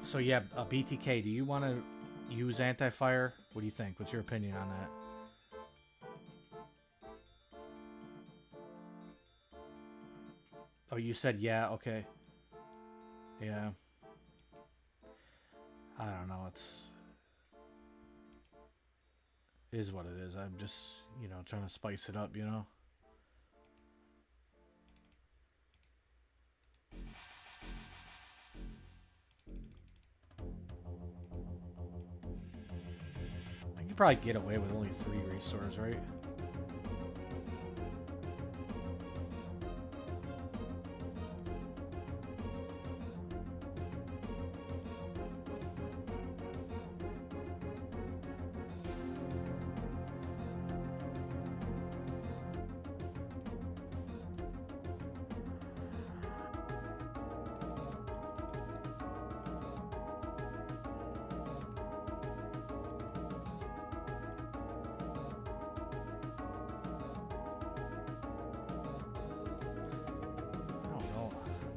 So yeah, BTK, do you want to use anti-fire? What do you think? What's your opinion on that? Oh, you said yeah, okay. Yeah. I don't know, it is what it is. I'm just, trying to spice it up, I could probably get away with only 3 restores, right?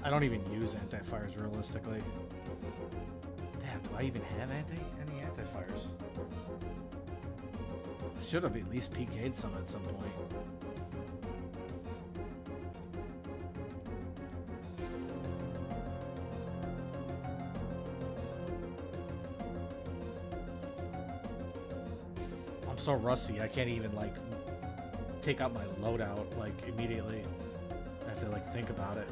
I don't even use anti-fires realistically. Damn, do I even have any anti-fires? I should have at least PK'd some at some point. I'm so rusty, I can't even like take out my loadout like immediately. I have to like think about it.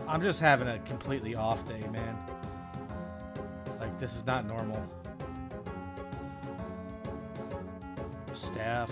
I'm just having a completely off day, man. Like, this is not normal. Staff.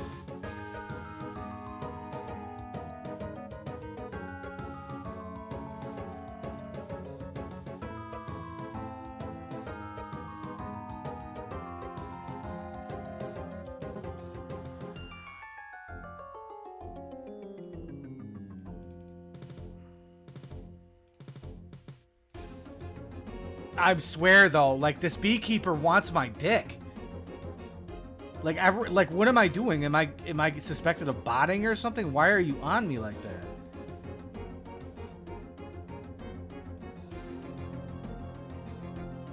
I swear though, like this beekeeper wants my dick. Like what am I doing? Am I suspected of botting or something? Why are you on me like that?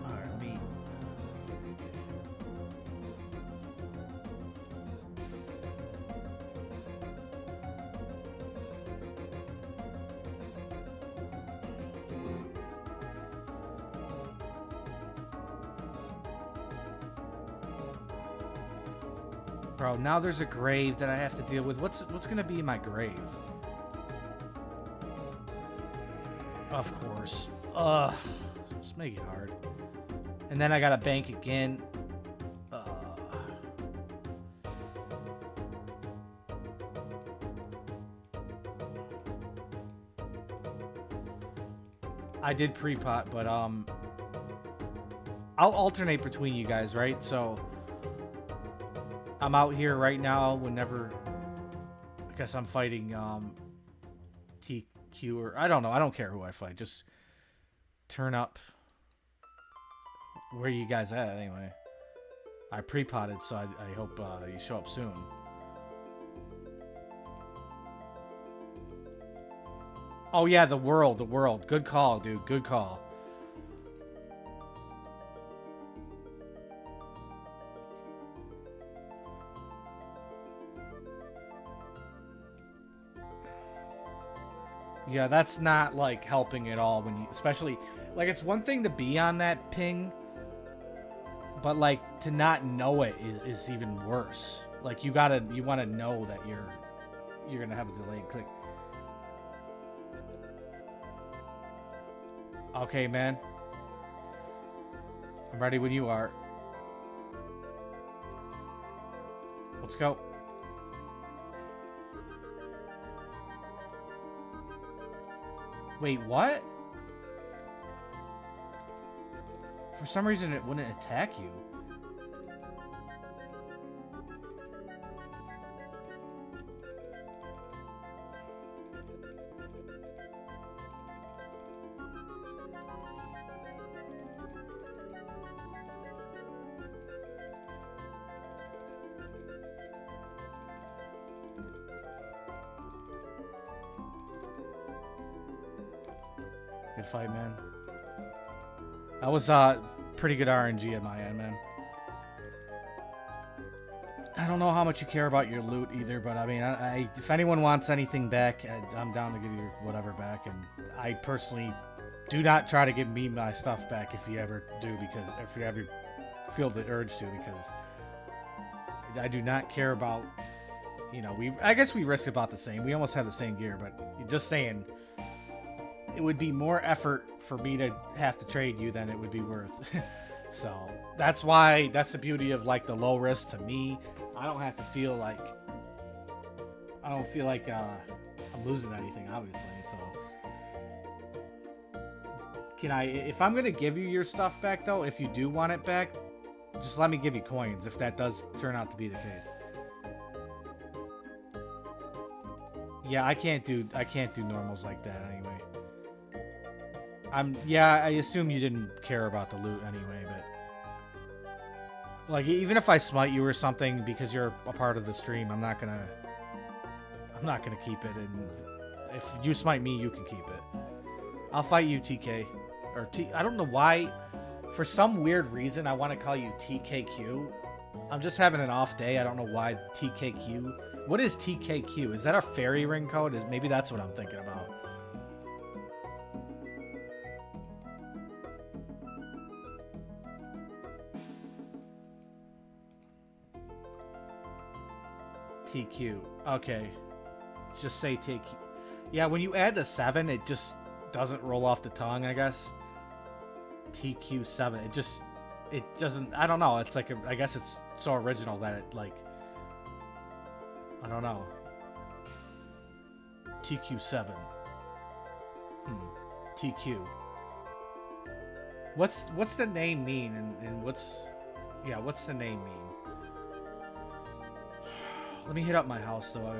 All right, let me. Bro, now there's a grave that I have to deal with. What's gonna be in my grave? Of course. Ugh. Just make it hard. And then I gotta bank again. I did pre-pot, but I'll alternate between you guys, right? So I'm out here right now whenever I guess I'm fighting TQ or I don't know. I don't care who I fight. Just turn up. Where are you guys at anyway? I pre-potted, so I hope you show up soon. Oh yeah, the world. Good call, dude. Good call. Yeah, that's not like helping at all when you, especially like it's one thing to be on that ping, but like to not know it is even worse. Like you want to know that you're gonna have a delayed click. Okay, man. I'm ready when you are. Let's go. Wait, what? For some reason it wouldn't attack you. Good fight, man. That was pretty good RNG at my end, man. I don't know how much you care about your loot either, but I mean, if anyone wants anything back, I'm down to give you whatever back. And I personally do not try to give me my stuff back if you ever do, because if you ever feel the urge to, because I do not care about, you know, I guess we risk about the same. We almost have the same gear, but just saying, it would be more effort for me to have to trade you than it would be worth. So that's why, that's the beauty of like the low risk to me. I don't have to feel like, I'm losing anything, obviously. So can I, if I'm going to give you your stuff back though, if you do want it back, just let me give you coins if that does turn out to be the case. Yeah, I can't do normals like that anyway. Yeah, I assume you didn't care about the loot anyway, but like even if I smite you or something because you're a part of the stream, I'm not gonna keep it. And if you smite me, you can keep it. I'll fight you, TK, or I don't know why. For some weird reason, I want to call you TKQ. I'm just having an off day. I don't know why TKQ. What is TKQ? Is that a fairy ring code? Maybe that's what I'm thinking about. TQ. Okay. Just say TQ. Yeah, when you add the 7, it just doesn't roll off the tongue, I guess. TQ7. It doesn't, I don't know. It's like, I guess it's so original that it like, I don't know. TQ7. TQ. What's the name mean and what's the name mean? Let me hit up my house though.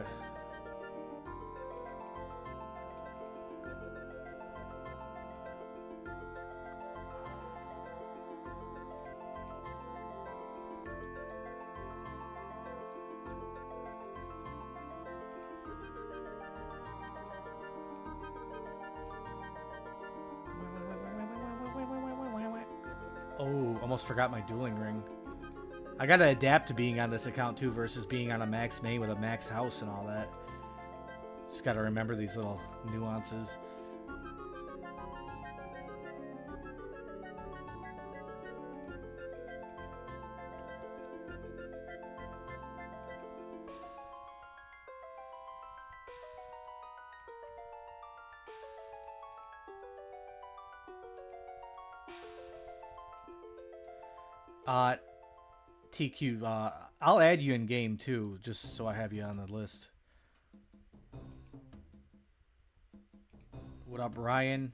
Oh, almost forgot my dueling ring. I gotta adapt to being on this account too versus being on a max main with a max house and all that. Just gotta remember these little nuances. TQ, I'll add you in game too, just so I have you on the list. What up, Ryan?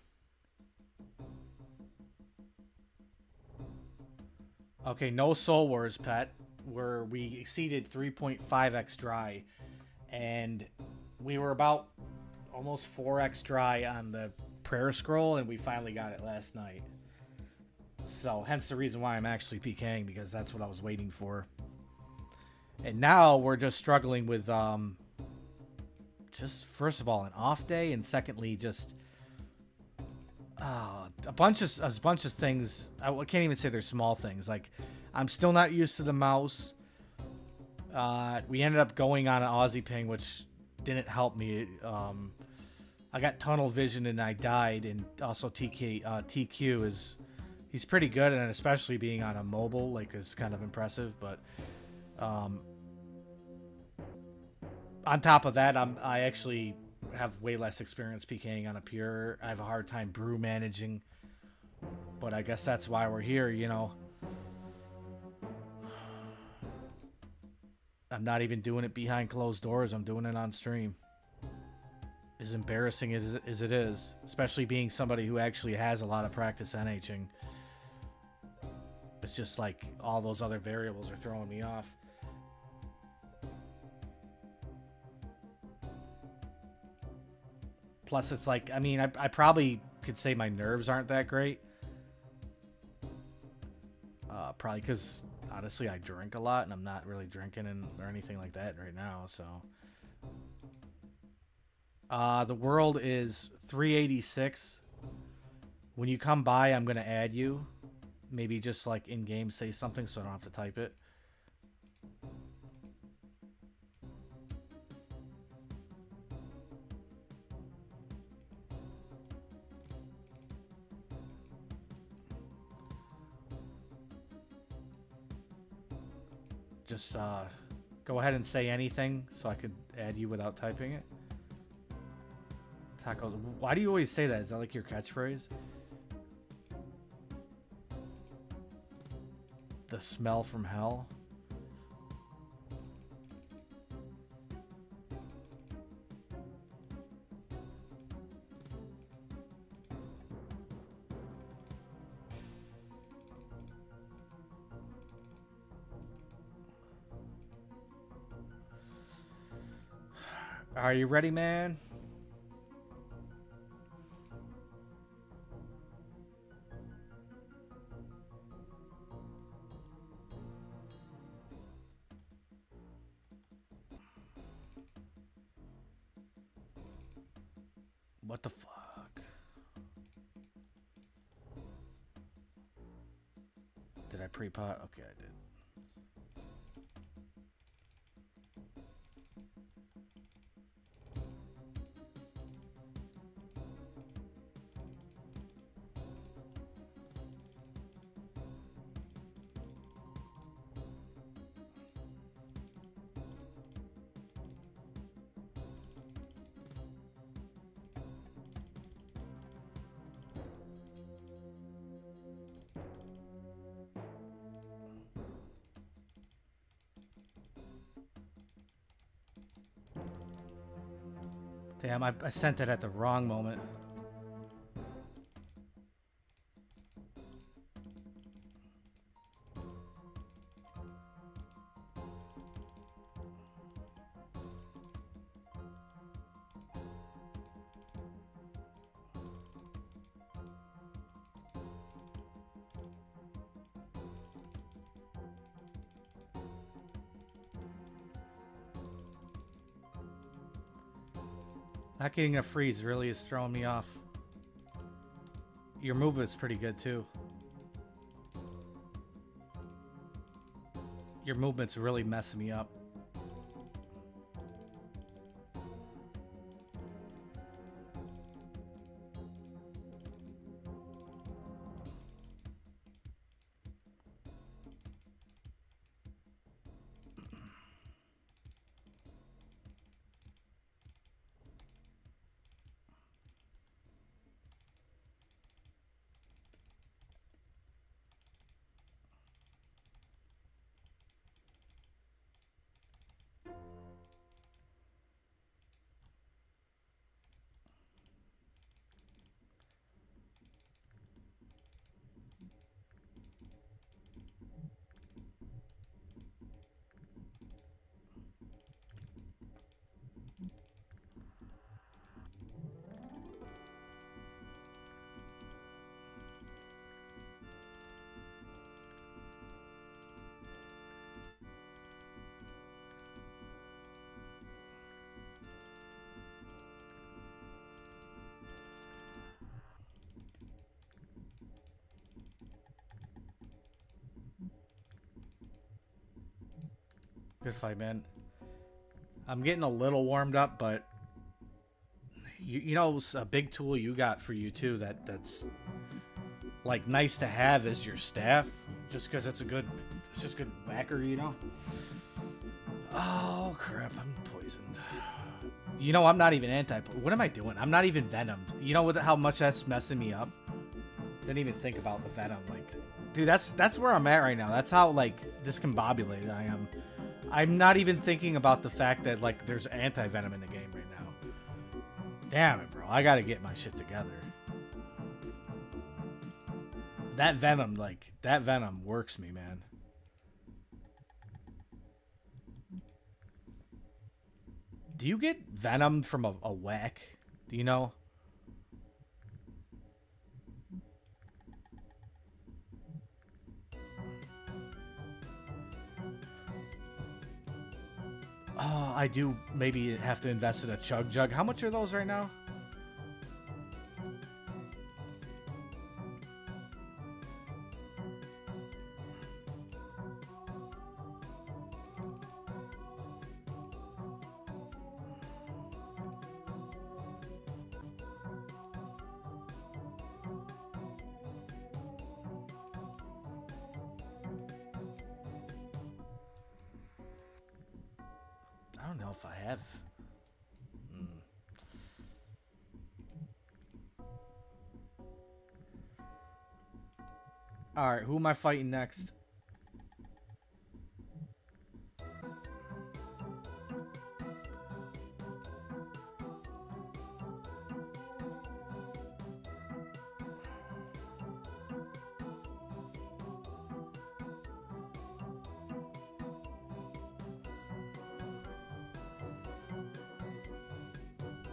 Okay, no Soul Wars, pet. Where we exceeded 3.5x dry, and we were about almost 4x dry on the prayer scroll, and we finally got it last night. So, hence the reason why I'm actually PKing, because that's what I was waiting for. And now we're just struggling with, just first of all, an off day, and secondly, just a bunch of things. I can't even say they're small things. Like, I'm still not used to the mouse. We ended up going on an Aussie ping, which didn't help me. I got tunnel vision and I died, and also TQ is, he's pretty good, and especially being on a mobile, like, is kind of impressive. But on top of that, I actually have way less experience PKing on a pure. I have a hard time brew managing, but I guess that's why we're here, you know. I'm not even doing it behind closed doors. I'm doing it on stream. As embarrassing as it is, especially being somebody who actually has a lot of practice NHing. It's just like all those other variables are throwing me off. Plus, it's like, I mean, I probably could say my nerves aren't that great. Probably because, honestly, I drink a lot, and I'm not really drinking or anything like that right now, so. The world is 386. When you come by, I'm going to add you. Maybe just, like, in-game say something so I don't have to type it. Just go ahead and say anything so I could add you without typing it. Tacos. Why do you always say that? Is that like your catchphrase? The smell from hell? Are you ready, man? What the fuck? Did I pre-pot? Okay, I did. Damn, I sent it at the wrong moment. Not getting a freeze really is throwing me off. Your movement's pretty good too. Your movement's really messing me up. Good fight, man. I'm getting a little warmed up, but you know, a big tool you got for you too. That's like nice to have is your staff, just because it's just good whacker, you know. Oh crap! I'm poisoned. You know, I'm not even what am I doing? I'm not even venomed. You know how much that's messing me up? Didn't even think about the venom. Like, dude, that's where I'm at right now. That's how, like, discombobulated I am. I'm not even thinking about the fact that, like, there's anti-venom in the game right now. Damn it, bro. I gotta get my shit together. That venom works me, man. Do you get venom from a whack? Do you know? Oh, I do maybe have to invest in a chug jug. How much are those right now? I don't know if I have. All right, who am I fighting next?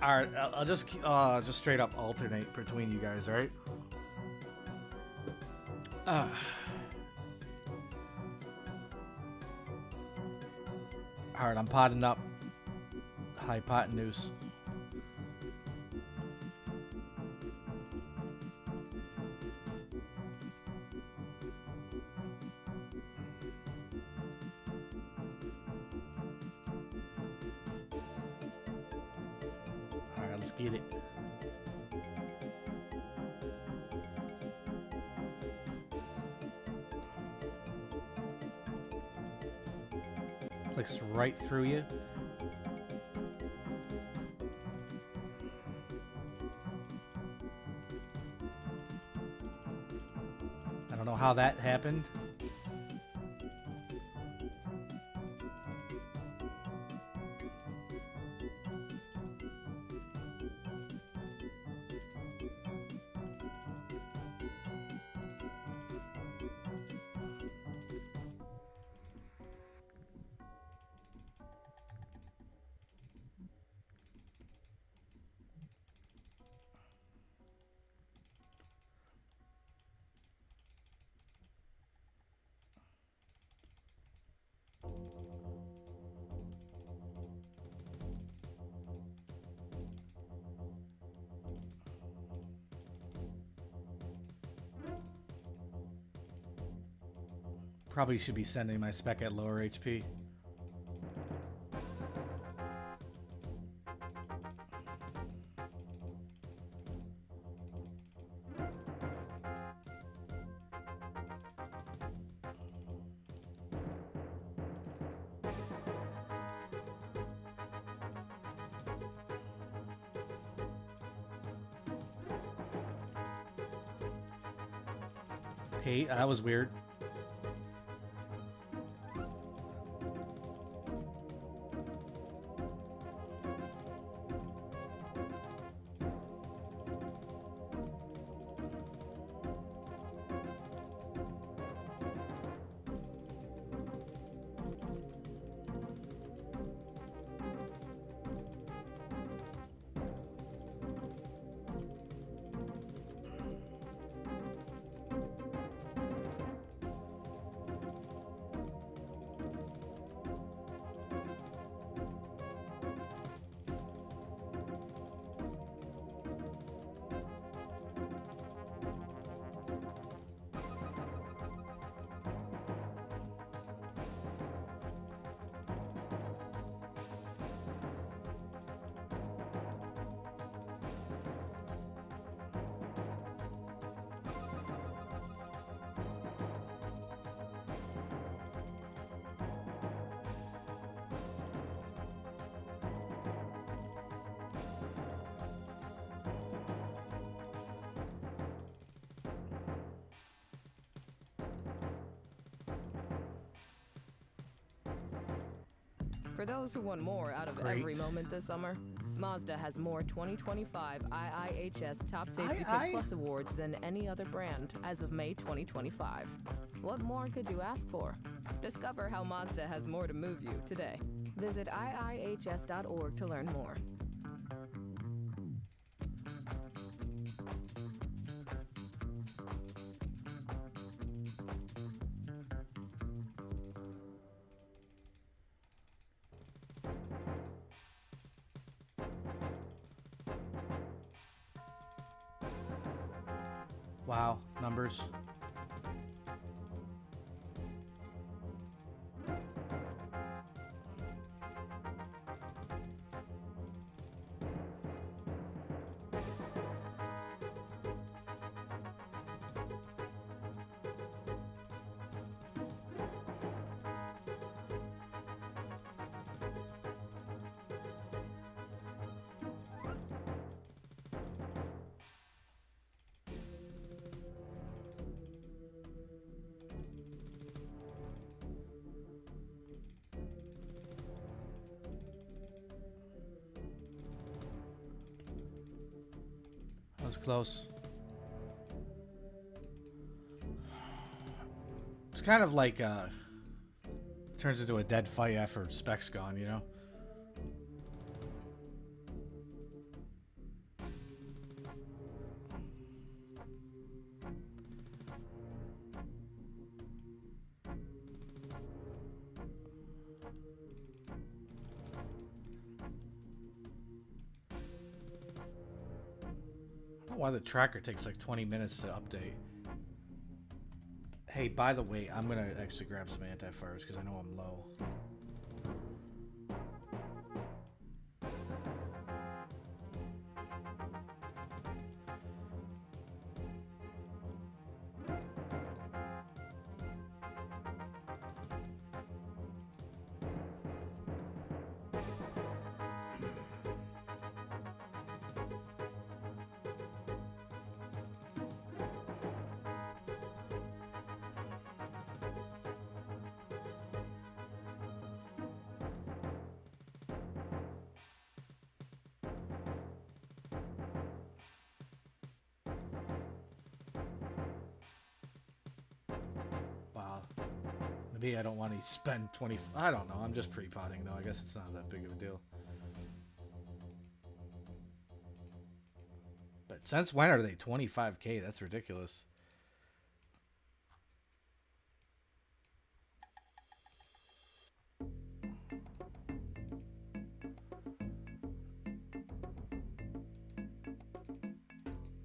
All right, I'll just straight up alternate between you guys, all right? All right, I'm potting up. Hypotenuse. All right, let's get it. Clicks right through you. I don't know how that happened. Probably should be sending my spec at lower HP. Okay, that was weird. For those who want more out of Great. every moment this summer, Mazda has more 2025 IIHS Top Safety II? Pick Plus awards than any other brand as of May 2025. What more could you ask for? Discover how Mazda has more to move you today. Visit iihs.org to learn more. Wow, numbers. That was close. It's kind of like turns into a dead fight after Spec's gone, you know? I don't know why the tracker takes like 20 minutes to update. Hey, by the way, I'm gonna actually grab some anti-fires because I know I'm low. Wow. Maybe I don't want to spend 20... I don't know. I'm just pre-potting, though. I guess it's not that big of a deal. But since when are they 25K? That's ridiculous.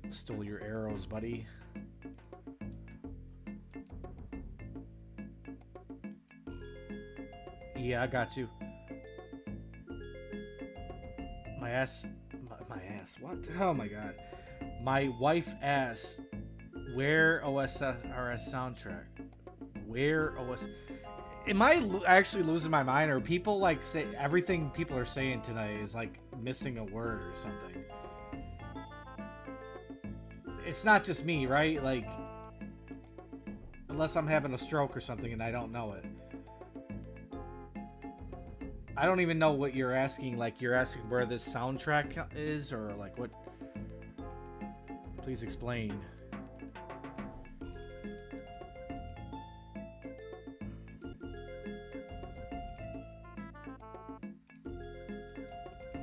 Stole your arrows, buddy. Yeah, I got you. My ass. My ass. What? Oh my god. My wife asked, where OSRS soundtrack? Where OS? Am I actually losing my mind? Or people like say everything people are saying tonight is like missing a word or something? It's not just me, right? Like, unless I'm having a stroke or something and I don't know it. I don't even know what you're asking. Like, you're asking where this soundtrack is, or like what? Please explain.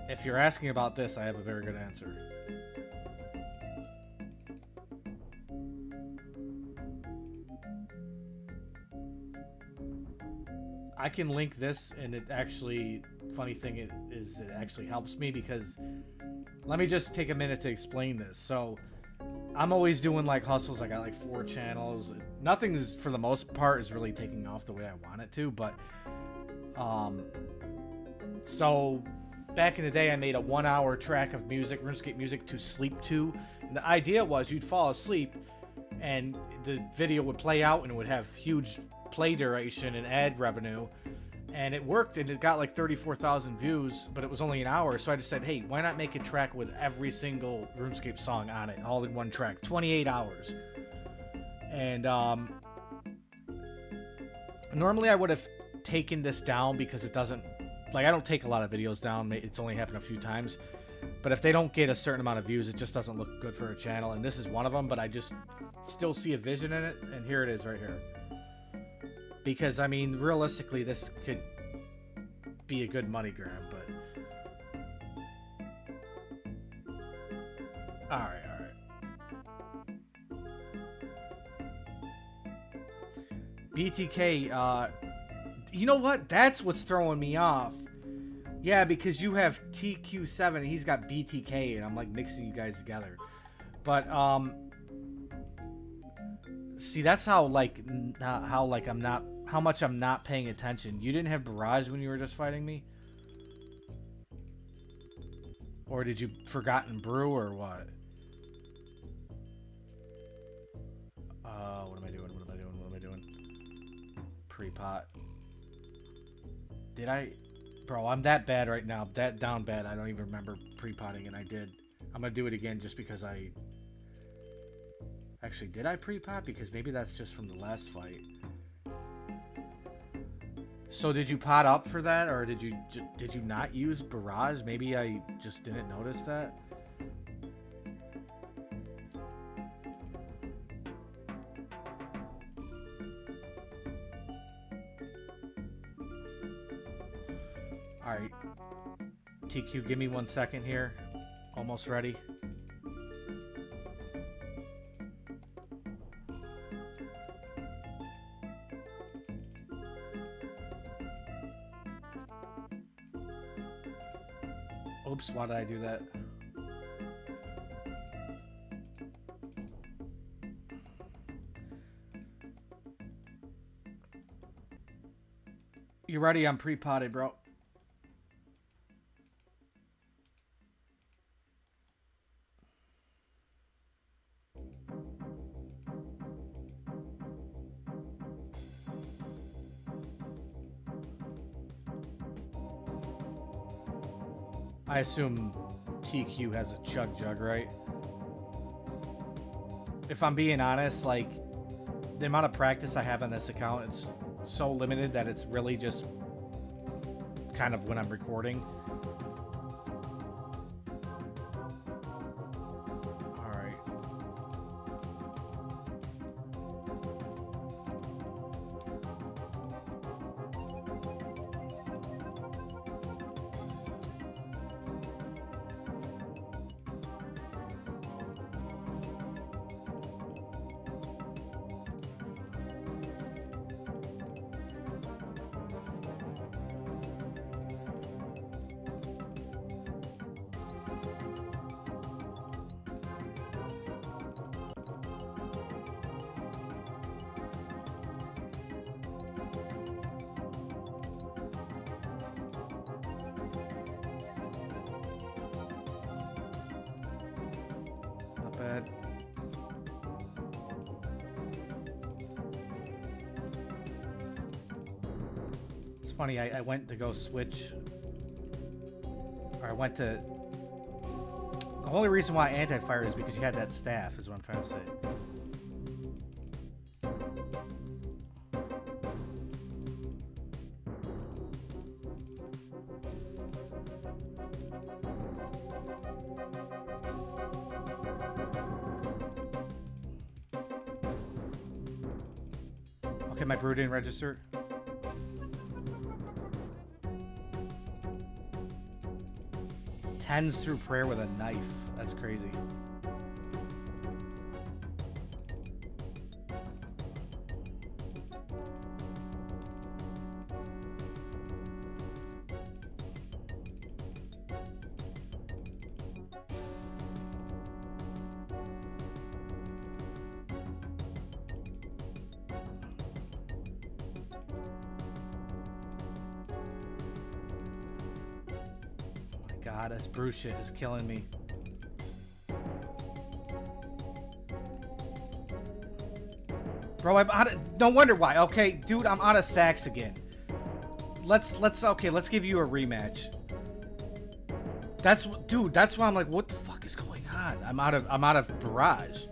If you're asking about this, I have a very good answer. I can link this, and it actually, funny thing is it actually helps me because, let me just take a minute to explain this. So, I'm always doing like hustles. I got like 4 channels. Nothing is, for the most part, is really taking off the way I want it to, but, so, back in the day, I made a 1-hour track of music, RuneScape music, to sleep to, and the idea was you'd fall asleep, and the video would play out, and it would have huge play duration and ad revenue, and it worked, and it got like 34,000 views, but it was only an hour. So I just said, hey, why not make a track with every single RuneScape song on it, all in one track, 28 hours. And normally I would have taken this down because it doesn't like, I don't take a lot of videos down. It's only happened a few times. But if they don't get a certain amount of views, it just doesn't look good for a channel. And this is one of them, but I just still see a vision in it. And here it is right here. Because, I mean, realistically, this could be a good money grab, but... Alright, alright. BTK, you know what? That's what's throwing me off. Yeah, because you have TQ7 and he's got BTK, and I'm like mixing you guys together. But see, that's how how much I'm not paying attention. You didn't have Barrage when you were just fighting me? Or did you Forgotten Brew or what? What am I doing? What am I doing? What am I doing? Pre-pot. Did I? Bro, I'm that bad right now. That down bad. I don't even remember pre-potting, and I did. I'm going to do it again just because I... Actually, did I pre-pot? Because maybe that's just from the last fight. So did you pot up for that, or did you not use Barrage? Maybe I just didn't notice that. Alright. TQ, give me 1 second here. Almost ready. Oops, why did I do that? You ready? I'm pre-potted, bro. I assume TQ has a chug jug, right? If I'm being honest, like, the amount of practice I have on this account, it's so limited that it's really just kind of when I'm recording. Alright. Bad. It's funny, I went to go switch, or I went to, the only reason why anti-fire is because you had that staff, is what I'm trying to say. Okay, my brew didn't register. Tens through prayer with a knife. That's crazy. God, this brew shit is killing me. Bro, I'm out of, no wonder why. Okay, dude, I'm out of sacks again. Let's give you a rematch. Dude, that's why I'm like, what the fuck is going on? I'm out of Barrage.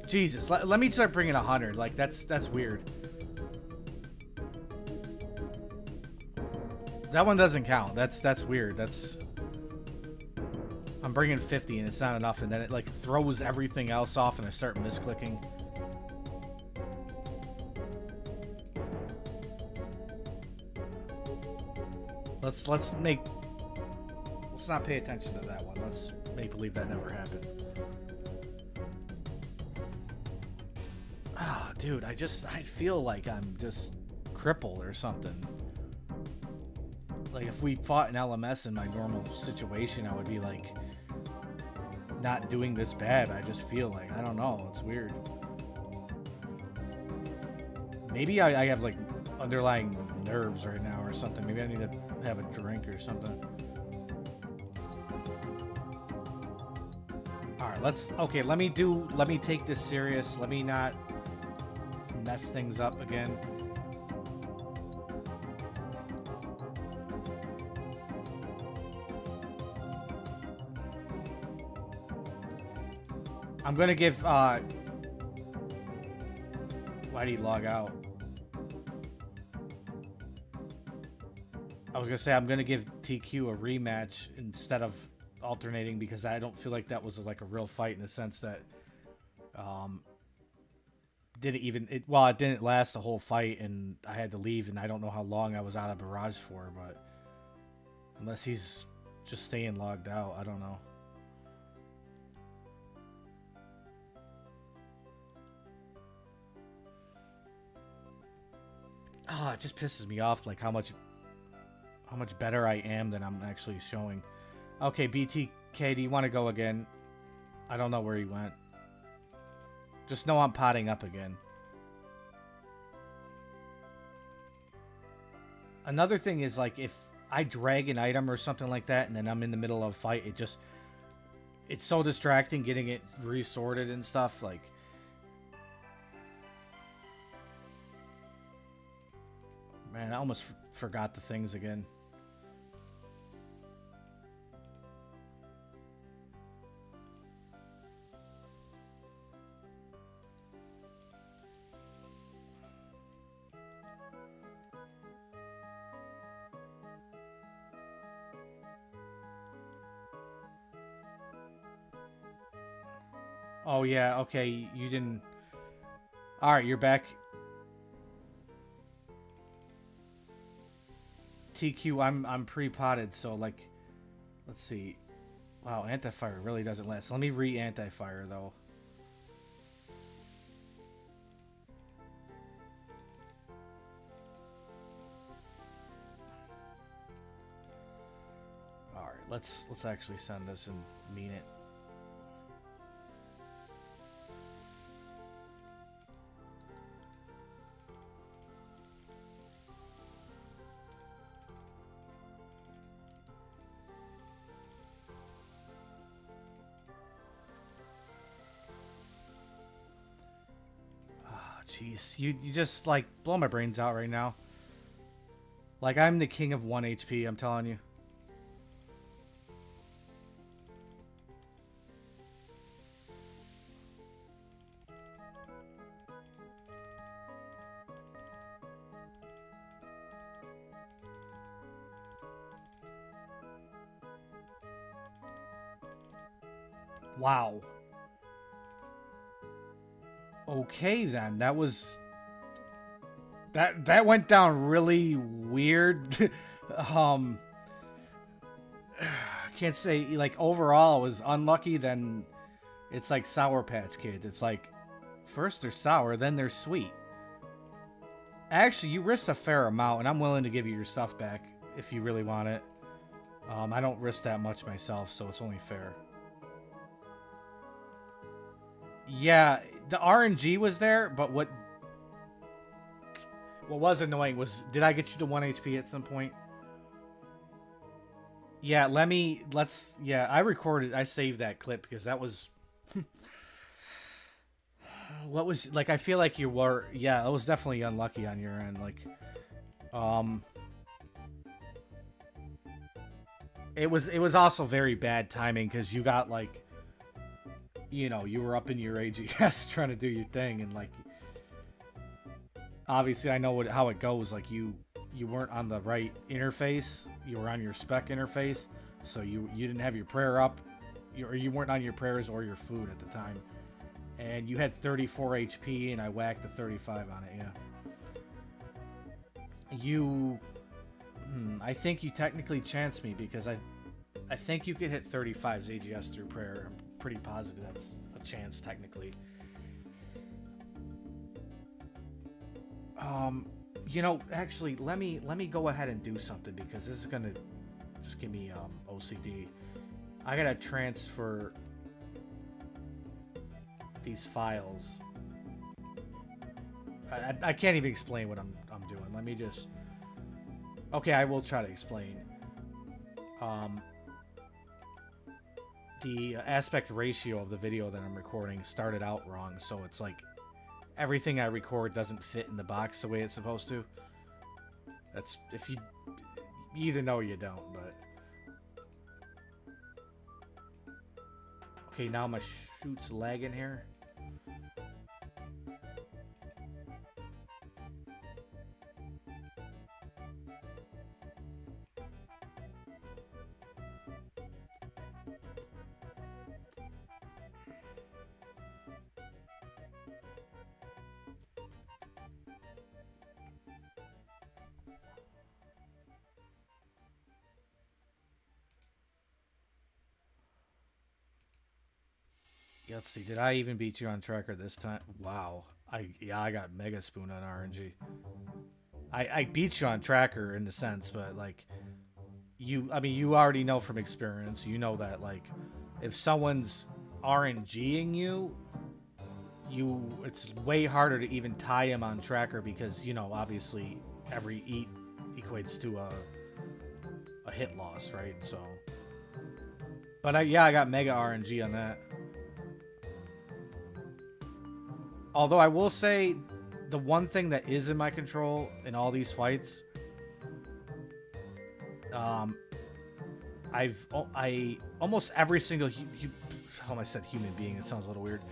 Jesus, let me start bringing 100. Like, that's weird. That one doesn't count. That's weird. That's... I'm bringing 50 and it's not enough, and then it like throws everything else off and I start misclicking. Let's not pay attention to that one. Let's make believe that never happened. Ah, dude, I feel like I'm just crippled or something. Like if we fought an LMS in my normal situation, I would be like not doing this bad. I just feel like, I don't know, it's weird. Maybe I have like underlying nerves right now or something. Maybe I need to have a drink or something. Alright, okay, let me take this serious. Let me not mess things up again. I'm gonna give, why did he log out? I was gonna say, I'm gonna give TQ a rematch instead of alternating because I don't feel like that was like a real fight in the sense that, it didn't last the whole fight and I had to leave and I don't know how long I was out of barrage for, but unless he's just staying logged out, I don't know. Oh, it just pisses me off, like how much better I am than I'm actually showing. Okay, BTK, do you want to go again? I don't know where he went. Just know I'm potting up again. Another thing is, like, if I drag an item or something like that and then I'm in the middle of a fight, it's so distracting getting it resorted and stuff, like... Man, I almost forgot the things again. Oh yeah, okay, you didn't... Alright, you're back. TQ, I'm pre-potted, so like, let's see. Wow, anti-fire really doesn't last. Let me re-anti-fire though. All right, let's actually send this and mean it. Jeez, you just, like, blow my brains out right now. Like, I'm the king of 1 HP, I'm telling you. Wow. Okay then, that was... That went down really weird. I can't say, like, overall it was unlucky, then it's like Sour Patch Kids. It's like, first they're sour, then they're sweet. Actually, you risked a fair amount, and I'm willing to give you your stuff back if you really want it. I don't risk that much myself, so it's only fair. Yeah, the RNG was there, but what was annoying was, did I get you to 1 HP at some point? Yeah, yeah, I saved that clip because that was... What was, like, I feel like you were, yeah, it was definitely unlucky on your end, like, it was also very bad timing because you got, like, you know, you were up in your AGS trying to do your thing, and like, obviously I know how it goes. Like, you you weren't on the right interface. You were on your spec interface, so you didn't have your prayer up, or you weren't on your prayers or your food at the time. And you had 34 HP, and I whacked the 35 on it, yeah. I think you technically chanced me, because I think you could hit 35's AGS through prayer. I'm pretty positive that's a chance, technically. You know, actually, let me go ahead and do something, because this is gonna just give me OCD. I gotta transfer these files. I can't even explain what I'm doing. Let me just. Okay, I will try to explain. The aspect ratio of the video that I'm recording started out wrong, so it's like everything I record doesn't fit in the box the way it's supposed to. That's if you either know or you don't, but okay, now my shoot's lagging here. Let's see. Did I even beat you on tracker this time? Wow. I got Mega Spoon on RNG. I beat you on tracker in the sense, but like you already know from experience. You know that like if someone's RNGing you, it's way harder to even tie him on tracker, because obviously every eat equates to a hit loss, right? So, but I got Mega RNG on that. Although I will say, the one thing that is in my control in all these fights, I almost every single how I said human being, it sounds a little weird.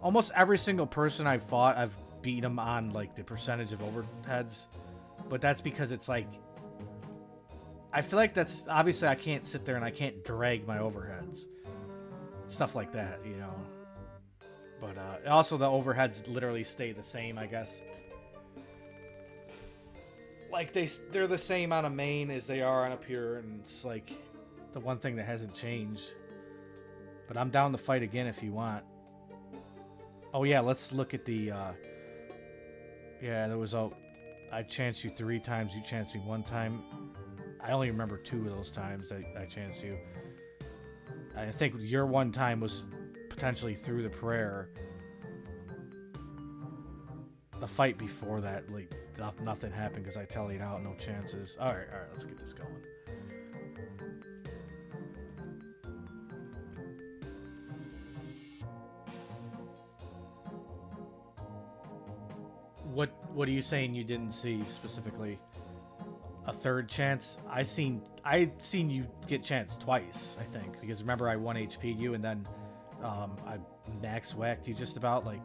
Almost every single person I've fought, I've beat them on like the percentage of overheads, but that's because it's like I feel like that's obviously I can't sit there and I can't drag my overheads, stuff like that, But also the overheads literally stay the same, I guess. Like they're the same on a main as they are on a pure, and it's like the one thing that hasn't changed. But I'm down to fight again if you want. Oh yeah, let's look at the. Yeah, there was I chanced you 3 times. You chanced me 1 time. I only remember 2 of those times that I chanced you. I think your 1 time was potentially through the prayer. The fight before that, like nothing happened because I tallied out, no chances. All right, let's get this going. What are you saying you didn't see specifically? A 3rd chance? I seen you get chanced twice, I think, because remember I 1 HP'd you and then I max whacked you just about, like,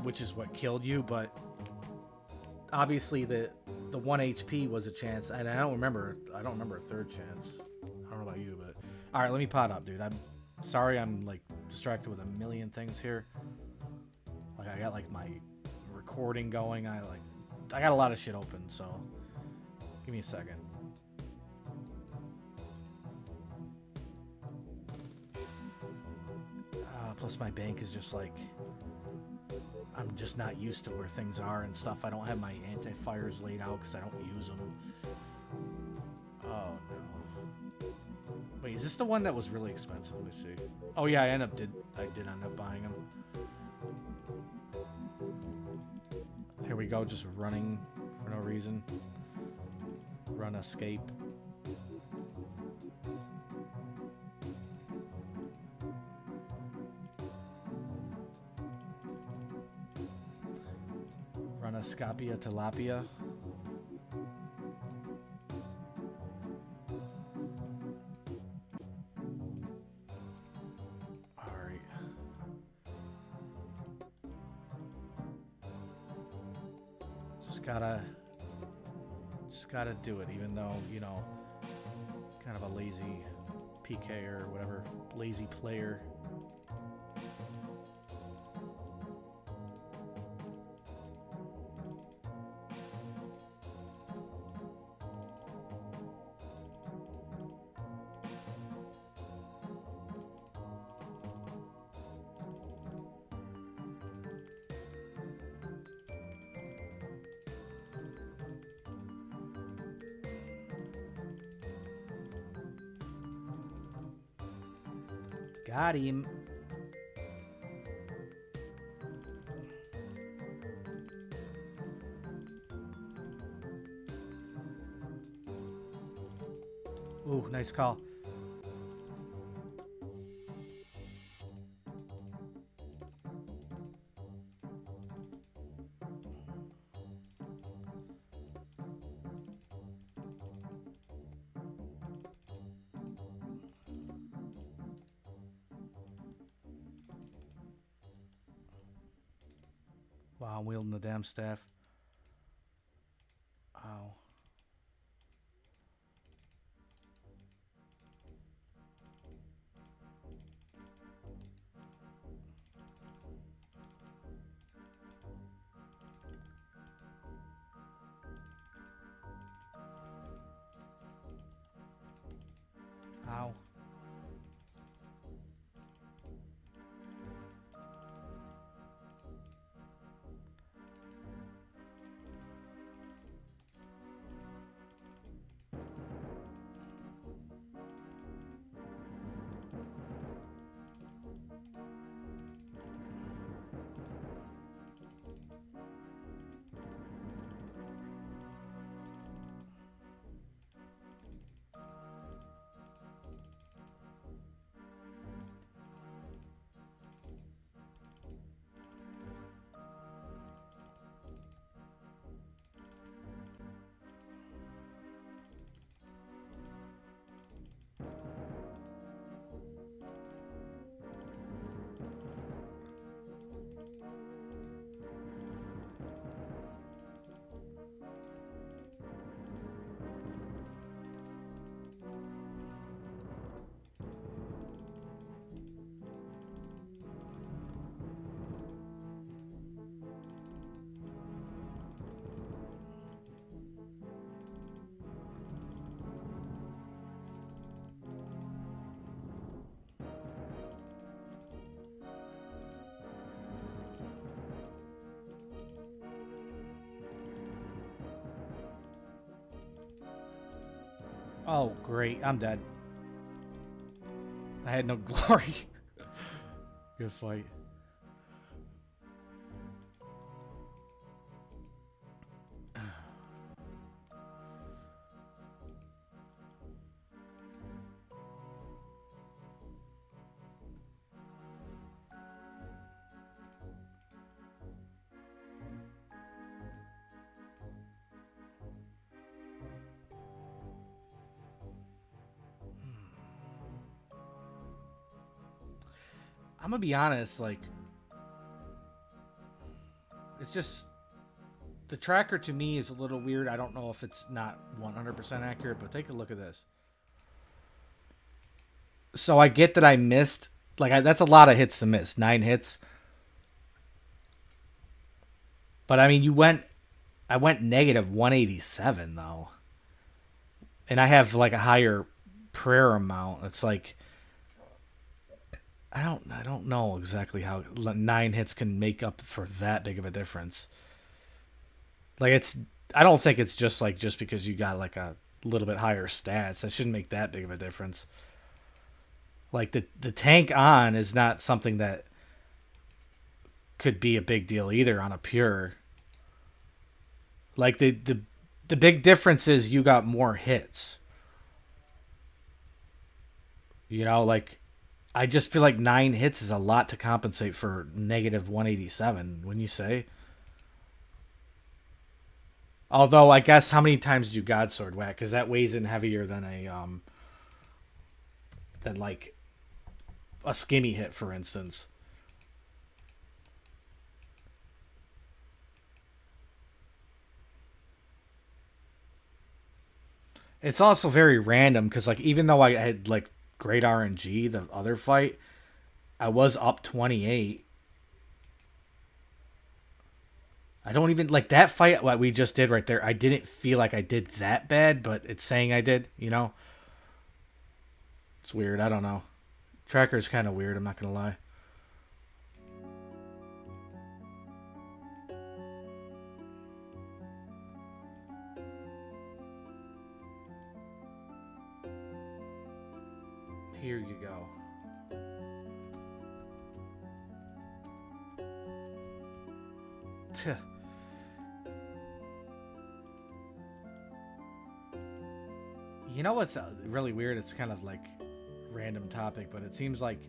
which is what killed you. But obviously the 1 HP was a chance, and I don't remember a 3rd chance. I don't know about you, but all right, let me pot up, dude. I'm sorry, I'm like distracted with a million things here. Like I got like my recording going. I got a lot of shit open, so give me a second. Plus my bank is just like, I'm just not used to where things are and stuff. I don't have my anti-fires laid out because I don't use them. Oh no. Wait, is this the one that was really expensive? Let me see. Oh yeah, I did end up buying them. Here we go, just running for no reason. RuneScape. RuneScapia tilapia. Alright. Just gotta Just gotta do it, even though, you know, kind of a lazy PK or whatever, lazy player. Got him. Ooh, nice call. Wow, I'm wielding the damn staff. Ow. Ow. Oh, great. I'm dead. I had no glory. Good fight. I'm gonna be honest, like, it's just, the tracker to me is a little weird. I don't know if it's not 100% accurate, but take a look at this. So I get that I missed, like, that's a lot of hits to miss, 9 hits. But I mean, I went negative 187 though. And I have like a higher prayer amount. It's like, I don't know exactly how 9 hits can make up for that big of a difference. Like, I don't think it's just because you got like a little bit higher stats. That shouldn't make that big of a difference. Like, the tank on is not something that could be a big deal either on a pure. Like, the big difference is you got more hits. You know, like, I just feel like 9 hits is a lot to compensate for negative 187, wouldn't you say? Although, I guess, how many times did you Godsword whack? Because that weighs in heavier than like a skimmy hit, for instance. It's also very random because, like, even though I had, like, great RNG, the other fight, I was up 28. I don't even, like, that fight, what we just did right there, I didn't feel like I did that bad, but it's saying I did, you know? It's weird. I don't know. Tracker's kind of weird, I'm not going to lie. Here you go. Tuh. You know what's really weird? It's kind of like random topic, but it seems like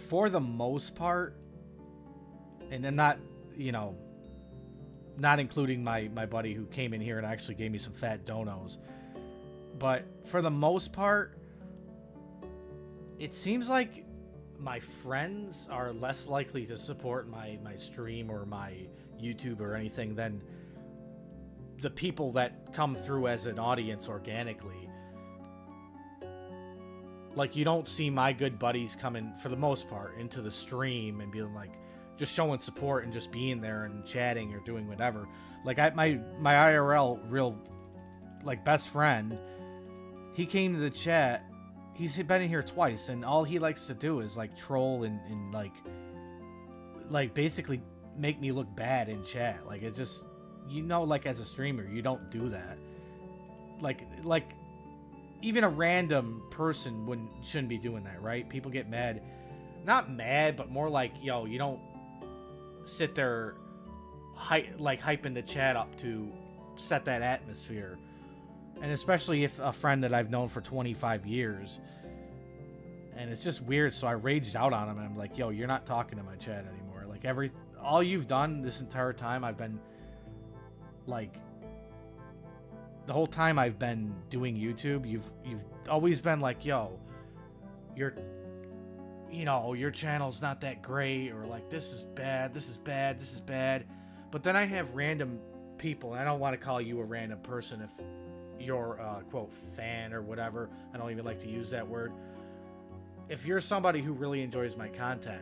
for the most part, and then not, you know, not including my buddy who came in here and actually gave me some fat donos, but for the most part, it seems like my friends are less likely to support my stream or my YouTube or anything than the people that come through as an audience organically. Like, you don't see my good buddies coming, for the most part, into the stream and being like, just showing support and just being there and chatting or doing whatever. Like, my IRL real, like, best friend, he came to the chat. He's been in here twice, and all he likes to do is, like, troll and like basically make me look bad in chat. Like, it just, you know, like, as a streamer, you don't do that. Like even a random person shouldn't be doing that, right? People get mad. Not mad, but more like, yo, you don't sit there hyping the chat up to set that atmosphere. And especially if a friend that I've known for 25 years. And it's just weird, so I raged out on him, and I'm like, yo, you're not talking to my chat anymore. Like, all you've done this entire time, I've been, like, the whole time I've been doing YouTube, you've always been like, yo, your channel's not that great, or like, this is bad, this is bad, this is bad. But then I have random people, and I don't want to call you a random person if you're a quote fan or whatever. I don't even like to use that word. If you're somebody who really enjoys my content,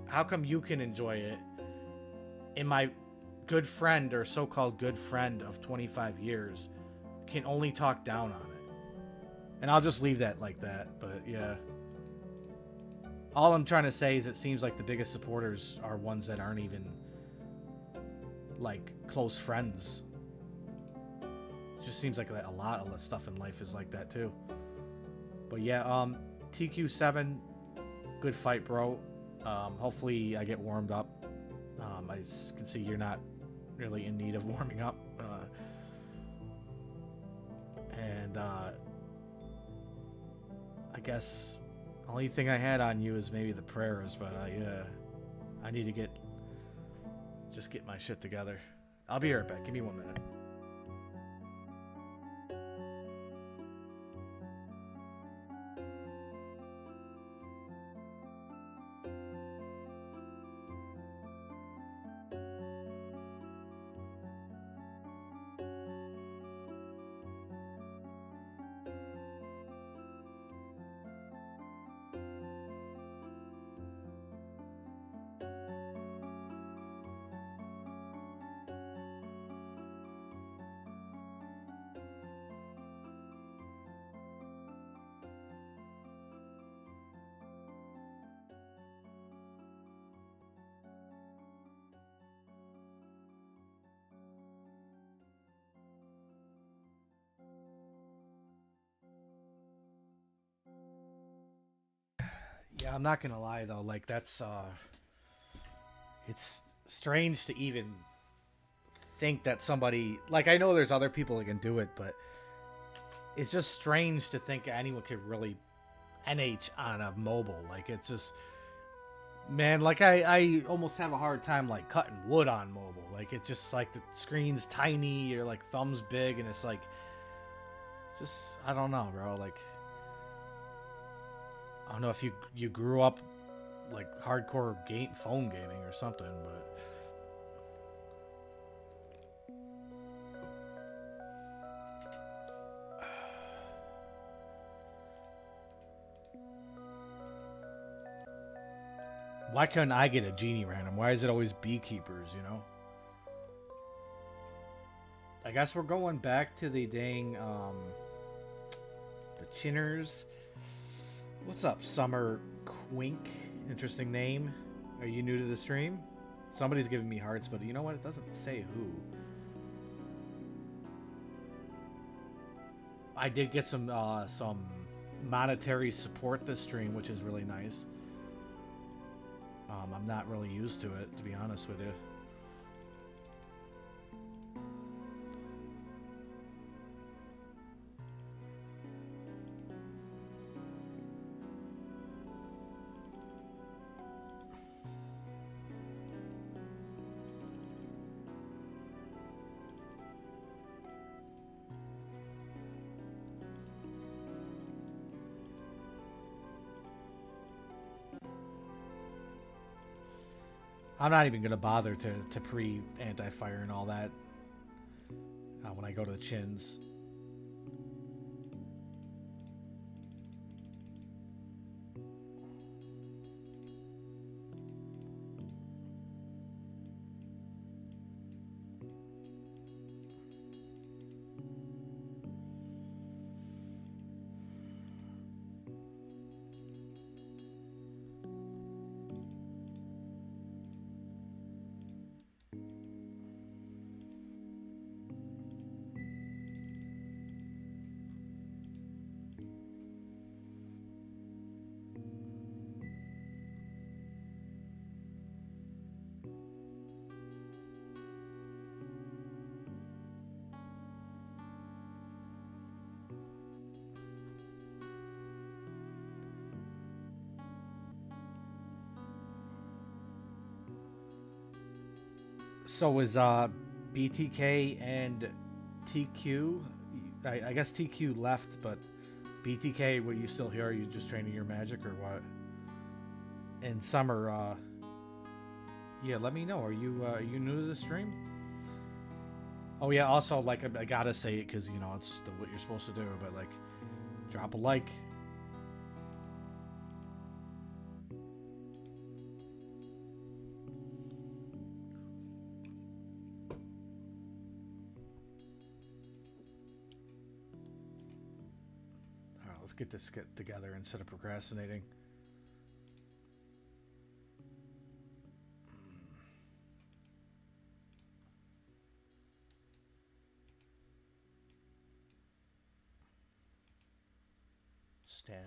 how come you can enjoy it and my good friend or so-called good friend of 25 years can only talk down on it? And I'll just leave that like that. But yeah, all I'm trying to say is it seems like the biggest supporters are ones that aren't even like close friends. It just seems like a lot of stuff in life is like that too. But yeah, TQ7, good fight, bro. Hopefully I get warmed up. I can see you're not really in need of warming up. And I guess the only thing I had on you is maybe the prayers, but I need to get my shit together. I'll be right back. Give me 1 minute. Yeah, I'm not gonna lie though, like that's it's strange to even think that somebody, like, I know there's other people that can do it, but it's just strange to think anyone could really NH on a mobile. Like, it's just, man, like I almost have a hard time like cutting wood on mobile. Like, it's just like the screen's tiny, your like thumb's big, and it's like, just, I don't know, bro. Like, I don't know if you grew up like hardcore phone gaming or something, but Why couldn't I get a genie random? Why is it always beekeepers, you know? I guess we're going back to the dang, the Chinners. What's up, Summer Quink? Interesting name. Are you new to the stream? Somebody's giving me hearts, but you know what? It doesn't say who. I did get some monetary support this stream, which is really nice. I'm not really used to it, to be honest with you. I'm not even going to bother to pre-anti-fire and all that when I go to the chins. So is BTK and TQ? I guess TQ left, but BTK, what, you still here? Are you just training your magic or what? And Summer, yeah, let me know. Are you new to the stream? Oh yeah, also, like, I gotta say it because, you know, it's what you're supposed to do, but, like, drop a like. Get this together instead of procrastinating. Stem.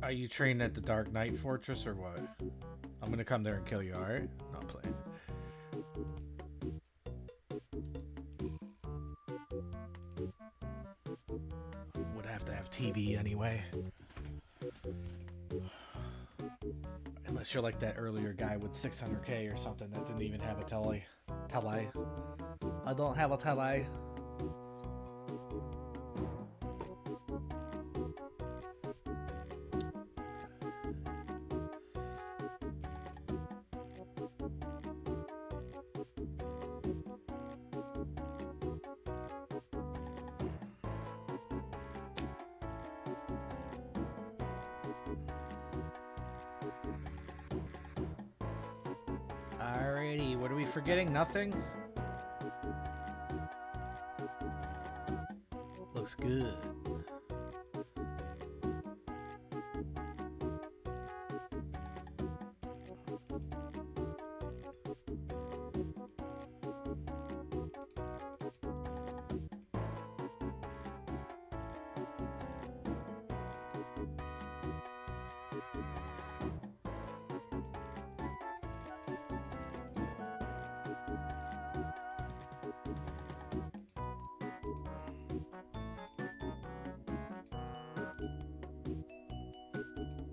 Are you trained at the Dark Knight Fortress or what? I'm gonna come there and kill you, alright? No, I'm playing. Would have to have TV anyway. Unless you're like that earlier guy with 600k or something that didn't even have a tele. I don't have a tele. Alrighty, what are we forgetting? Nothing? Looks good.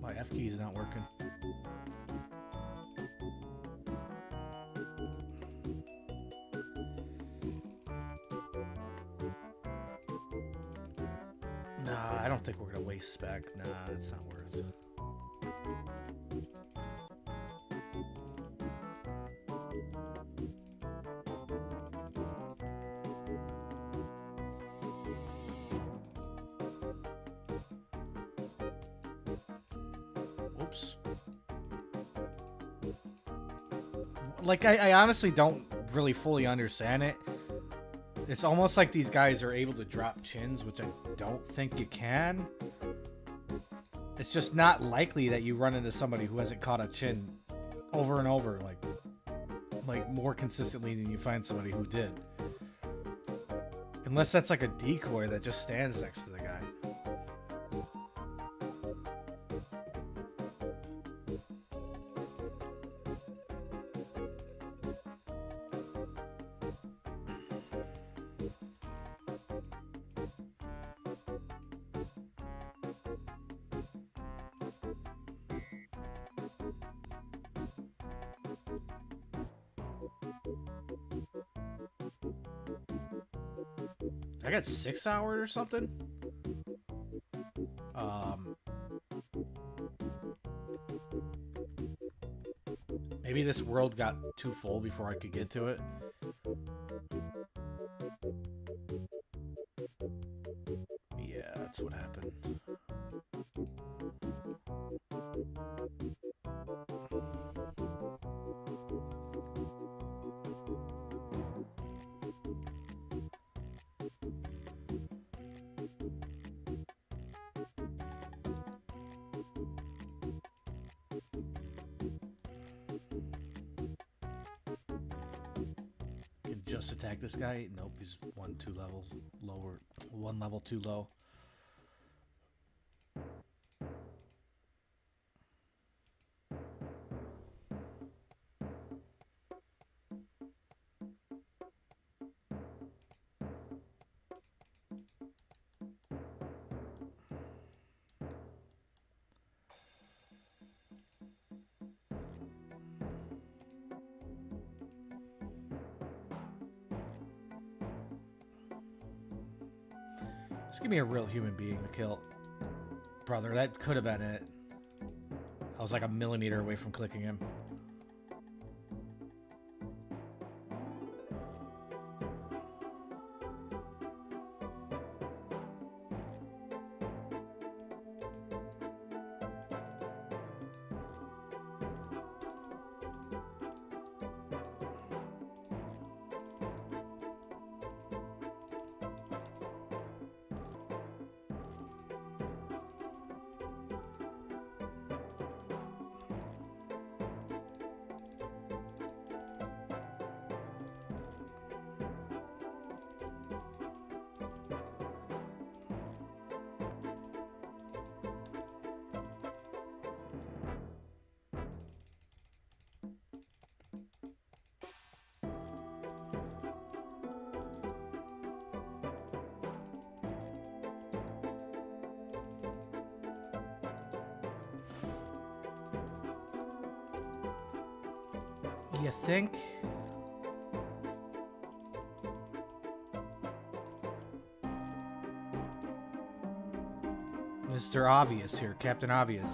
My F key is not working. Nah, I don't think we're gonna waste spec. Nah, it's not worth it. like, I honestly don't really fully understand it. It's almost like these guys are able to drop chins, which I don't think you can. It's just not likely that you run into somebody who hasn't caught a chin over and over, like more consistently than you find somebody who did. Unless that's like a decoy that just stands next to the guy. I got 6 hours or something. Maybe this world got too full before I could get to it. Yeah, that's what happened. Just attack this guy? Nope, he's 1 level lower. 1 level too low. Just give me a real human being to kill. Brother, that could have been it. I was like a millimeter away from clicking him. You think? Mr. Obvious here, Captain Obvious.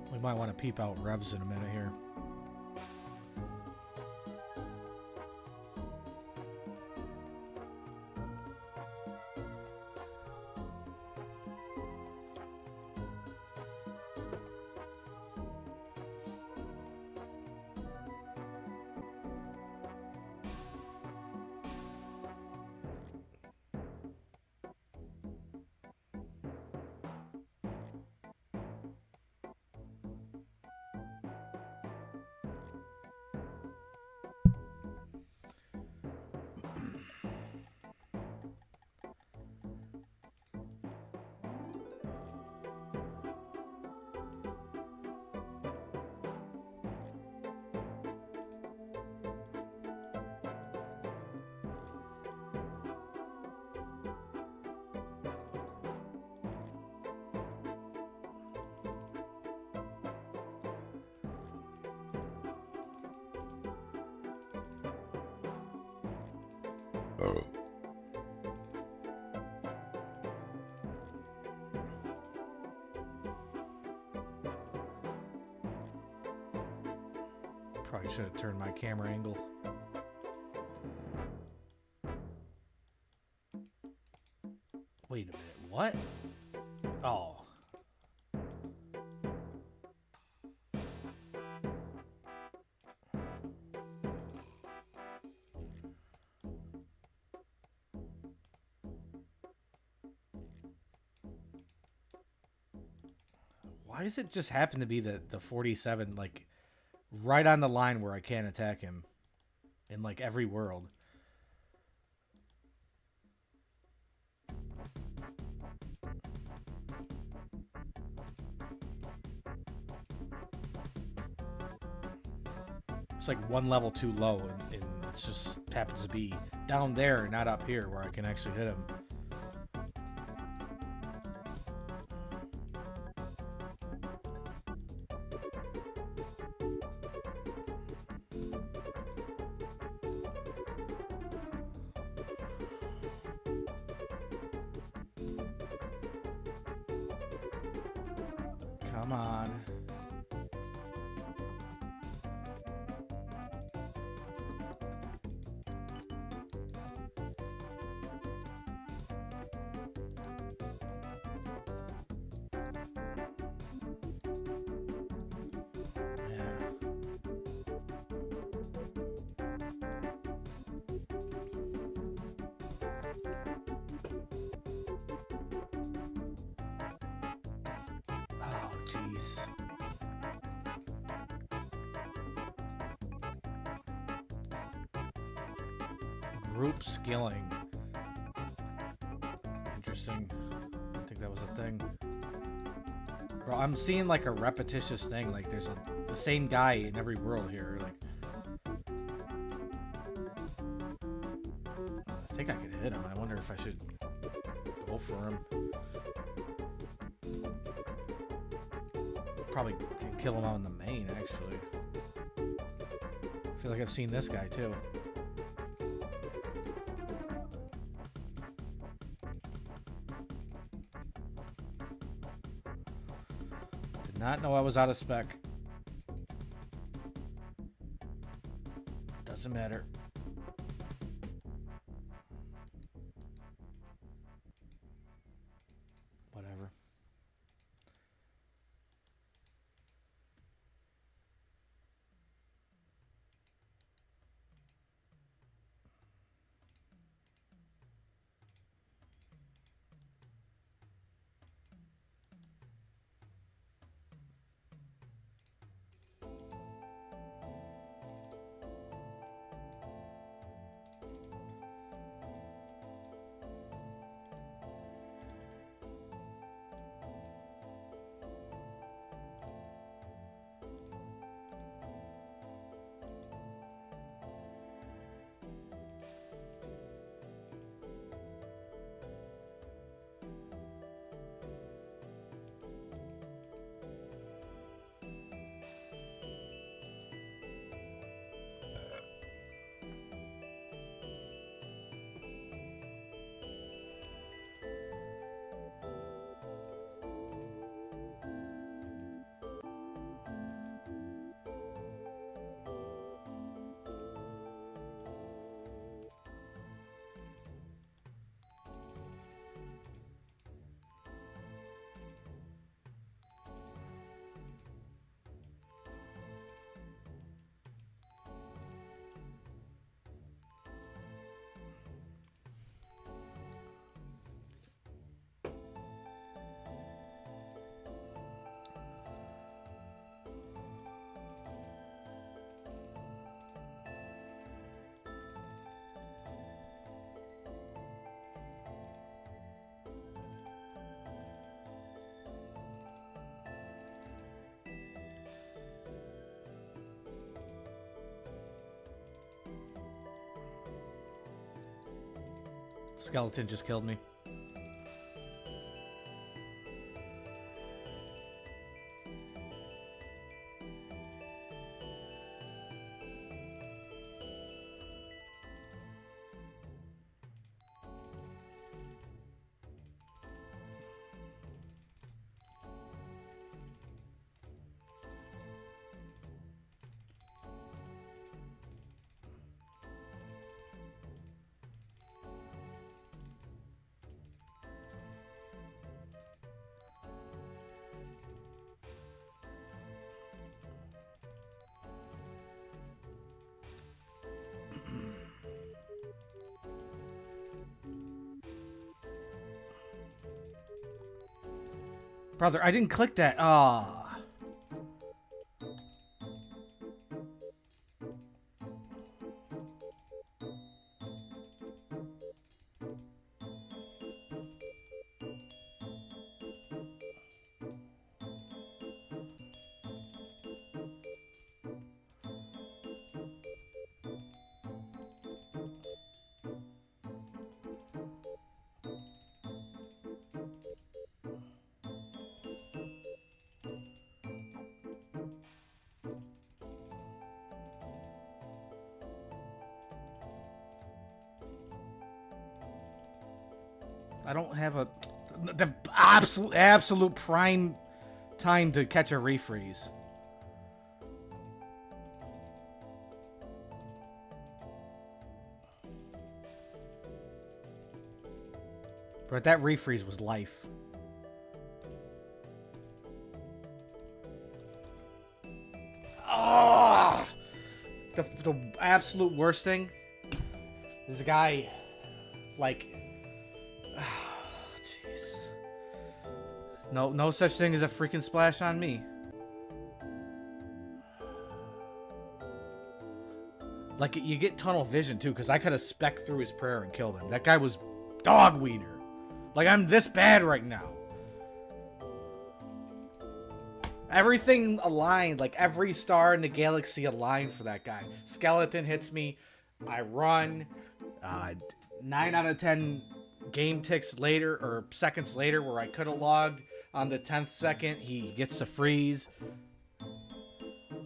We might want to peep out Revs in a minute here. Probably should have turned my camera angle. Wait a minute, what? Oh. Why does it just happen to be the 47, like, right on the line where I can't attack him in, like, every world? It's like one level too low, and it just happens to be down there, not up here, where I can actually hit him. Come on. Jeez. Group skilling. Interesting. I think that was a thing. Bro, I'm seeing like a repetitious thing. Like there's the same guy in every world here. Like, I think I could hit him. I wonder if I should go for him. Probably can kill him on the main, actually. I feel like I've seen this guy, too. Did not know I was out of spec. Doesn't matter. Whatever. Skeleton just killed me. Brother, I didn't click that. Ah. I don't have the absolute prime time to catch a refreeze. But that refreeze was life. Oh! The absolute worst thing is the guy, like, jeez. No such thing as a freaking splash on me. Like, you get tunnel vision too, because I could have specced through his prayer and killed him. That guy was dog wiener. Like, I'm this bad right now. Everything aligned, like every star in the galaxy aligned for that guy. Skeleton hits me, I run. 9 out of 10 game ticks later, or seconds later, where I could have logged on the 10th second, he gets the freeze.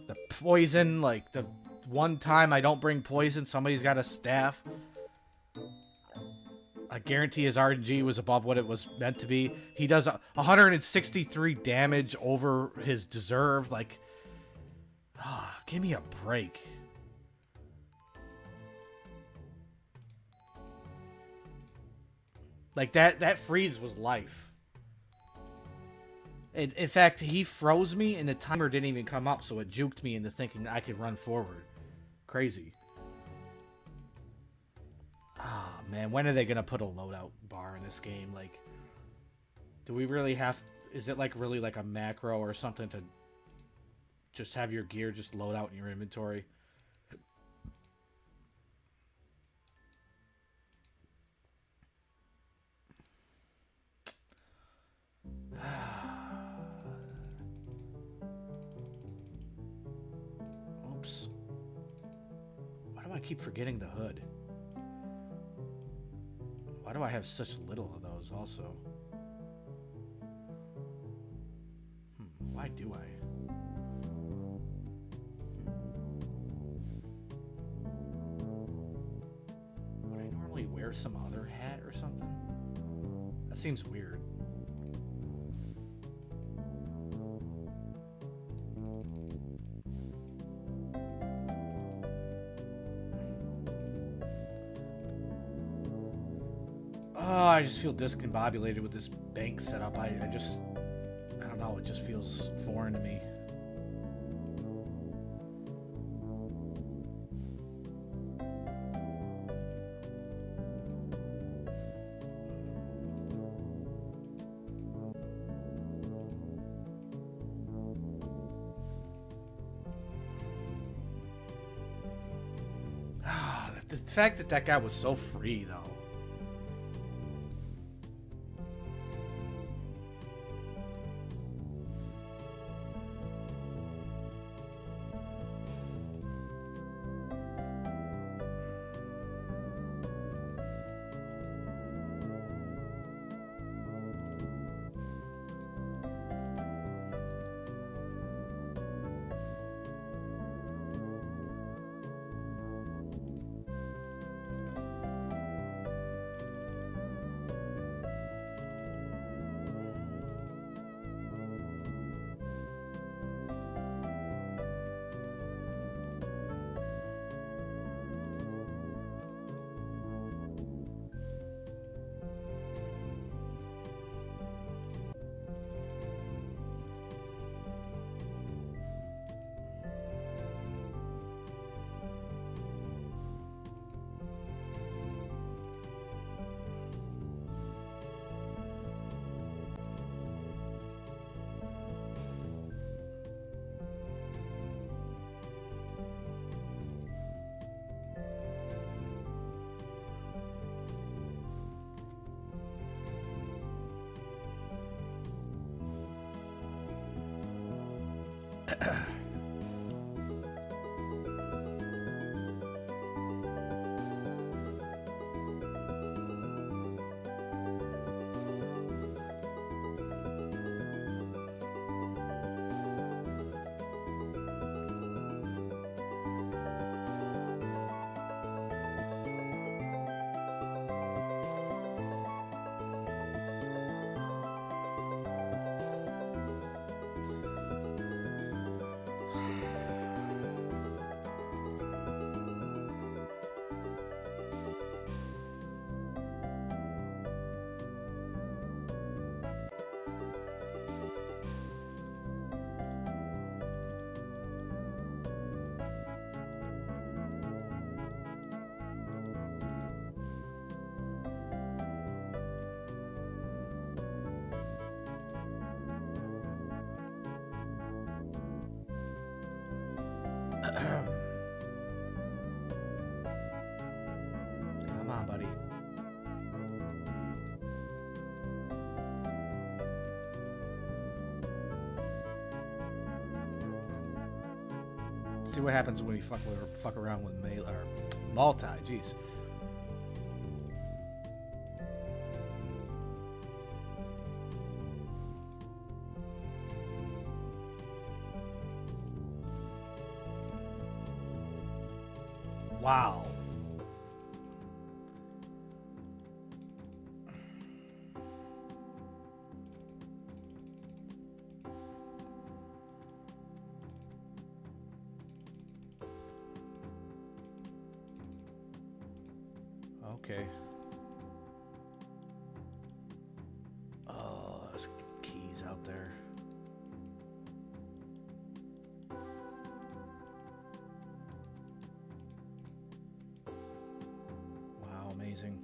The poison, like the one time I don't bring poison, somebody's got a staff. I guarantee his RNG was above what it was meant to be. He does 163 damage over his deserved. Like, give me a break. Like, that freeze was life. In fact, he froze me and the timer didn't even come up, so it juked me into thinking I could run forward. Crazy. Ah, man, when are they gonna put a loadout bar in this game? Like, do we really have... Is it like really like a macro or something to just have your gear just load out in your inventory? Oops. Why do I keep forgetting the hood? Why do I have such little of those also? Why do I? Would I normally wear some other hat or something? That seems weird. Oh, I just feel discombobulated with this bank setup. I don't know, it just feels foreign to me. The fact that that guy was so free, though. Come on, buddy. See what happens when you fuck around with melee or multi. Jeez. Wow. Okay. Oh, there's keys out there. Wow, amazing.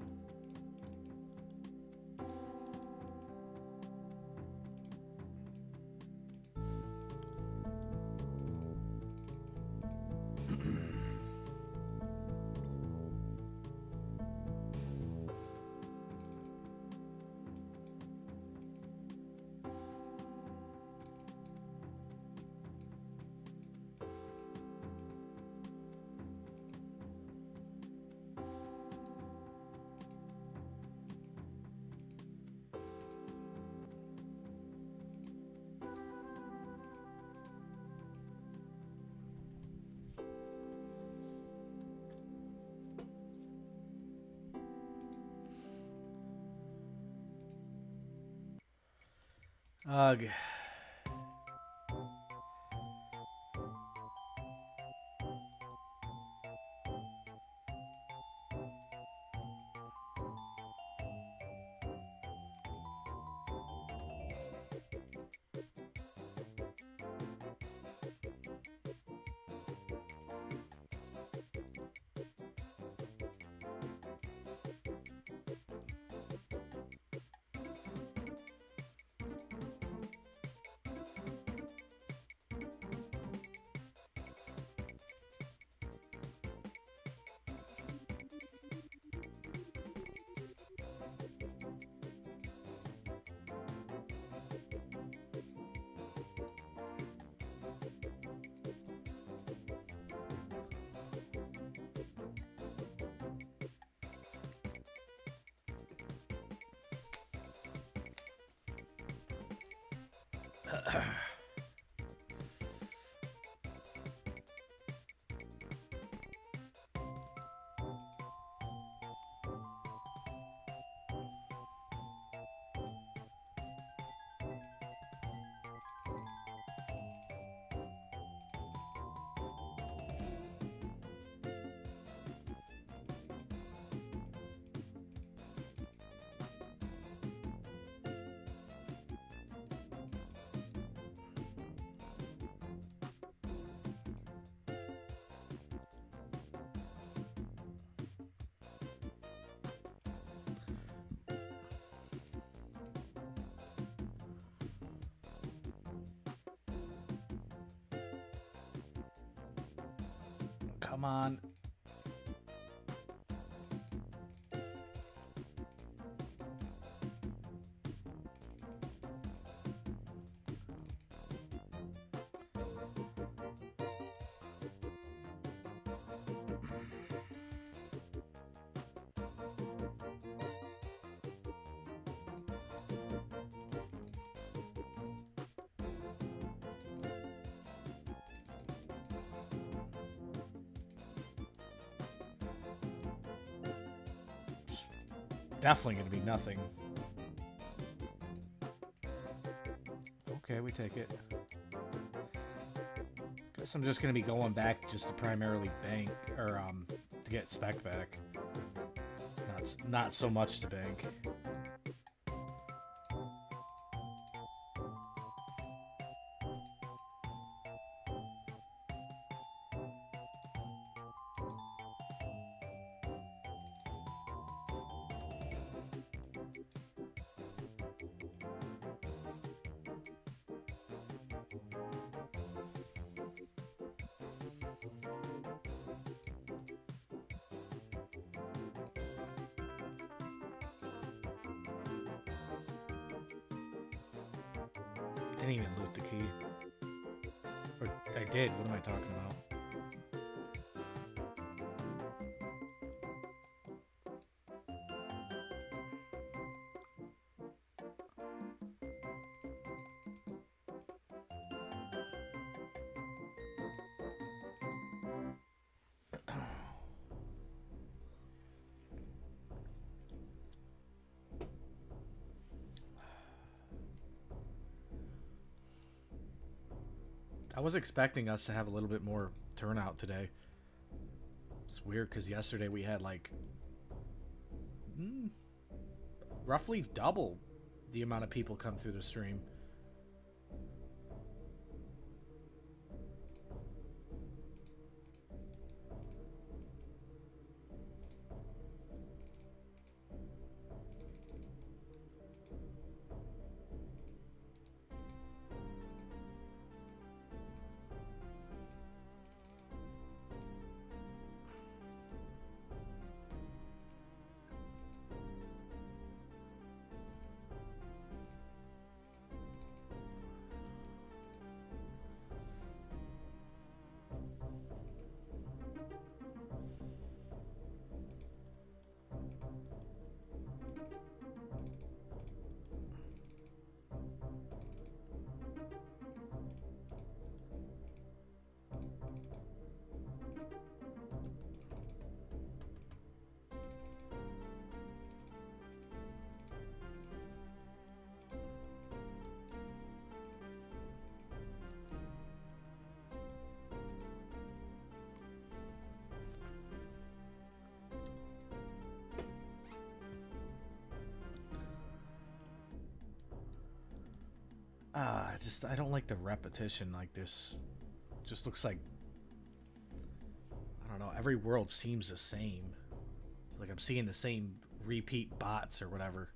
Ugh. Come on. definitely going to be nothing. Okay, we take it. Guess I'm just going to be going back just to primarily bank, or to get spec back. Not so much to bank. Didn't even loot the key. Or I did. What am I talking about? I was expecting us to have a little bit more turnout today. It's weird because yesterday we had like roughly double the amount of people come through the stream. I don't like the repetition. Like this just looks like, I don't know, every world seems the same. Like I'm seeing the same repeat bots or whatever.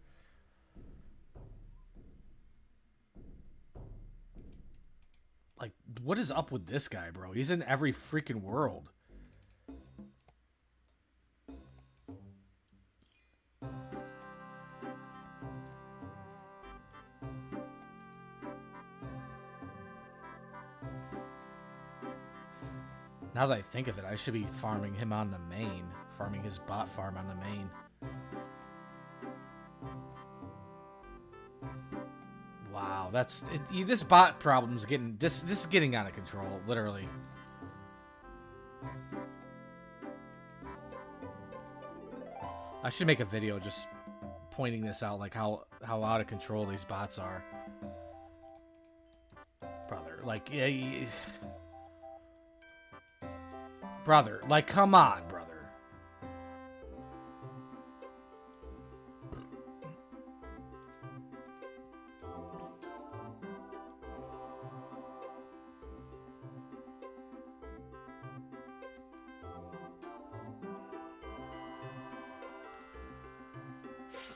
Like, what is up with this guy, bro? He's in every freaking world. Now that I think of it, I should be farming him on the main. Farming his bot farm on the main. Wow, that's... this bot problem's getting... This is getting out of control, literally. I should make a video just pointing this out, like how out of control these bots are. Brother, like... yeah, brother, like, come on, brother.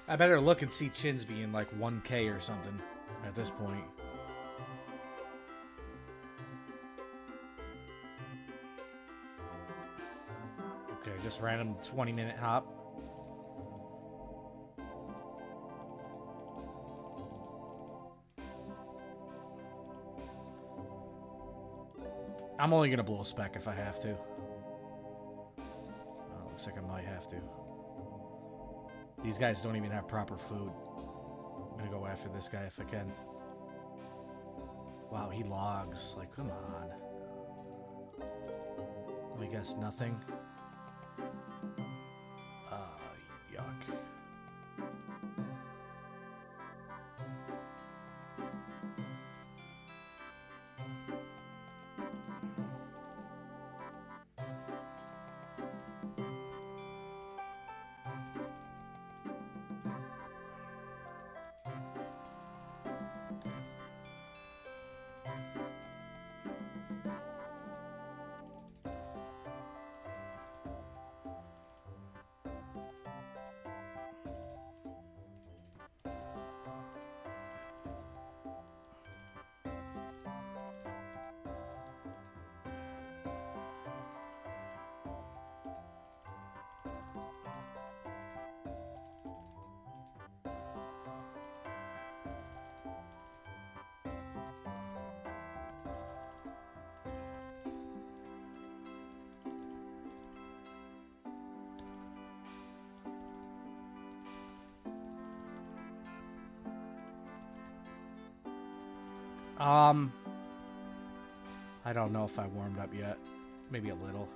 I better look and see Chins being like 1K or something at this point. Okay, just random 20-minute hop. I'm only gonna blow a spec if I have to. Oh, looks like I might have to. These guys don't even have proper food. I'm gonna go after this guy if I can. Wow, he logs. Like, come on. Let me guess, nothing. Yuck. I don't know if I warmed up yet. Maybe a little.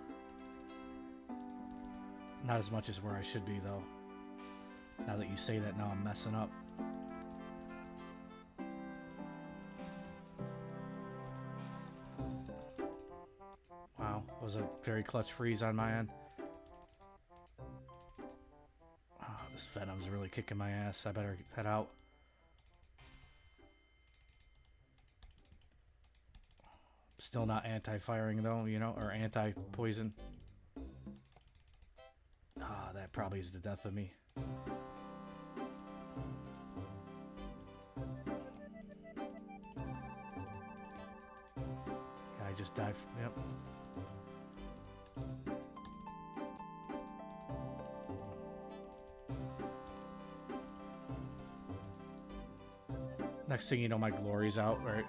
Not as much as where I should be, though. Now that you say that, now I'm messing up. Wow, was a very clutch freeze on my end. Oh, this Venom's really kicking my ass. I better head out. Still not anti-firing though, you know, or anti-poison. Ah, that probably is the death of me. Yeah, I just died. Yep. Next thing you know, my glory's out, right?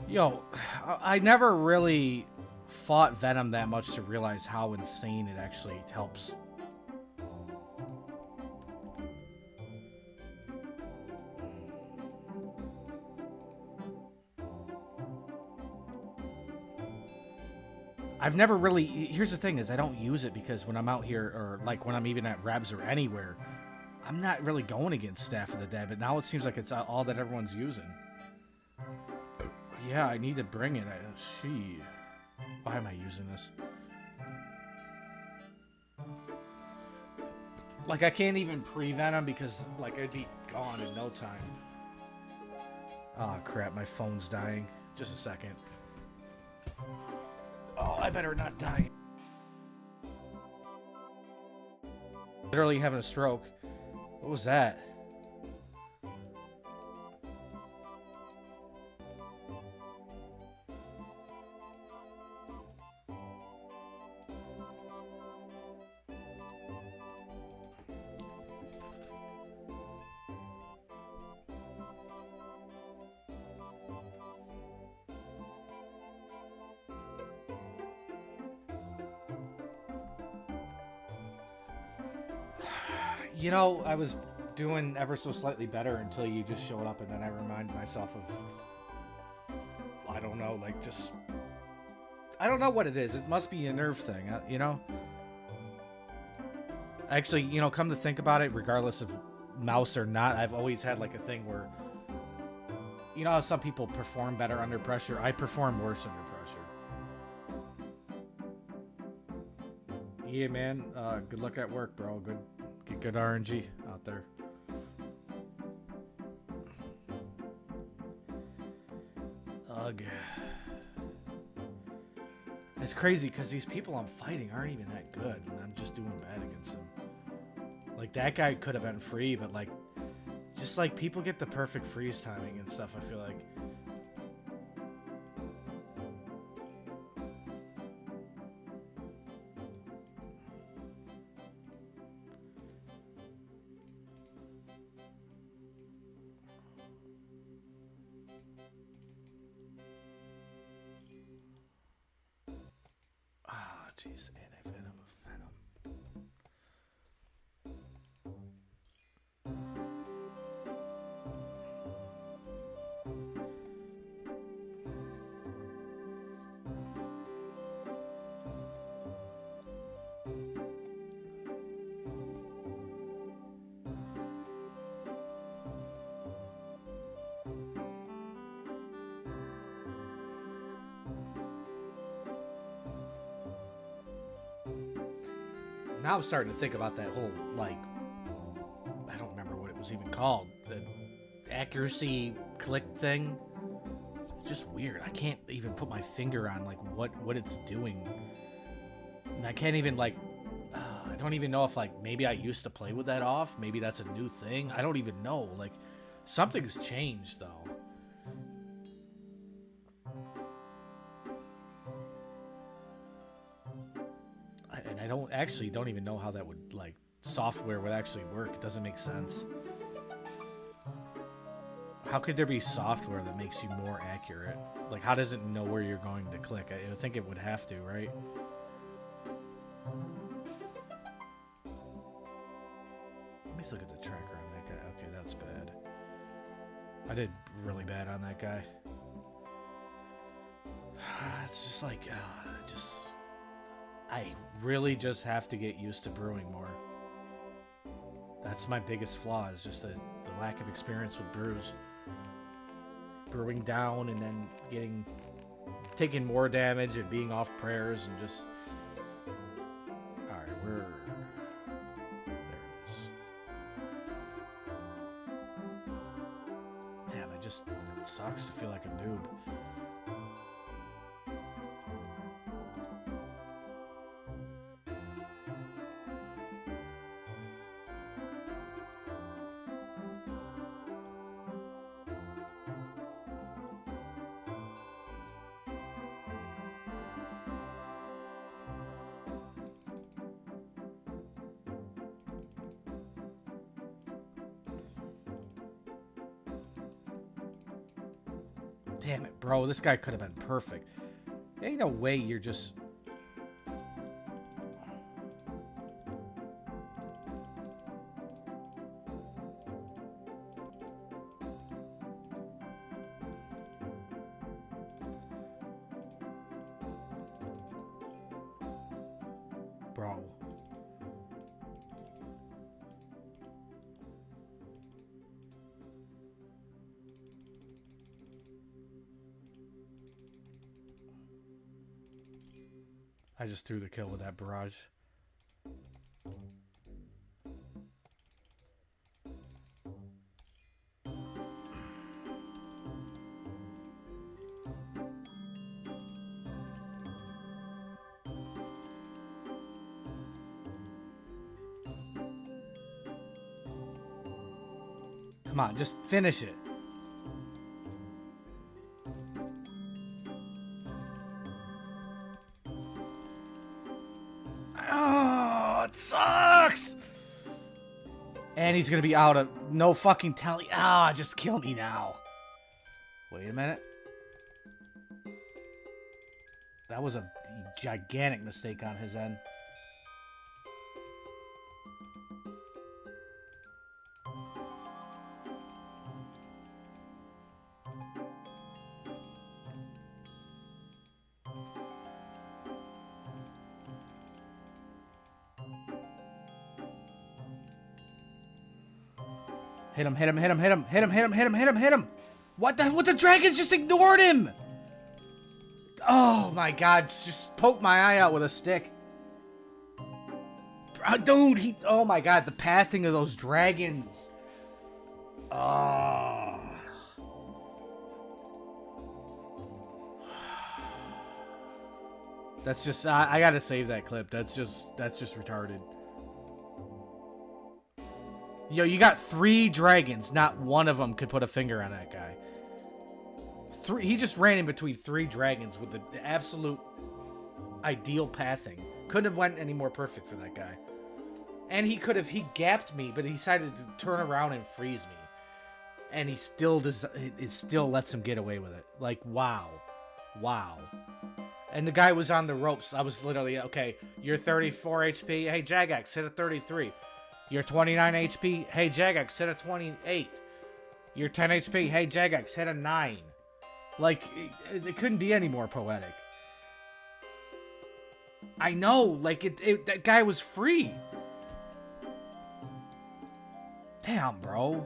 Yo, I never really fought Venom that much to realize how insane it actually helps. I've never really... Here's the thing is I don't use it because when I'm out here, or like when I'm even at Rebs or anywhere, I'm not really going against Staff of the Dead, but now it seems like it's all that everyone's using. Yeah, I need to bring it. Why am I using this? Like, I can't even pre-venom because, like, I'd be gone in no time. Oh, crap. My phone's dying. Just a second. Oh, I better not die. Literally having a stroke. What was that? You know, I was doing ever so slightly better until you just showed up, and then I reminded myself of, I don't know, like just, I don't know what it is. It must be a nerve thing, you know? Actually, you know, come to think about it, regardless of mouse or not, I've always had like a thing where, you know how some people perform better under pressure? I perform worse under pressure. Yeah, man. Good luck at work, bro. Get good RNG out there. Ugh. It's crazy because these people I'm fighting aren't even that good, and I'm just doing bad against them. Like, that guy could have been free, but like, just like people get the perfect freeze timing and stuff, I feel like. Jeez, anti-venom of venom. Now I'm starting to think about that whole, like, I don't remember what it was even called. The accuracy click thing. It's just weird. I can't even put my finger on, like, what it's doing. And I can't even, like, I don't even know if, like, maybe I used to play with that off. Maybe that's a new thing. I don't even know. Like, something's changed, though. And I don't even know how that would, like, software would actually work. It doesn't make sense. How could there be software that makes you more accurate? Like, how does it know where you're going to click? I think it would have to, right? Let me look at the tracker on that guy. Okay, that's bad. I did really bad on that guy. It's just like, I really just have to get used to brewing more. That's my biggest flaw, is just the lack of experience with brews. Brewing down and then taking more damage and being off prayers and just... Alright, there it is. Damn, it sucks to feel like a noob. Damn it, bro. This guy could have been perfect. Ain't no way you're just... Bro. I just threw the kill with that barrage. Come on, just finish it. Sucks. And he's gonna be out of no fucking tally. Just kill me now. Wait a minute. That was a gigantic mistake on his end. Hit him, hit him, hit him, hit him, hit him, hit him, hit him, hit him, hit him. What the dragons just ignored him. Oh my god, just poked my eye out with a stick. Dude, oh my god, the pathing of those dragons. Oh. That's just, I gotta save that clip. That's just retarded. Yo, you got 3 dragons. Not one of them could put a finger on that guy. He just ran in between 3 dragons with the absolute ideal pathing. Couldn't have went any more perfect for that guy. And he gapped me, but he decided to turn around and freeze me. And he still lets him get away with it. Like, wow. Wow. And the guy was on the ropes. I was literally, okay, you're 34 HP. Hey, Jagex, hit a 33. You're 29 HP. Hey, Jagex, hit a 28. You're 10 HP. Hey, Jagex, hit a 9. Like, it couldn't be any more poetic. I know, like, that guy was free. Damn, bro.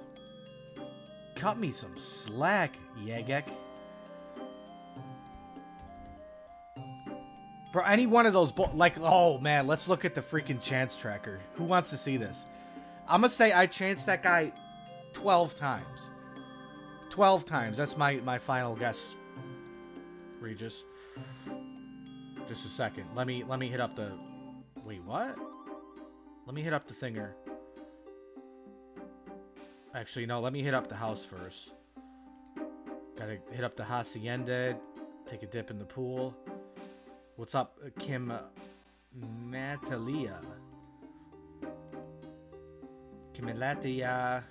Cut me some slack, Jagex. Bro, any one of those, like, oh, man, let's look at the freaking chance tracker. Who wants to see this? I'm gonna say I chanced that guy 12 times. 12 times. That's my final guess, Regis. Just a second. Let me hit up the... Wait, what? Let me hit up the thinger. Actually, no, let me hit up the house first. Gotta hit up the hacienda, take a dip in the pool. What's up, Kim Matalia? Kimelatia.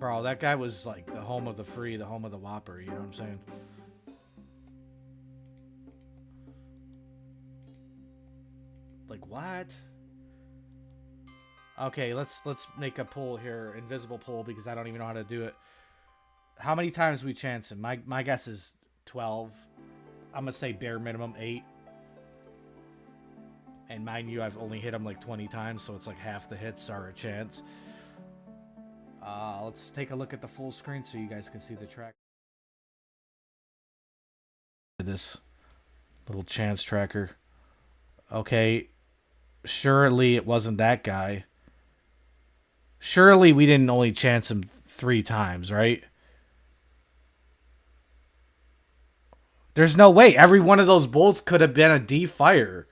Bro, that guy was like the home of the free, the home of the Whopper, you know what I'm saying? Like, what? Okay, let's make a poll here, invisible poll, because I don't even know how to do it. How many times we chance him? My guess is 12. I'm gonna say bare minimum 8. And mind you, I've only hit him like 20 times, so it's like half the hits are a chance. Let's take a look at the full screen so you guys can see the track. This little chance tracker. Okay, surely it wasn't that guy. Surely we didn't only chance him 3 times, right? There's no way. Every one of those bolts could have been a D fire.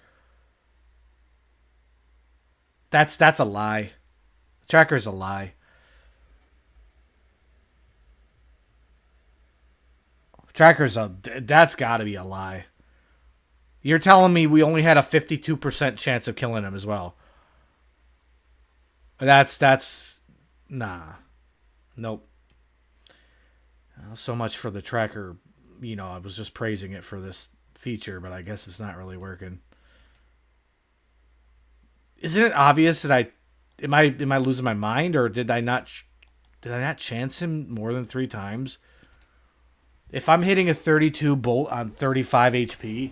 That's a lie. Tracker's a lie. That's got to be a lie. You're telling me we only had a 52% chance of killing him as well. That's nah. Nope. So much for the tracker. You know, I was just praising it for this feature, but I guess it's not really working. Isn't it obvious that am I losing my mind, or did I not chance him more than 3 times? If I'm hitting a 32 bolt on 35 HP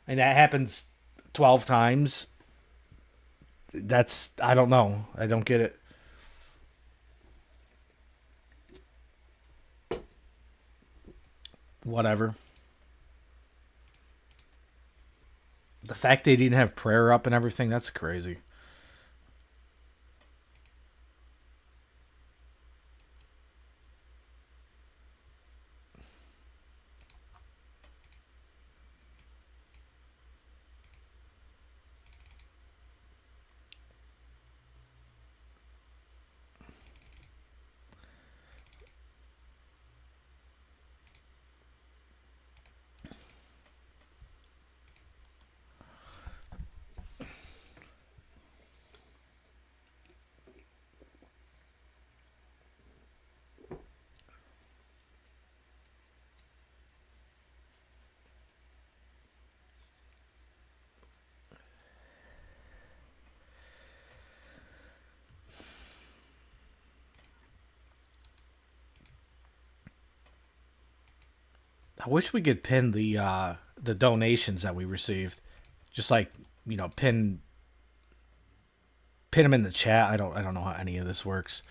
and that happens 12 times, I don't know. I don't get it. Whatever. The fact they didn't have prayer up and everything, that's crazy. I wish we could pin the donations that we received, just like, you know, pin them in the chat. I don't know how any of this works.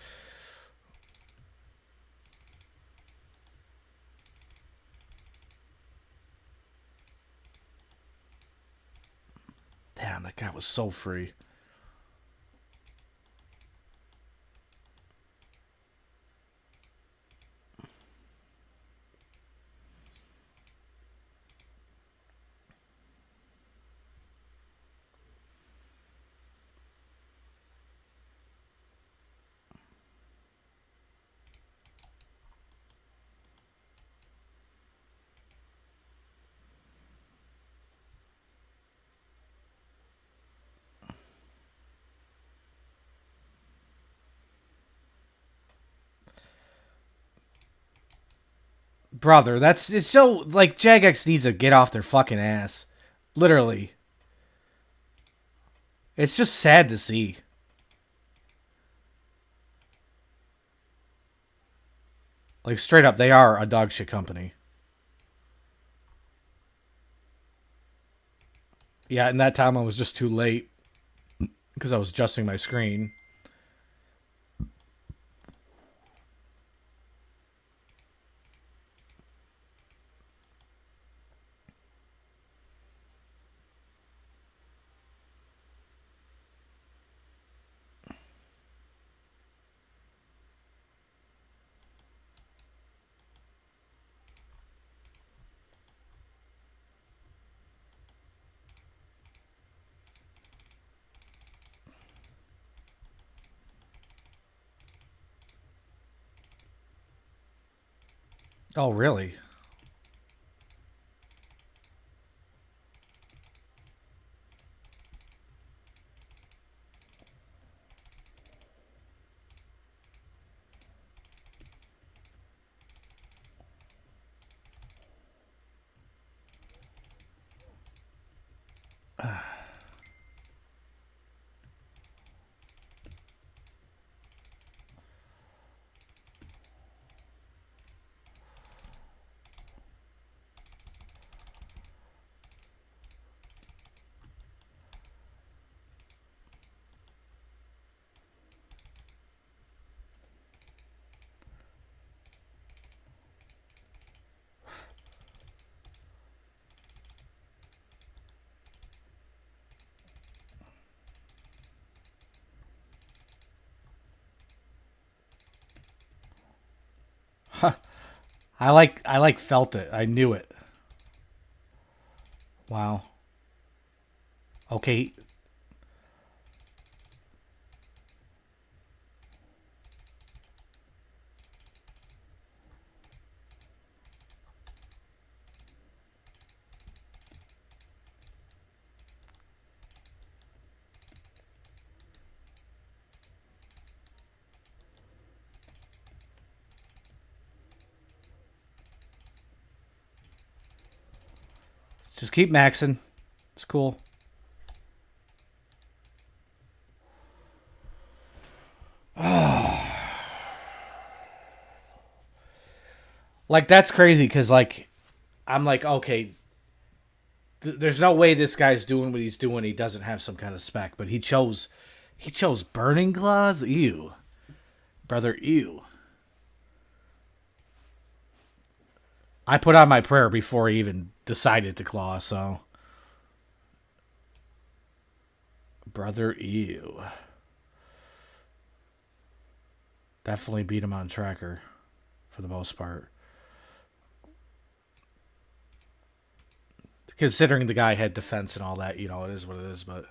Damn, that guy was so free. Brother, it's so, like, Jagex needs to get off their fucking ass. Literally. It's just sad to see. Like, straight up, they are a dog shit company. Yeah, and that time I was just too late because I was adjusting my screen. Oh, really? I like felt it. I knew it. Wow. Okay. Just keep maxing. It's cool. Like that's crazy because like I'm like okay, there's no way this guy's doing what he's doing. He doesn't have some kind of spec, but he chose burning glass. Ew, brother. Ew. I put on my prayer before he even decided to claw. So, brother. Ew. Definitely beat him on tracker for the most part. Considering the guy had defense and all that, you know, it is what it is, but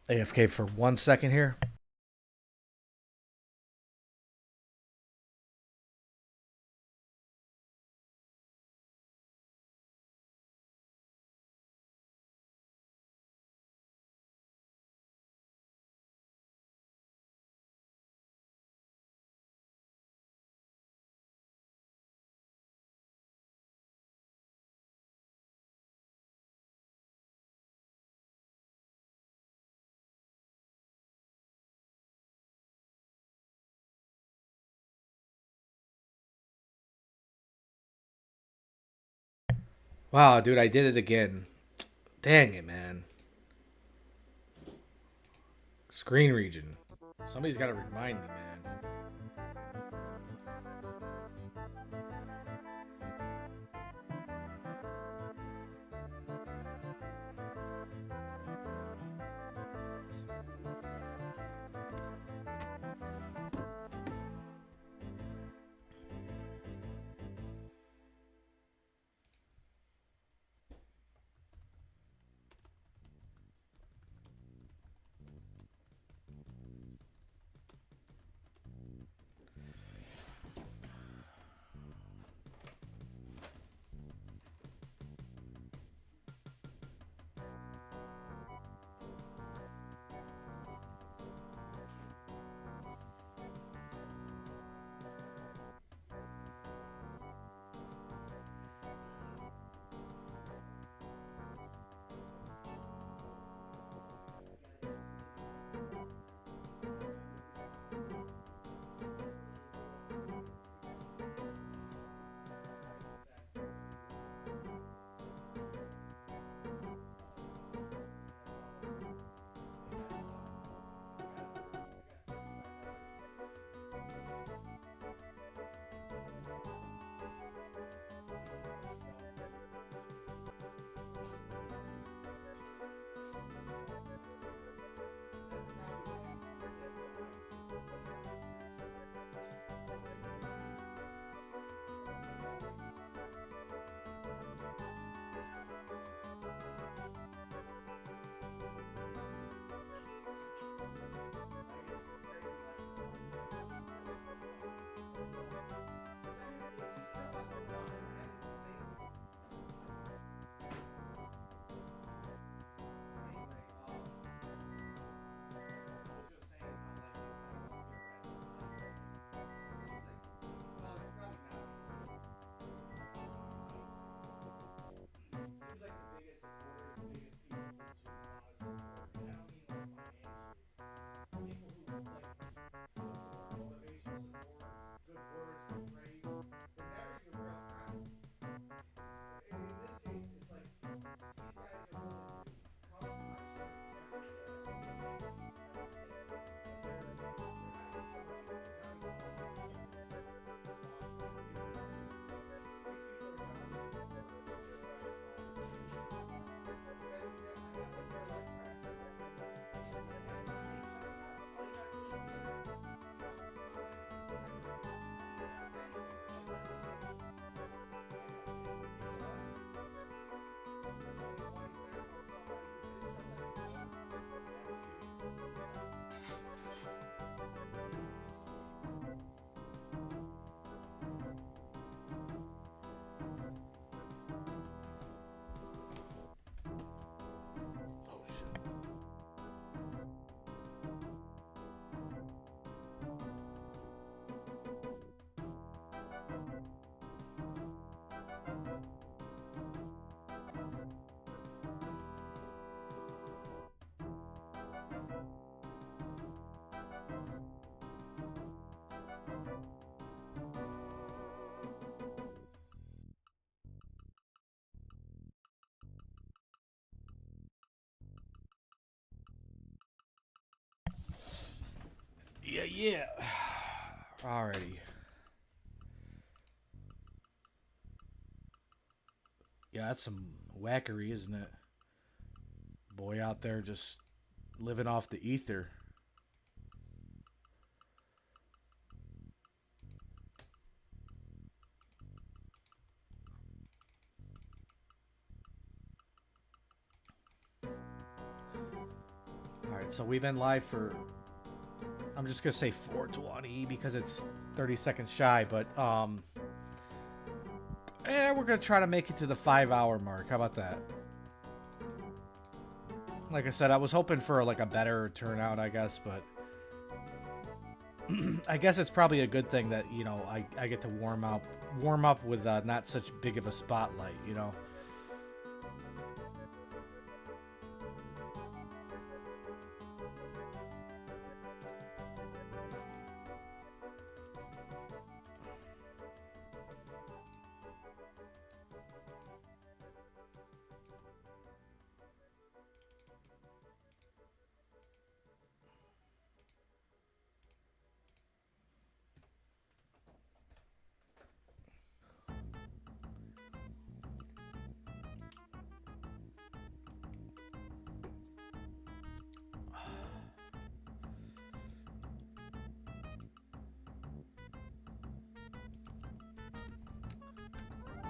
AFK for 1 second here. Wow, dude, I did it again. Dang it, man. Screen region. Somebody's got to remind me, man. Yeah. Alrighty. Yeah, that's some whackery, isn't it? Boy out there just living off the ether. Alright, so we've been live for, I'm just gonna say 420 because it's 30 seconds shy, but we're gonna try to make it to the 5-hour mark. How about that? Like I said, I was hoping for like a better turnout, I guess, but I guess it's probably a good thing that, you know, I get to warm up with not such big of a spotlight, you know.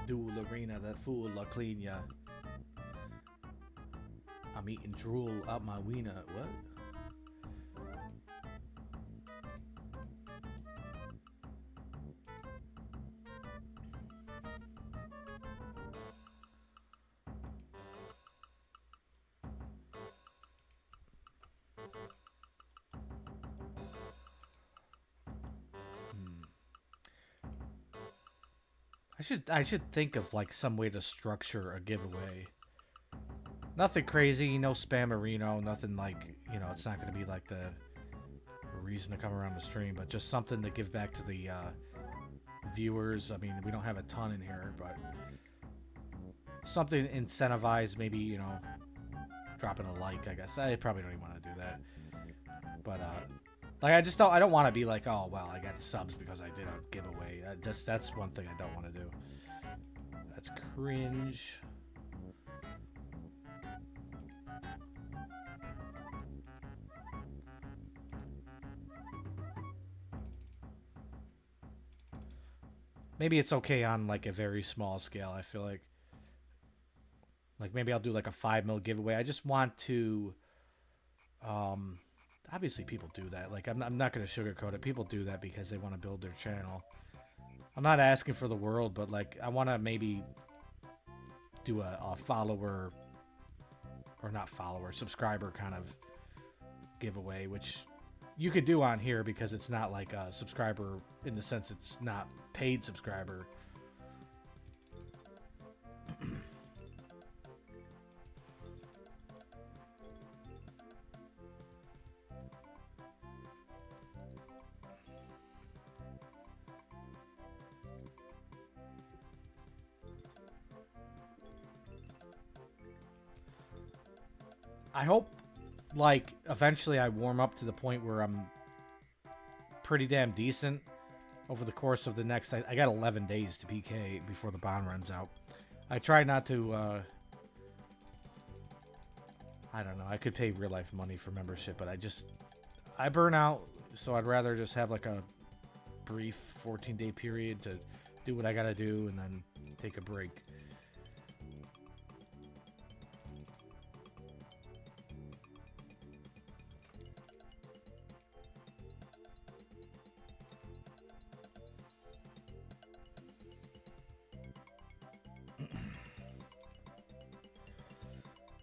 Duel arena, that fool will clean ya. I'm eating drool out my wiener. What? I should think of like some way to structure a giveaway. Nothing crazy, no spammerino, nothing like, you know, it's not going to be like the reason to come around the stream, but just something to give back to the viewers. I mean, we don't have a ton in here, but something incentivized, maybe, you know, dropping a like, I guess. I probably don't even want to do that. But like, I don't want to be like, oh, well, I got the subs because I did a giveaway. That's one thing I don't want to do. That's cringe. Maybe it's okay on like a very small scale. I feel like maybe I'll do like a 5 mil giveaway. I just want to, obviously people do that. Like I'm not going to sugarcoat it. People do that because they want to build their channel. I'm not asking for the world, but like I want to maybe do a follower, or not follower, subscriber kind of giveaway, which you could do on here because it's not like a subscriber in the sense it's not paid subscriber. I hope, like, eventually I warm up to the point where I'm pretty damn decent over the course of the next... I got 11 days to PK before the bond runs out. I try not to... I don't know. I could pay real life money for membership, but I burn out, so I'd rather just have, like, a brief 14-day period to do what I gotta do and then take a break.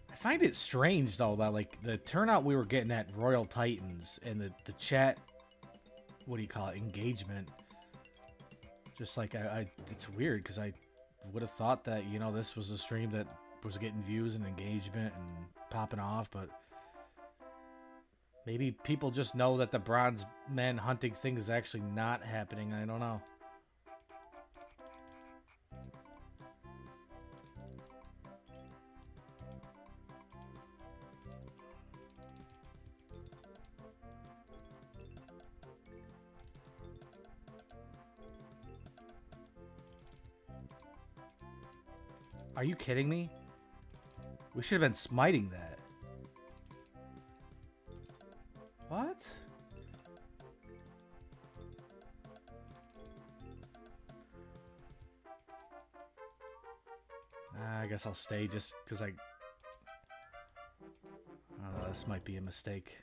I find it strange though that like the turnout we were getting at Royal Titans and the chat, what do you call it, engagement, just like it's weird because I would have thought that, you know, this was a stream that was getting views and engagement and popping off, but maybe people just know that the bronze men hunting thing is actually not happening. I don't know. Are you kidding me? We should have been smiting that. What? I guess I'll stay just because I don't know, this might be a mistake.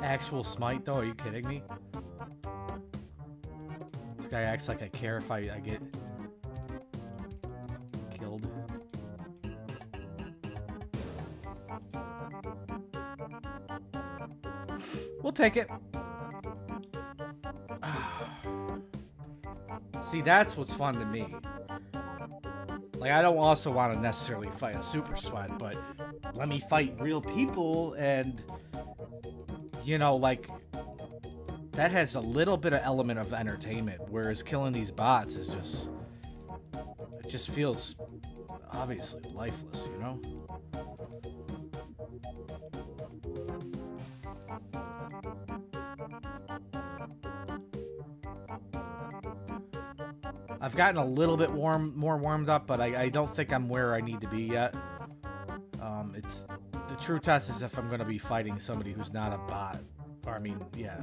Actual smite though? Are you kidding me? This guy acts like I care if I get killed. We'll take it. See, that's what's fun to me. Like, I don't also want to necessarily fight a super sweat, but let me fight real people and, you know, like, that has a little bit of element of entertainment, whereas killing these bots is just, it just feels obviously lifeless, you know? I've gotten a little bit more warmed up, but I don't think I'm where I need to be yet. It's the true test is if I'm going to be fighting somebody who's not a bot, or I mean, yeah,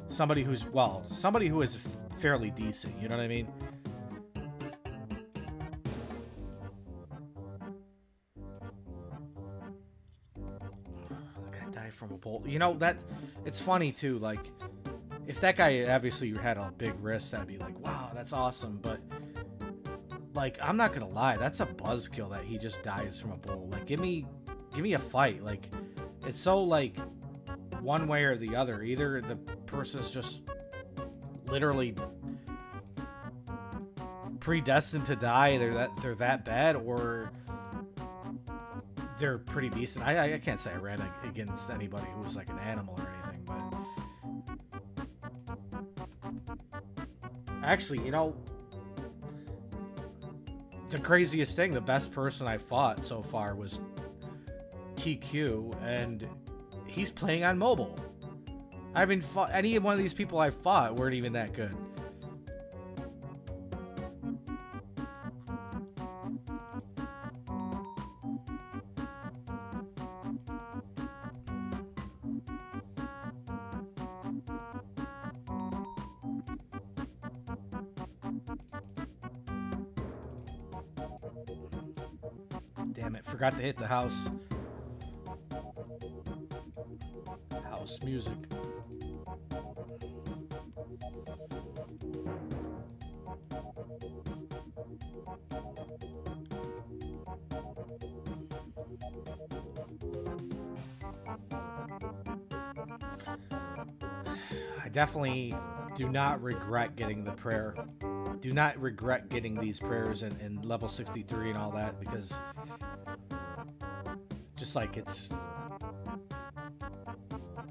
somebody who is fairly decent. You know what I mean? Like I died from a bolt. You know that it's funny too. Like, if that guy obviously had a big wrist, I'd be like, wow, that's awesome. But, like, I'm not going to lie. That's a buzzkill that he just dies from a bull. Like, give me a fight. Like, it's so, like, one way or the other. Either the person's just literally predestined to die. They're that bad, or they're pretty decent. I can't say I ran against anybody who was, like, an animal or anything, but... Actually, you know, the craziest thing, the best person I fought so far was TQ, and he's playing on mobile. I haven't fought any one of these people I fought weren't even that good. Damn it, forgot to hit the house. House music. I definitely do not regret getting the prayer. Do not regret getting these prayers in level 63 and all that, because just like it's,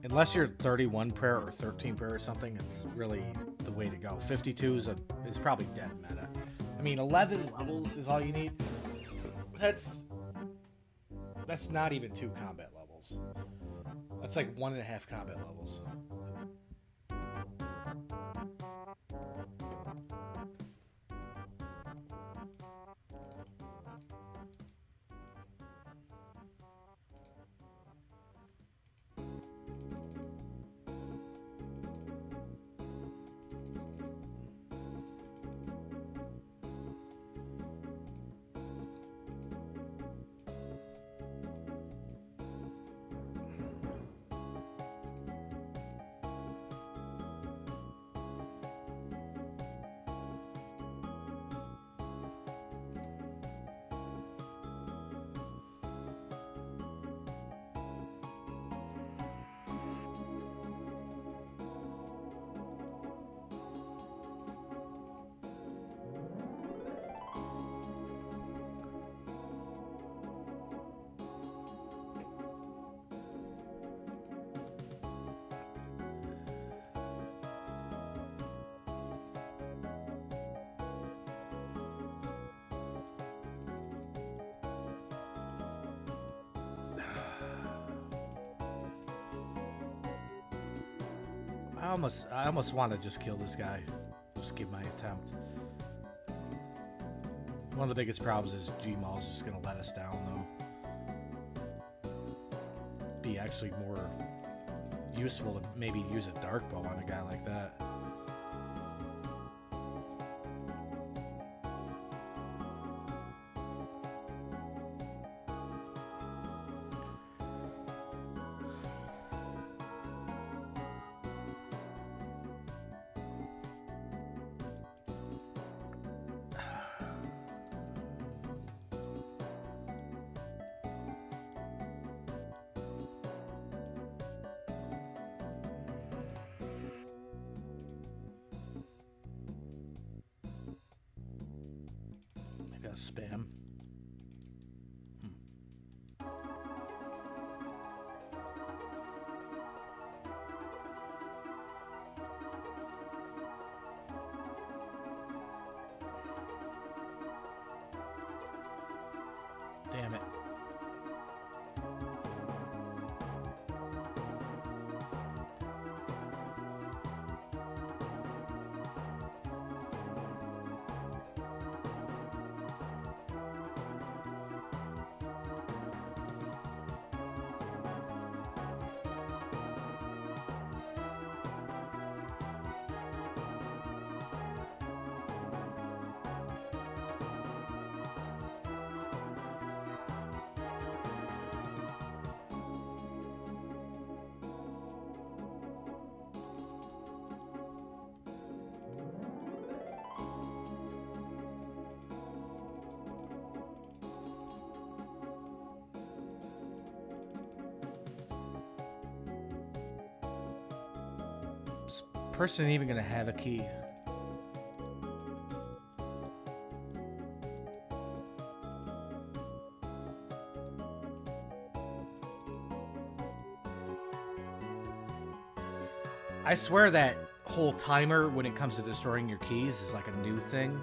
unless you're 31 prayer or 13 prayer or something, it's really the way to go. 52 is probably dead meta. I mean, 11 levels is all you need. That's not even 2 combat levels. That's like 1.5 combat levels. I almost want to just kill this guy. Just give my attempt. One of the biggest problems is Gmaul's just gonna let us down though. Be actually more useful to maybe use a dark bow on a guy like that. Spam. Damn it. Person even gonna have a key? I swear that whole timer when it comes to destroying your keys is like a new thing.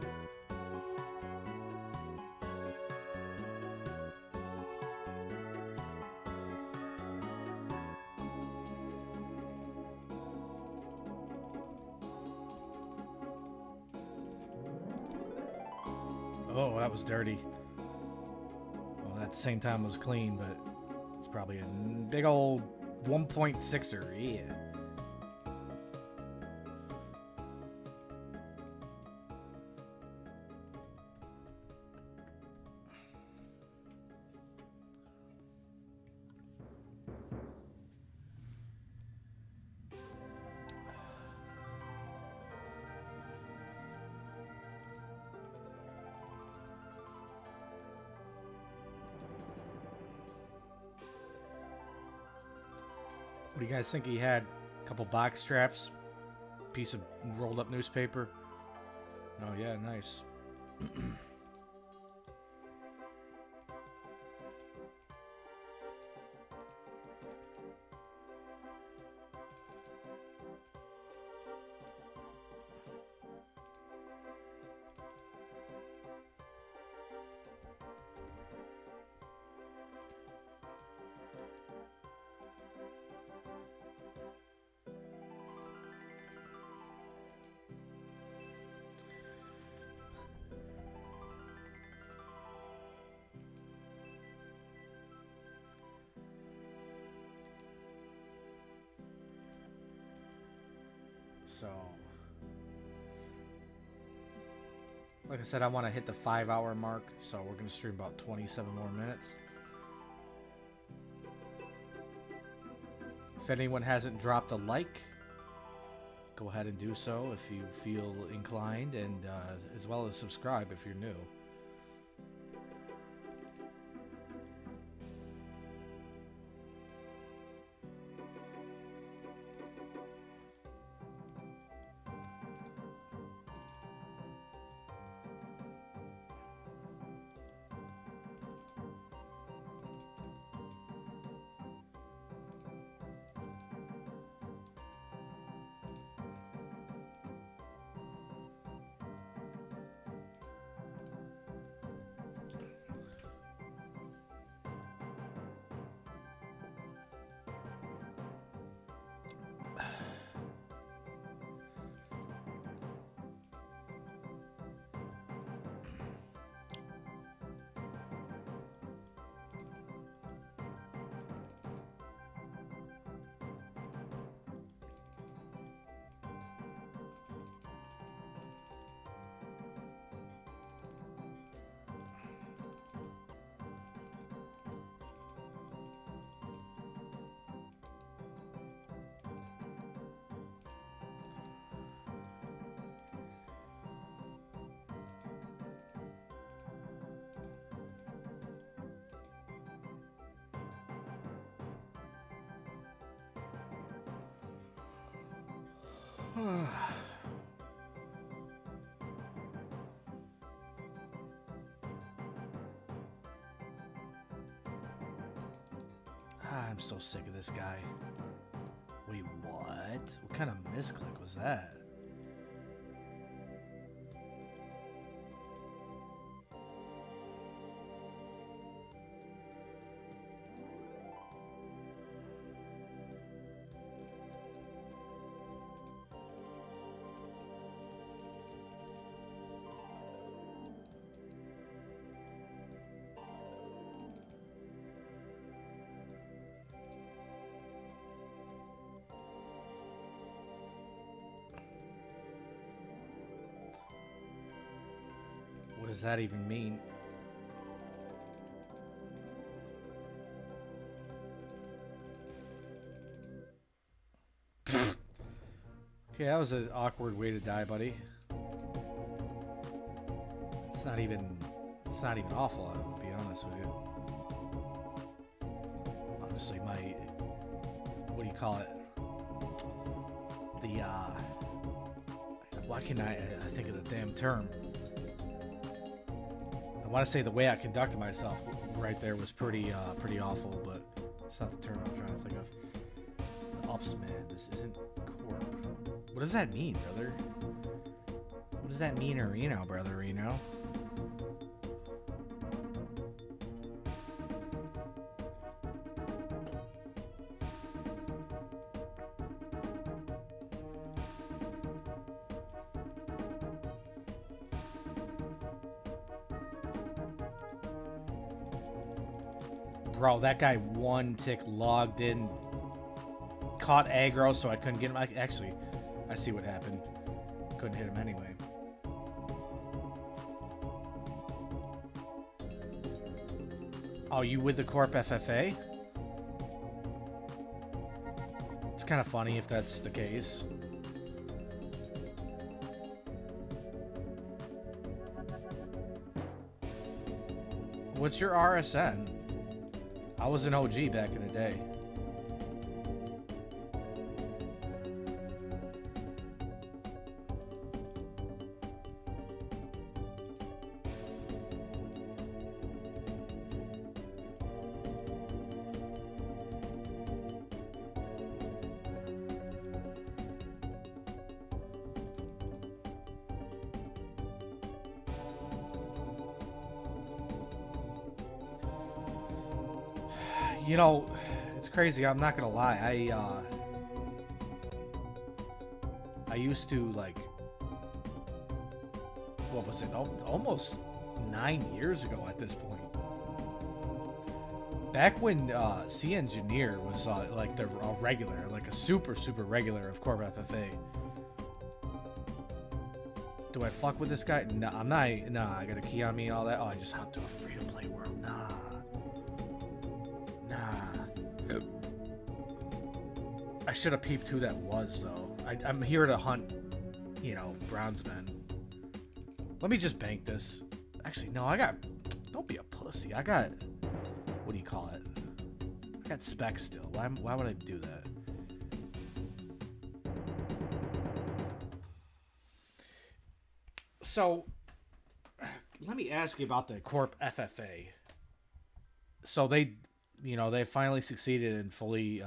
Oh, that was dirty. Well, at the same time it was clean, but it's probably a big old 1.6er, yeah. What do you guys think he had? A couple box straps, piece of rolled up newspaper. Oh yeah, nice. So, like I said, I want to hit the 5-hour mark, so we're going to stream about 27 more minutes. If anyone hasn't dropped a like, go ahead and do so if you feel inclined, and as well as subscribe if you're new. I'm so sick of this guy. Wait, what? What kind of misclick was that? What does that even mean? Okay, that was an awkward way to die, buddy. It's not even awful, I'll be honest with you. Honestly, my, what do you call it? The, why can't I think of the damn term? I want to say the way I conducted myself right there was pretty awful, but it's not the term I'm trying to think of. Ups, man, this isn't corp. What does that mean, brother? What does that mean, Reno, brother, Reno? Bro, that guy one tick logged in, caught aggro, so I couldn't get him. Actually, I see what happened. Couldn't hit him anyway. Oh, you with the Corp FFA? It's kind of funny if that's the case. What's your RSN? I was an OG back in the day. You know, it's crazy. I'm not gonna lie. I used to, like, what was it? Almost 9 years ago at this point. Back when C Engineer was like the regular, like a super regular of Corp FFA. Do I fuck with this guy? No, I'm not. Nah, I got a key on me and all that. Oh, I just hopped to a free-to-play world. Nah. I should have peeped who that was, though. I'm here to hunt, you know, Brownsmen. Let me just bank this. Actually, no, don't be a pussy. I got, what do you call it? I got specs still. Why would I do that? So, let me ask you about the Corp FFA. So they, you know, they finally succeeded in fully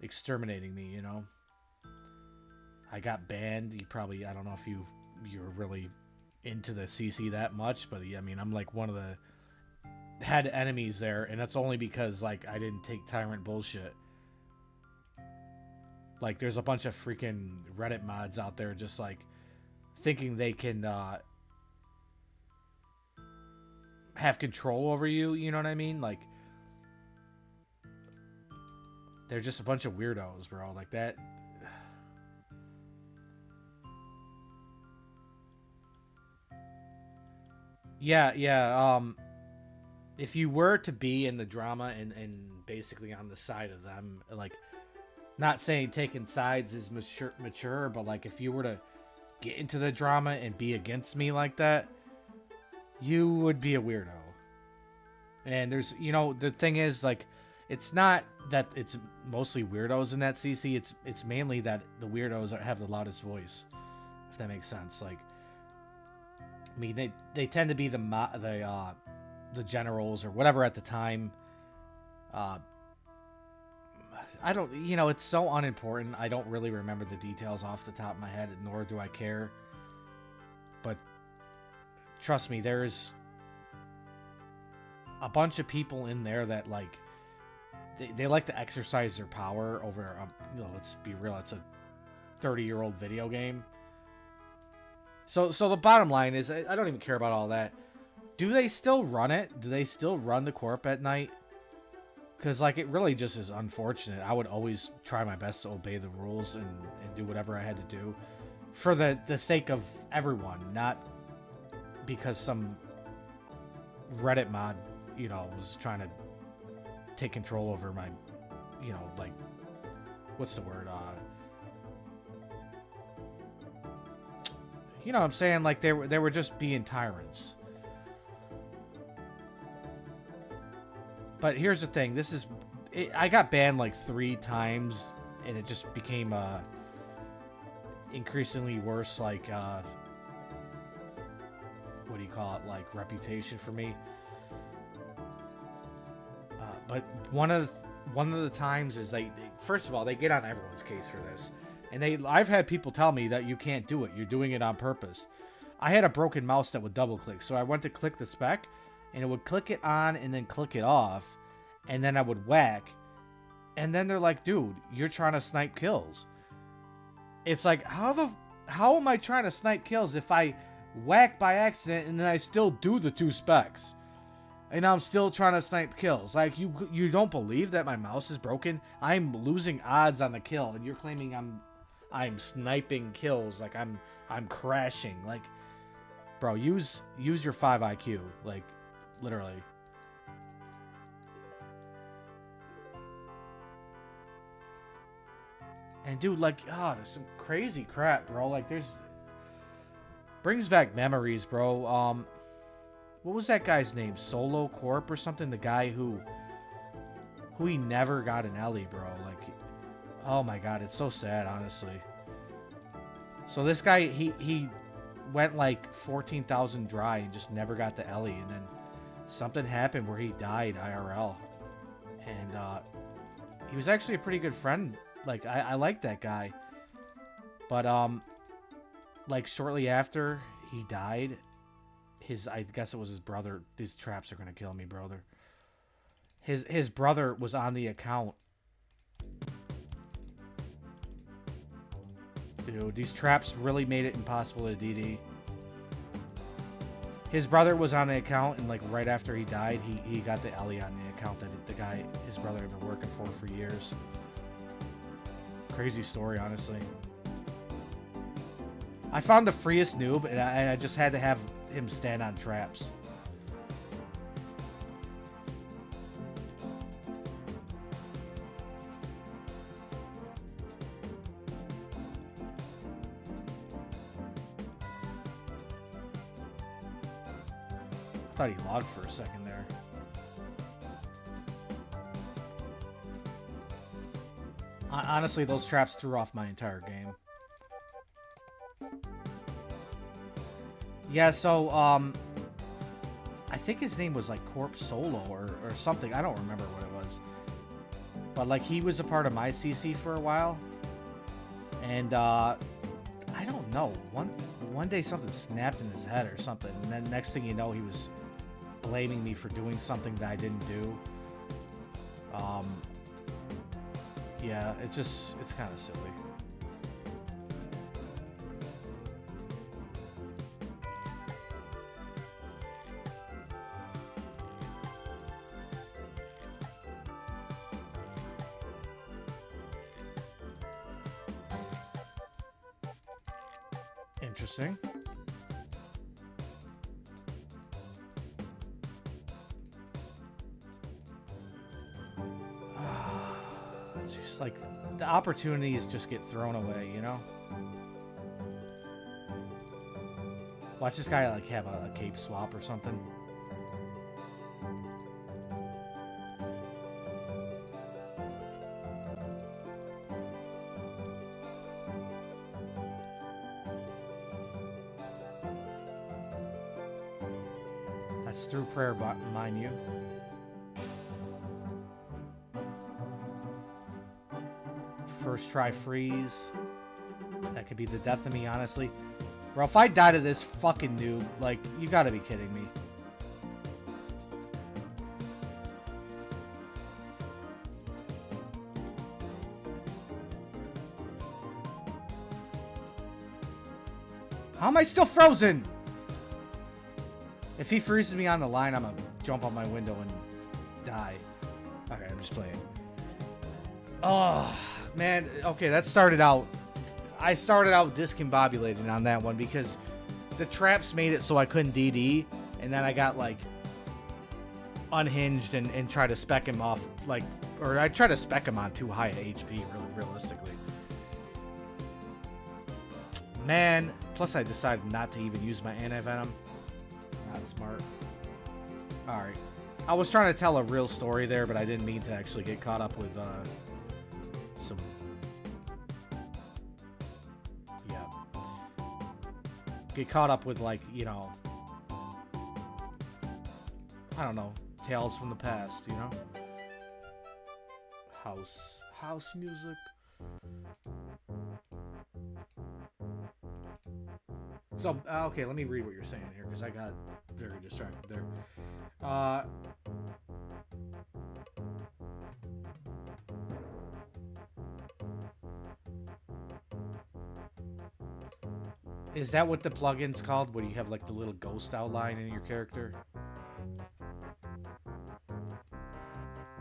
exterminating me, you know. I got banned. You probably, I don't know if you're really into the CC that much, but I mean, I'm like one of the head enemies there, and that's only because, like, I didn't take Tyrant bullshit. Like, there's a bunch of freaking Reddit mods out there just, like, thinking they can have control over you, you know what I mean? Like, they're just a bunch of weirdos, bro. Like that. Yeah. If you were to be in the drama and basically on the side of them, like, not saying taking sides is mature, but like if you were to get into the drama and be against me like that, you would be a weirdo. And there's, you know, the thing is, like, it's not that it's mostly weirdos in that CC. It's mainly that the weirdos have the loudest voice, if that makes sense. Like, I mean, they tend to be the generals or whatever at the time. I don't, you know, it's so unimportant. I don't really remember the details off the top of my head, nor do I care. But trust me, there's a bunch of people in there that, like, they like to exercise their power over, you know, let's be real, it's a 30-year-old video game. So the bottom line is, I don't even care about all that. Do they still run it? Do they still run the corp at night? Because, like, it really just is unfortunate. I would always try my best to obey the rules and do whatever I had to do for the sake of everyone, not because some Reddit mod, you know, was trying to take control over my, you know, like, what's the word? You know what I'm saying? Like, they were just being tyrants. But here's the thing. I got banned like 3 times, and it just became increasingly worse, like, what do you call it? Like, reputation for me. But one of the times is first of all, they get on everyone's case for this. And I've had people tell me that you can't do it. You're doing it on purpose. I had a broken mouse that would double click. So I went to click the spec, and it would click it on and then click it off. And then I would whack. And then they're like, dude, you're trying to snipe kills. It's like, how am I trying to snipe kills if I whack by accident and then I still do the 2 specs? And I'm still trying to snipe kills. Like, you don't believe that my mouse is broken? I'm losing odds on the kill, and you're claiming I'm sniping kills, like I'm crashing. Like, bro, use your 5 IQ, like, literally. And dude, like, there's some crazy crap, bro. Like, brings back memories, bro. What was that guy's name? Solo Corp or something? The guy who he never got an Ellie, bro. Like, oh my god, it's so sad, honestly. So this guy, he went like 14,000 dry and just never got the Ellie, and then something happened where he died IRL. And he was actually a pretty good friend. Like, I like that guy. But like, shortly after he died, I guess it was his brother. These traps are gonna kill me, brother. His brother was on the account. Dude, these traps really made it impossible to DD. His brother was on the account, and like right after he died, he got the Ellie on the account that his brother had been working for years. Crazy story, honestly. I found the freest noob, and I just had to have him stand on traps. I thought he logged for a second there. Honestly, those traps threw off my entire game. Yeah, so, I think his name was, like, Corp Solo or something. I don't remember what it was. But, like, he was a part of my CC for a while. And, I don't know. One day something snapped in his head or something. And then next thing you know, he was blaming me for doing something that I didn't do. Yeah, it's kind of silly. Interesting. Just like the opportunities just get thrown away, you know? Watch this guy like have a cape swap or something. That's through prayer, mind you. First try freeze. That could be the death of me, honestly. Bro, if I die to this fucking noob, like, you gotta be kidding me. How am I still frozen? If he freezes me on the line, I'm gonna jump out my window and die. Okay, I'm just playing. Oh, man. Okay, that started out... I started out discombobulating on that one because the traps made it so I couldn't DD, and then I got, like, unhinged and tried to spec him off, like... Or I tried to spec him on too high a HP, really, realistically. Man, plus I decided not to even use my anti-venom. Not smart. Alright. I was trying to tell a real story there, but I didn't mean to actually get caught up with some... Yeah. Get caught up with, like, you know... I don't know. Tales from the past, you know? House music. So, okay, let me read what you're saying here, because I got very distracted there. Is that what the plugin's called, where you have, like, the little ghost outline in your character?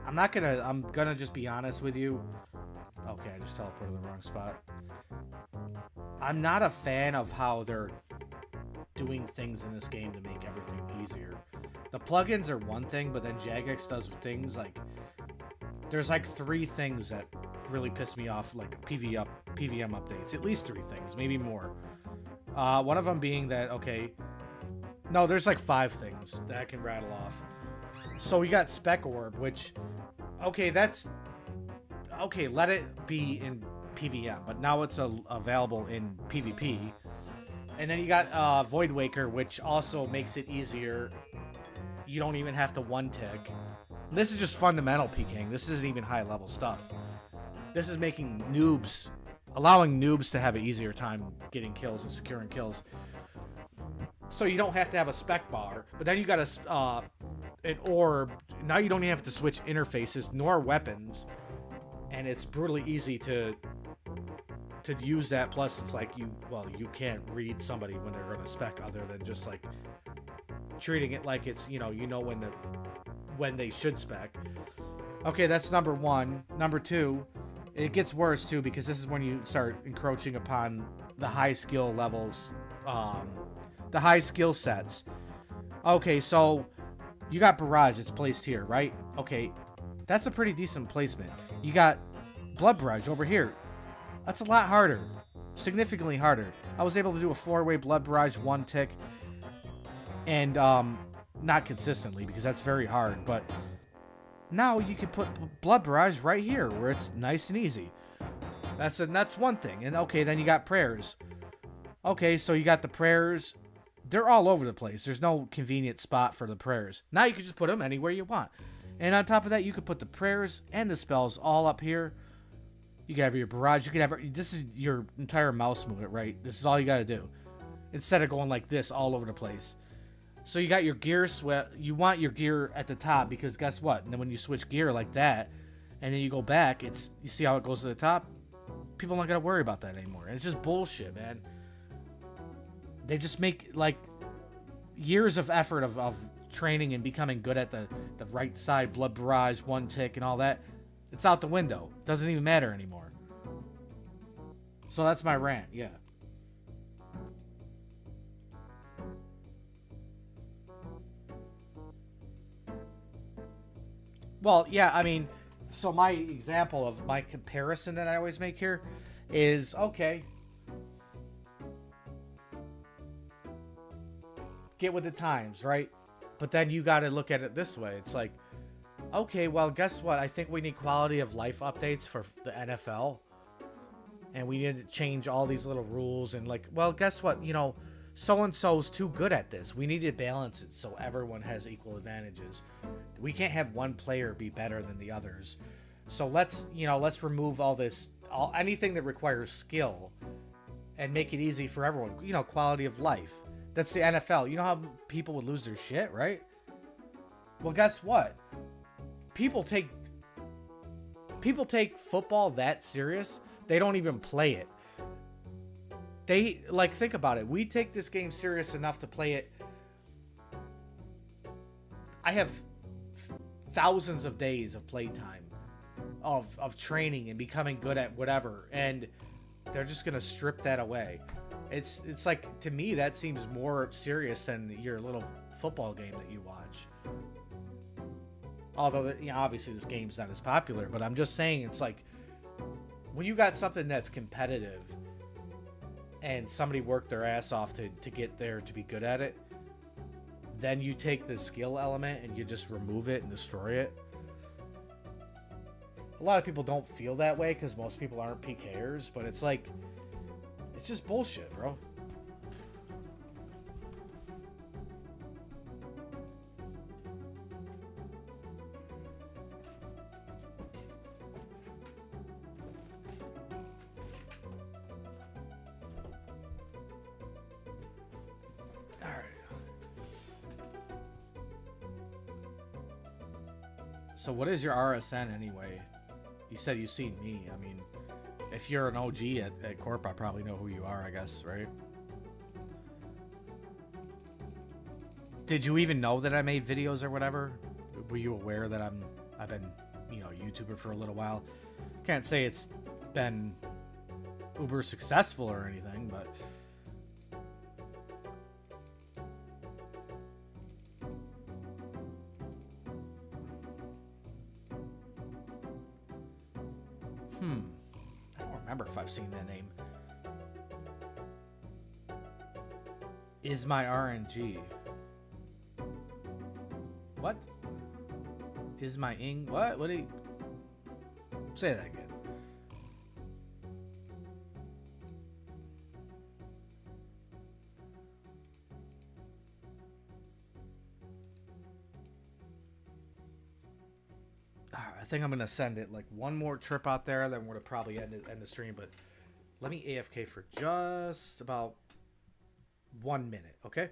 I'm gonna just be honest with you. Okay, I just teleported to the wrong spot. I'm not a fan of how they're doing things in this game to make everything easier. The plugins are one thing, but then Jagex does things like... There's like 3 things that really piss me off, like PVM updates. At least 3 things, maybe more. One of them being that, okay... No, there's like 5 things that I can rattle off. So we got Spec Orb, which... Okay, that's... Okay, let it be in PVM, but now it's available in PvP. And then you got Void Waker, which also makes it easier. You don't even have to one-tick. This is just fundamental PKing. This isn't even high-level stuff. This is making noobs... Allowing noobs to have an easier time getting kills and securing kills. So you don't have to have a spec bar. But then you got an orb. Now you don't even have to switch interfaces nor weapons. And it's brutally easy to use that. Plus, it's like you can't read somebody when they're going to spec other than just like treating it like it's, you know when they should spec. Okay, that's number 1. Number 2, it gets worse too because this is when you start encroaching upon the high skill levels, the high skill sets. Okay, so you got Barrage. It's placed here, right? Okay, that's a pretty decent placement. You got Blood Barrage over here. That's a lot harder. Significantly harder. I was able to do a 4-way Blood Barrage 1-tick. And, not consistently, because that's very hard. But now you can put Blood Barrage right here, where it's nice and easy. That's one thing. And, okay, then you got Prayers. Okay, so you got the Prayers. They're all over the place. There's no convenient spot for the Prayers. Now you can just put them anywhere you want. And on top of that, you could put the prayers and the spells all up here. You can have your barrage. You can have... This is your entire mouse movement, right? This is all you got to do. Instead of going like this all over the place. So you got your gear sweat. You want your gear at the top because guess what? And then when you switch gear like that, and then you go back, it's... You see how it goes to the top? People aren't going to worry about that anymore. And it's just bullshit, man. They just make, like, years of effort of training and becoming good at the right side Blood Barrage 1-tick and all that. It's out the window. Doesn't even matter anymore. So that's my rant, yeah. Well, yeah, I mean, so my example of my comparison that I always make here is, okay, get with the times, right? But then you got to look at it this way. It's like, okay, well, guess what? I think we need quality of life updates for the NFL. And we need to change all these little rules. And like, well, guess what? You know, so-and-so's too good at this. We need to balance it so everyone has equal advantages. We can't have one player be better than the others. So let's remove anything that requires skill and make it easy for everyone. Quality of life. That's the NFL. You know how people would lose their shit, right? Well, guess what? People take football that serious, they don't even play it. They, think about it. We take this game serious enough to play it. I have thousands of days of playtime, of training and becoming good at whatever, and they're just going to strip that away. It's like, to me, that seems more serious than your little football game that you watch. Although, obviously this game's not as popular, but I'm just saying, it's like, when you got something that's competitive and somebody worked their ass off to get there to be good at it, then you take the skill element and you just remove it and destroy it. A lot of people don't feel that way because most people aren't PKers, but it's like, it's just bullshit, bro. So what is your RSN anyway? You said you've seen me. I mean, if you're an OG at Corp, I probably know who you are, I guess, right? Did you even know that I made videos or whatever? Were you aware that I've been, YouTuber for a little while? Can't say it's been uber successful or anything, but I don't remember if I've seen that name. Is my RNG? What? Is my ing? What? What do you say that again? I think I'm gonna send it like one more trip out there, then we're gonna probably end the stream. But let me AFK for just about 1 minute, okay?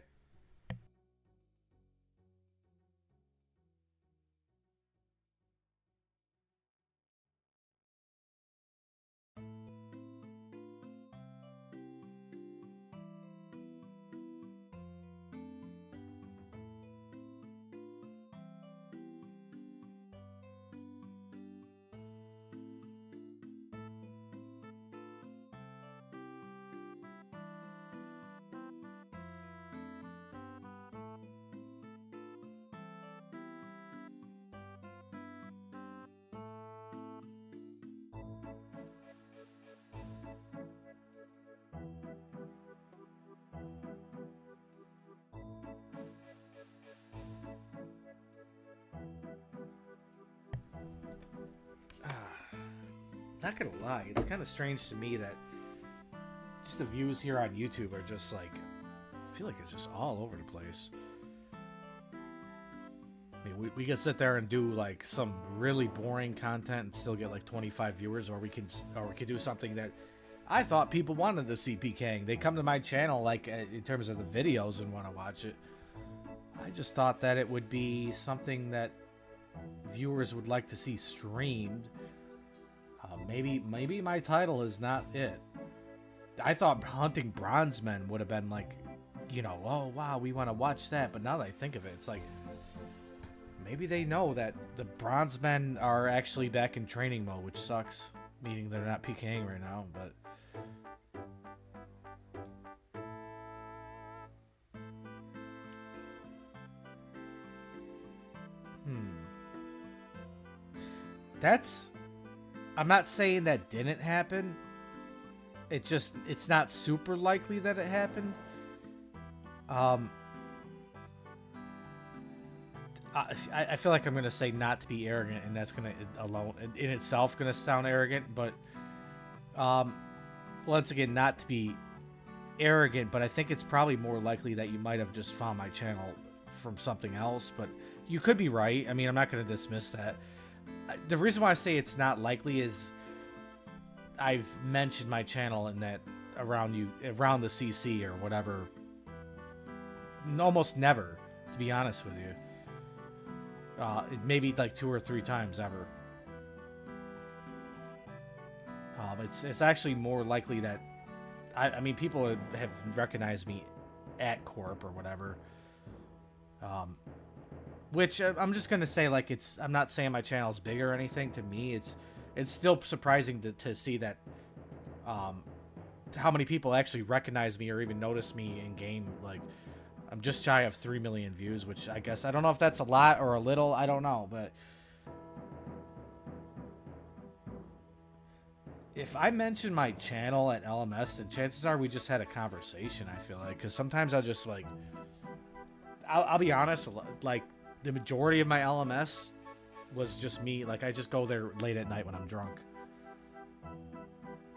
Not gonna lie, it's kind of strange to me that just the views here on YouTube are just like, I feel like it's just all over the place. I mean, we could sit there and do like some really boring content and still get like 25 viewers, or we could do something that I thought people wanted to see PKing. They come to my channel like in terms of the videos and want to watch it. I just thought that it would be something that viewers would like to see streamed. Maybe my title is not it. I thought hunting bronze men would have been like, oh wow, we want to watch that. But now that I think of it, it's like, maybe they know that the bronze men are actually back in training mode, which sucks, meaning they're not PKing right now. But I'm not saying that didn't happen. It's not super likely that it happened. I feel like I'm gonna say not to be arrogant, and that's gonna alone in itself gonna sound arrogant. But once again, not to be arrogant, but I think it's probably more likely that you might have just found my channel from something else, but you could be right. I mean, I'm not going to dismiss that. The reason why I say it's not likely is I've mentioned my channel in that around the CC or whatever almost never, to be honest with you. Maybe like 2 or 3 times ever. It's actually more likely that I mean, people have recognized me at Corp or whatever. Which I'm just gonna say, like, I'm not saying my channel's big or anything. To me, it's still surprising to see that how many people actually recognize me or even notice me in game. Like, I'm just shy of 3 million views, which I guess I don't know if that's a lot or a little. I don't know, but if I mention my channel at LMS, then chances are we just had a conversation. I feel like, because sometimes I'll just like, I'll be honest, like the majority of my LMS was just me. Like, I just go there late at night when I'm drunk,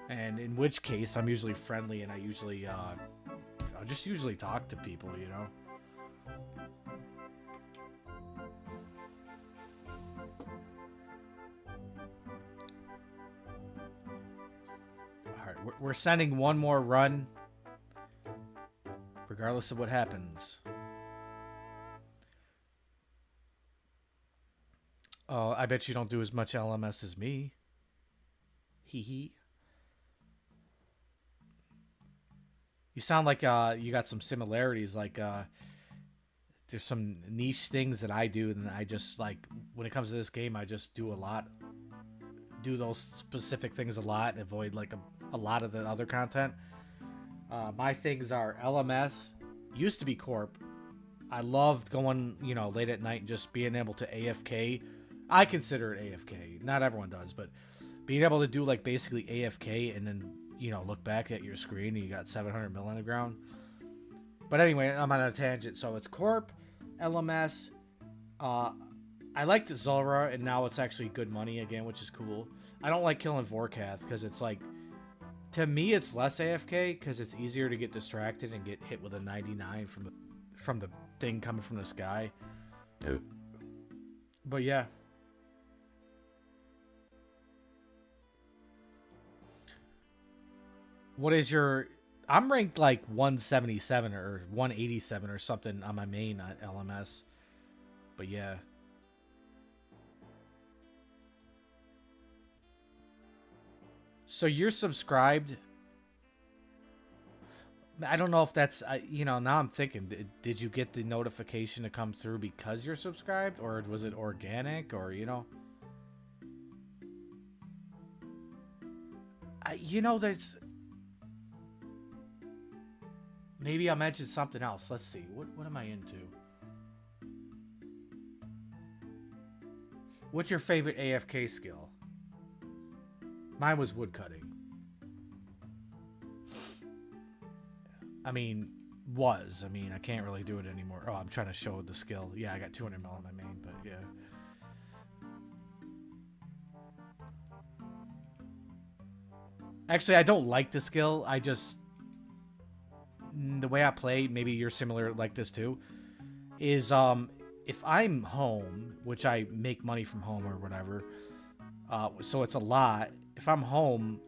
and in which case I'm usually friendly and I just usually talk to people, you know. We're sending one more run, regardless of what happens. Oh, I bet you don't do as much LMS as me. Hee hee. You sound like you got some similarities. Like there's some niche things that I do, and I just, like, when it comes to this game, I just do those specific things a lot and avoid like a lot of the other content. My things are LMS, used to be Corp. I loved going, you know, late at night and just being able to AFK. I consider it AFK. Not everyone does, but being able to do like basically AFK and then, you know, look back at your screen and you got 700 mil on the ground. But anyway, I'm on a tangent. So it's Corp, LMS. I liked Zulrah, and now it's actually good money again, which is cool. I don't like killing Vorkath because it's like, to me, it's less AFK because it's easier to get distracted and get hit with a 99 from the thing coming from the sky. But yeah. What is your... I'm ranked like 177 or 187 or something on my main LMS. But yeah. So you're subscribed. I don't know if that's, you know, now I'm thinking, did you get the notification to come through because you're subscribed, or was it organic, or, you know? You know, there's... Maybe I mentioned something else. Let's see. What am I into? What's your favorite AFK skill? Mine was woodcutting. I mean, I can't really do it anymore. Oh, I'm trying to show the skill. Yeah, I got 200 mil on my main, but yeah. Actually, I don't like the skill. I just... The way I play, maybe you're similar like this too, is if I'm home, which I make money from home or whatever, so it's a lot. If I'm home,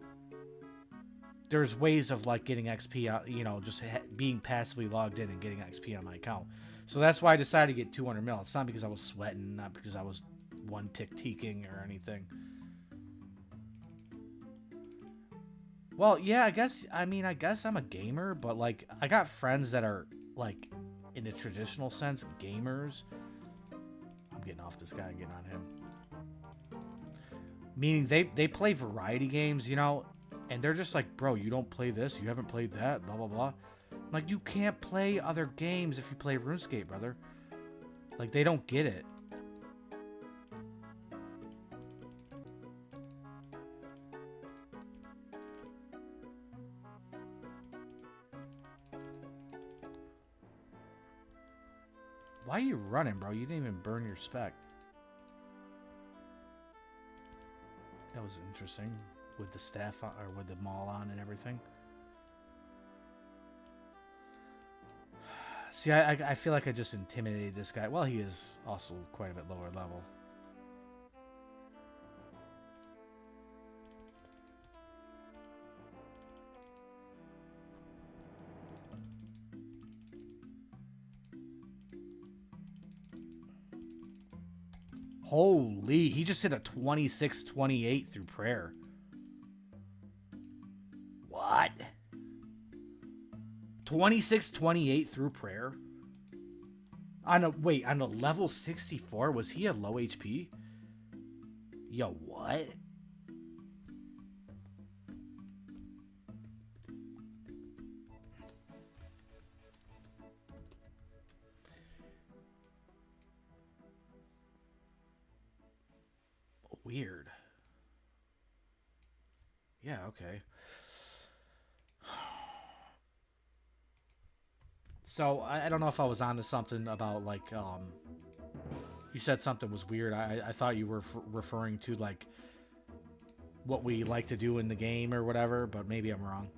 there's ways of like getting XP, you know, just being passively logged in and getting XP on my account. So that's why I decided to get 200 mil. It's not because I was sweating, not because I was one tick-teeking or anything. Well, yeah, I guess I'm a gamer, but like I got friends that are like, in the traditional sense, gamers. I'm getting off this guy and getting on him. Meaning they play variety games, you know, and they're just like, bro, you don't play this, you haven't played that, blah, blah, blah. Like, you can't play other games if you play RuneScape, brother. Like, they don't get it. Why are you running, bro? You didn't even burn your spec. That was interesting. With the staff on, or with the maul on and everything. See, I feel like I just intimidated this guy. Well, he is also quite a bit lower level. Holy, he just hit a 26-28 through prayer. What? 26-28 through prayer? On a level 64, was he at low HP? Yo, what? Weird. Yeah, okay. So, I don't know if I was onto something about, like, you said something was weird. I thought you were referring to, like, what we like to do in the game or whatever, but maybe I'm wrong.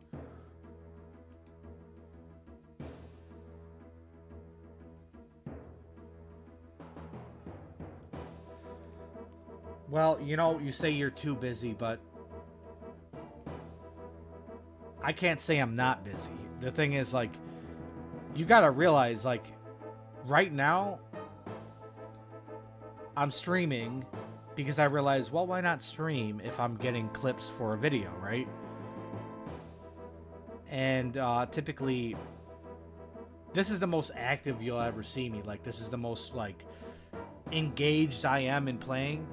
Well, you know, you say you're too busy, but I can't say I'm not busy. The thing is, like, you gotta realize, like, right now, I'm streaming because I realize, well, why not stream if I'm getting clips for a video, right? And typically, this is the most active you'll ever see me. Like, this is the most, like, engaged I am in playing.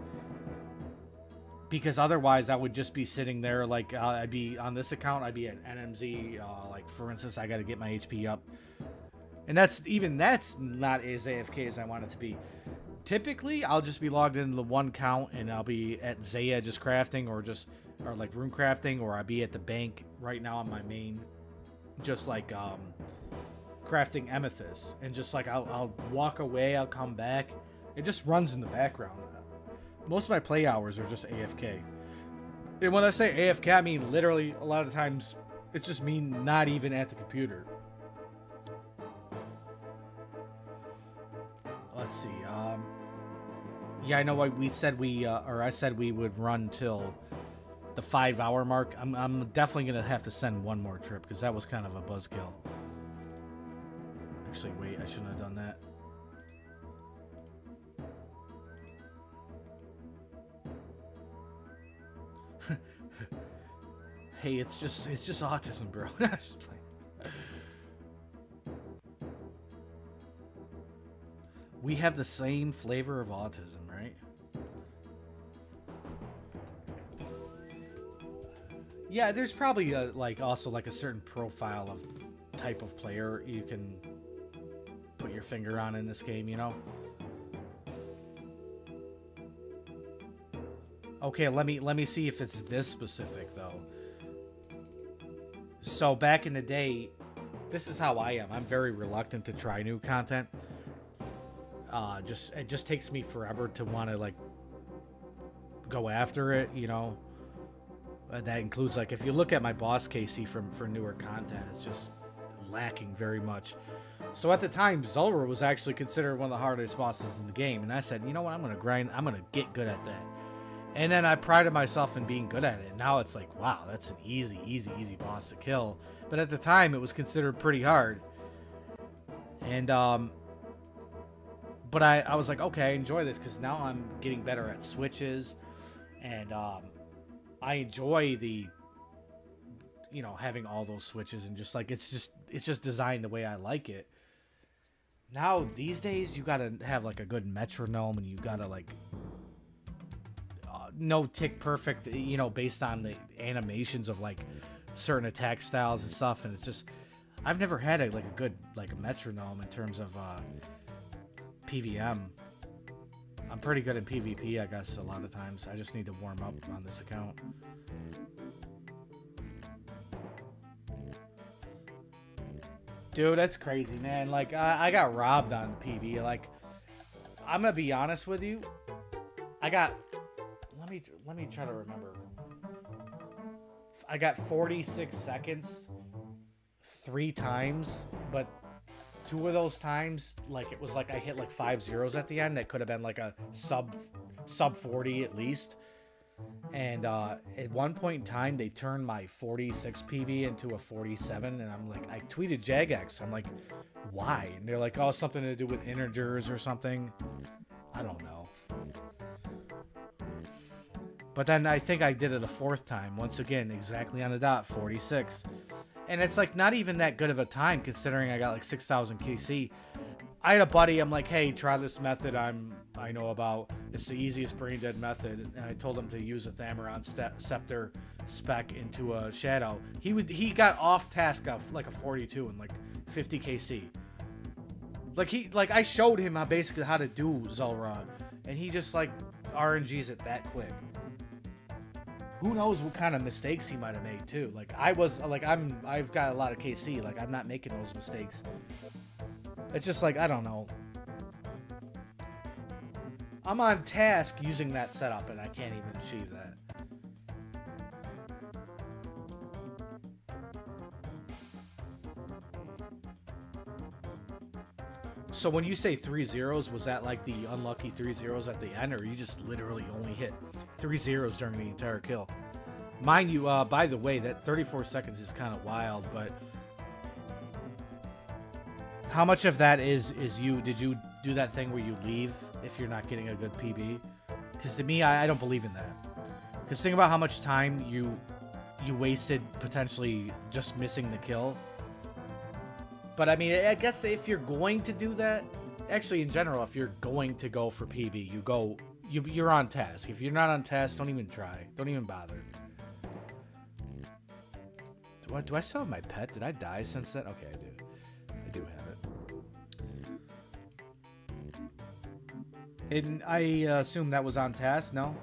Because otherwise, I would just be sitting there, like, I'd be, on this account, I'd be at NMZ, like, for instance, I gotta get my HP up. And that's not as AFK as I want it to be. Typically, I'll just be logged into the one count, and I'll be at Zaya just crafting, or like rune crafting, or I'll be at the bank right now on my main, just like, crafting amethyst. And just like, I'll walk away, I'll come back. It just runs in the background. Most of my play hours are just AFK. And when I say AFK, I mean literally a lot of times it's just me not even at the computer. Let's see. Yeah, I know what we said I said we would run till the 5-hour mark. I'm definitely gonna have to send one more trip because that was kind of a buzzkill. Actually, wait, I shouldn't have done that. Hey, it's just autism, bro. We have the same flavor of autism, right? Yeah, there's probably also a certain profile of type of player you can put your finger on in this game, you know? Okay, let me see if it's this specific though. So back in the day, this is how I am. I'm very reluctant to try new content. It just takes me forever to want to like go after it, you know. That includes like if you look at my boss KC for newer content, it's just lacking very much. So at the time, Zulrah was actually considered one of the hardest bosses in the game, and I said, you know what, I'm gonna grind. I'm gonna get good at that. And then I prided myself in being good at it. Now it's like, wow, that's an easy boss to kill. But at the time, it was considered pretty hard. And, but I was like, okay, I enjoy this because now I'm getting better at switches. And, I enjoy the, you know, having all those switches and just like, it's just designed the way I like it. Now, these days, you gotta have like a good metronome and you gotta like, no tick perfect, you know, based on the animations of like certain attack styles and stuff, and it's just I've never had a good metronome in terms of PVM. I'm pretty good at PvP, I guess, a lot of times. I just need to warm up on this account. Dude, that's crazy, man. Like I got robbed on PV. Like I'm gonna be honest with you, I got. Let me try to remember. I got 46 seconds 3 times, but 2 of those times, like it was like I hit like 5 zeros at the end. That could have been like a sub 40 at least. And at one point in time, they turned my 46 PB into a 47, and I'm like, I tweeted Jagex. I'm like, why? And they're like, oh, something to do with integers or something. I don't know. But then I think I did it a 4th time. Once again, exactly on the dot, 46. And it's like not even that good of a time considering I got like 6,000 KC. I had a buddy, I'm like, hey, try this method I know about. It's the easiest brain dead method. And I told him to use a Thameron Scepter spec into a Shadow. He got off task of like a 42 and like 50 KC. Like I showed him basically how to do Zulrah, and he just like RNGs it that quick. Who knows what kind of mistakes he might have made too. Like I've got a lot of KC. Like I'm not making those mistakes. It's just like, I don't know. I'm on task using that setup and I can't even achieve that. So when you say 3 zeros, was that like the unlucky 3 zeros at the end, or you just literally only hit 3 zeros during the entire kill? Mind you, by the way, that 34 seconds is kind of wild, but how much of that is you? Did you do that thing where you leave if you're not getting a good PB? Because to me, I don't believe in that. Because think about how much time you wasted potentially just missing the kill. But I mean, I guess if you're going to do that, actually in general, if you're going to go for PB, you're on task. If you're not on task, don't even try. Don't even bother. Do I still have my pet? Did I die since then? Okay, I do. I do have it. And I assume that was on task, no?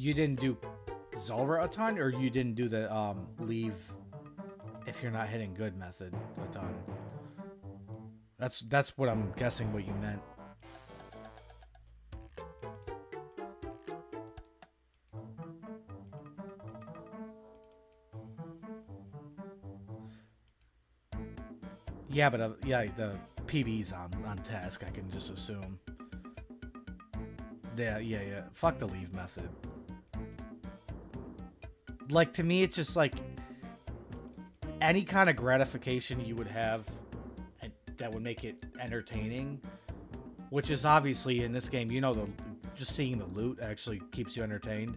You didn't do Zulrah a ton, or you didn't do the leave if you're not hitting good method a ton? That's what I'm guessing what you meant. Yeah, but yeah, the PB's on task, I can just assume. Yeah. Fuck the leave method. Like, to me, it's just like any kind of gratification you would have that would make it entertaining, which is obviously in this game, just seeing the loot actually keeps you entertained.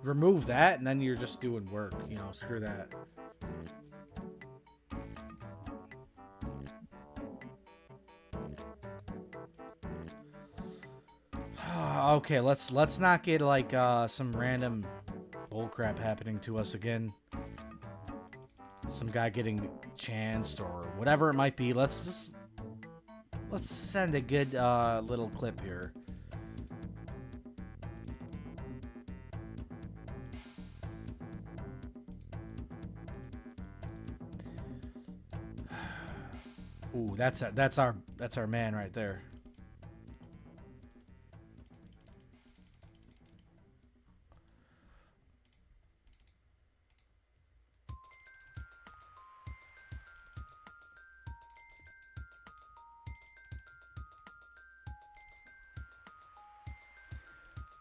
Remove that, and then you're just doing work. Screw that. Okay, let's not get like some random bullcrap happening to us again. Some guy getting chanced or whatever it might be. Let's send a good little clip here. Ooh, that's our man right there.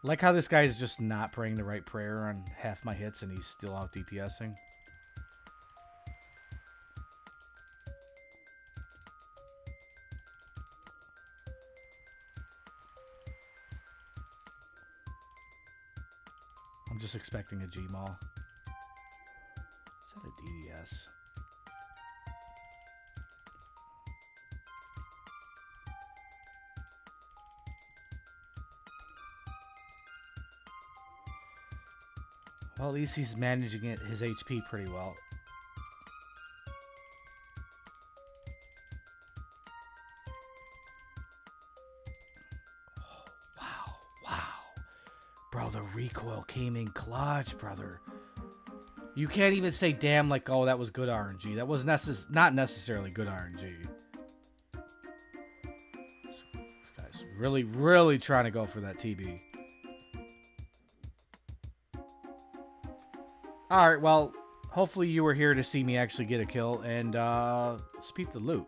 Like how this guy's just not praying the right prayer on half my hits and he's still out DPSing. I'm just expecting a Gmaul. Is that a DDS? Well, at least he's managing his HP pretty well. Oh, wow. Bro, the recoil came in clutch, brother. You can't even say damn like, oh, that was good RNG. That was not necessarily good RNG. This guy's really, really trying to go for that TB. All right, well, hopefully you were here to see me actually get a kill, and let's peep the loot.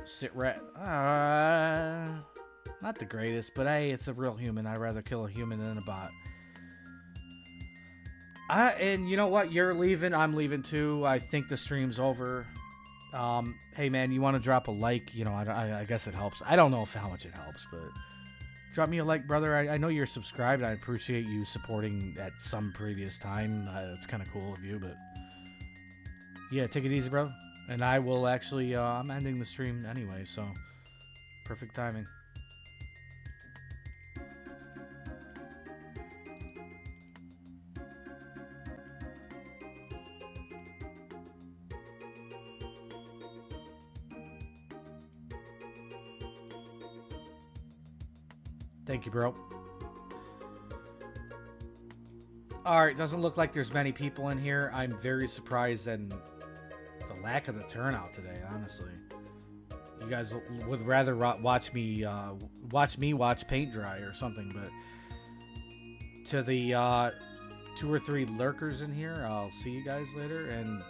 Sit rat. Not the greatest, but hey, it's a real human. I'd rather kill a human than a bot. And you know what? You're leaving. I'm leaving too. I think the stream's over. Hey man, you want to drop a like? You know, I guess it helps. I don't know how much it helps, but drop me a like, brother. I know you're subscribed. I appreciate you supporting at some previous time. It's kind of cool of you, but yeah, take it easy, bro. And I will actually, I'm ending the stream anyway, so perfect timing. Thank you, bro. Alright, doesn't look like there's many people in here. I'm very surprised and the lack of the turnout today, honestly. You guys would rather watch me watch paint dry or something, but to the 2 or 3 lurkers in here, I'll see you guys later. And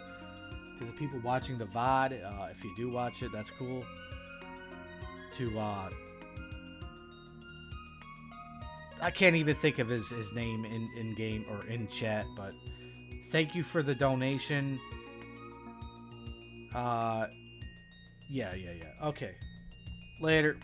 to the people watching the VOD, if you do watch it, that's cool. To I can't even think of his name in game or in chat, but thank you for the donation. Yeah. Okay. Later.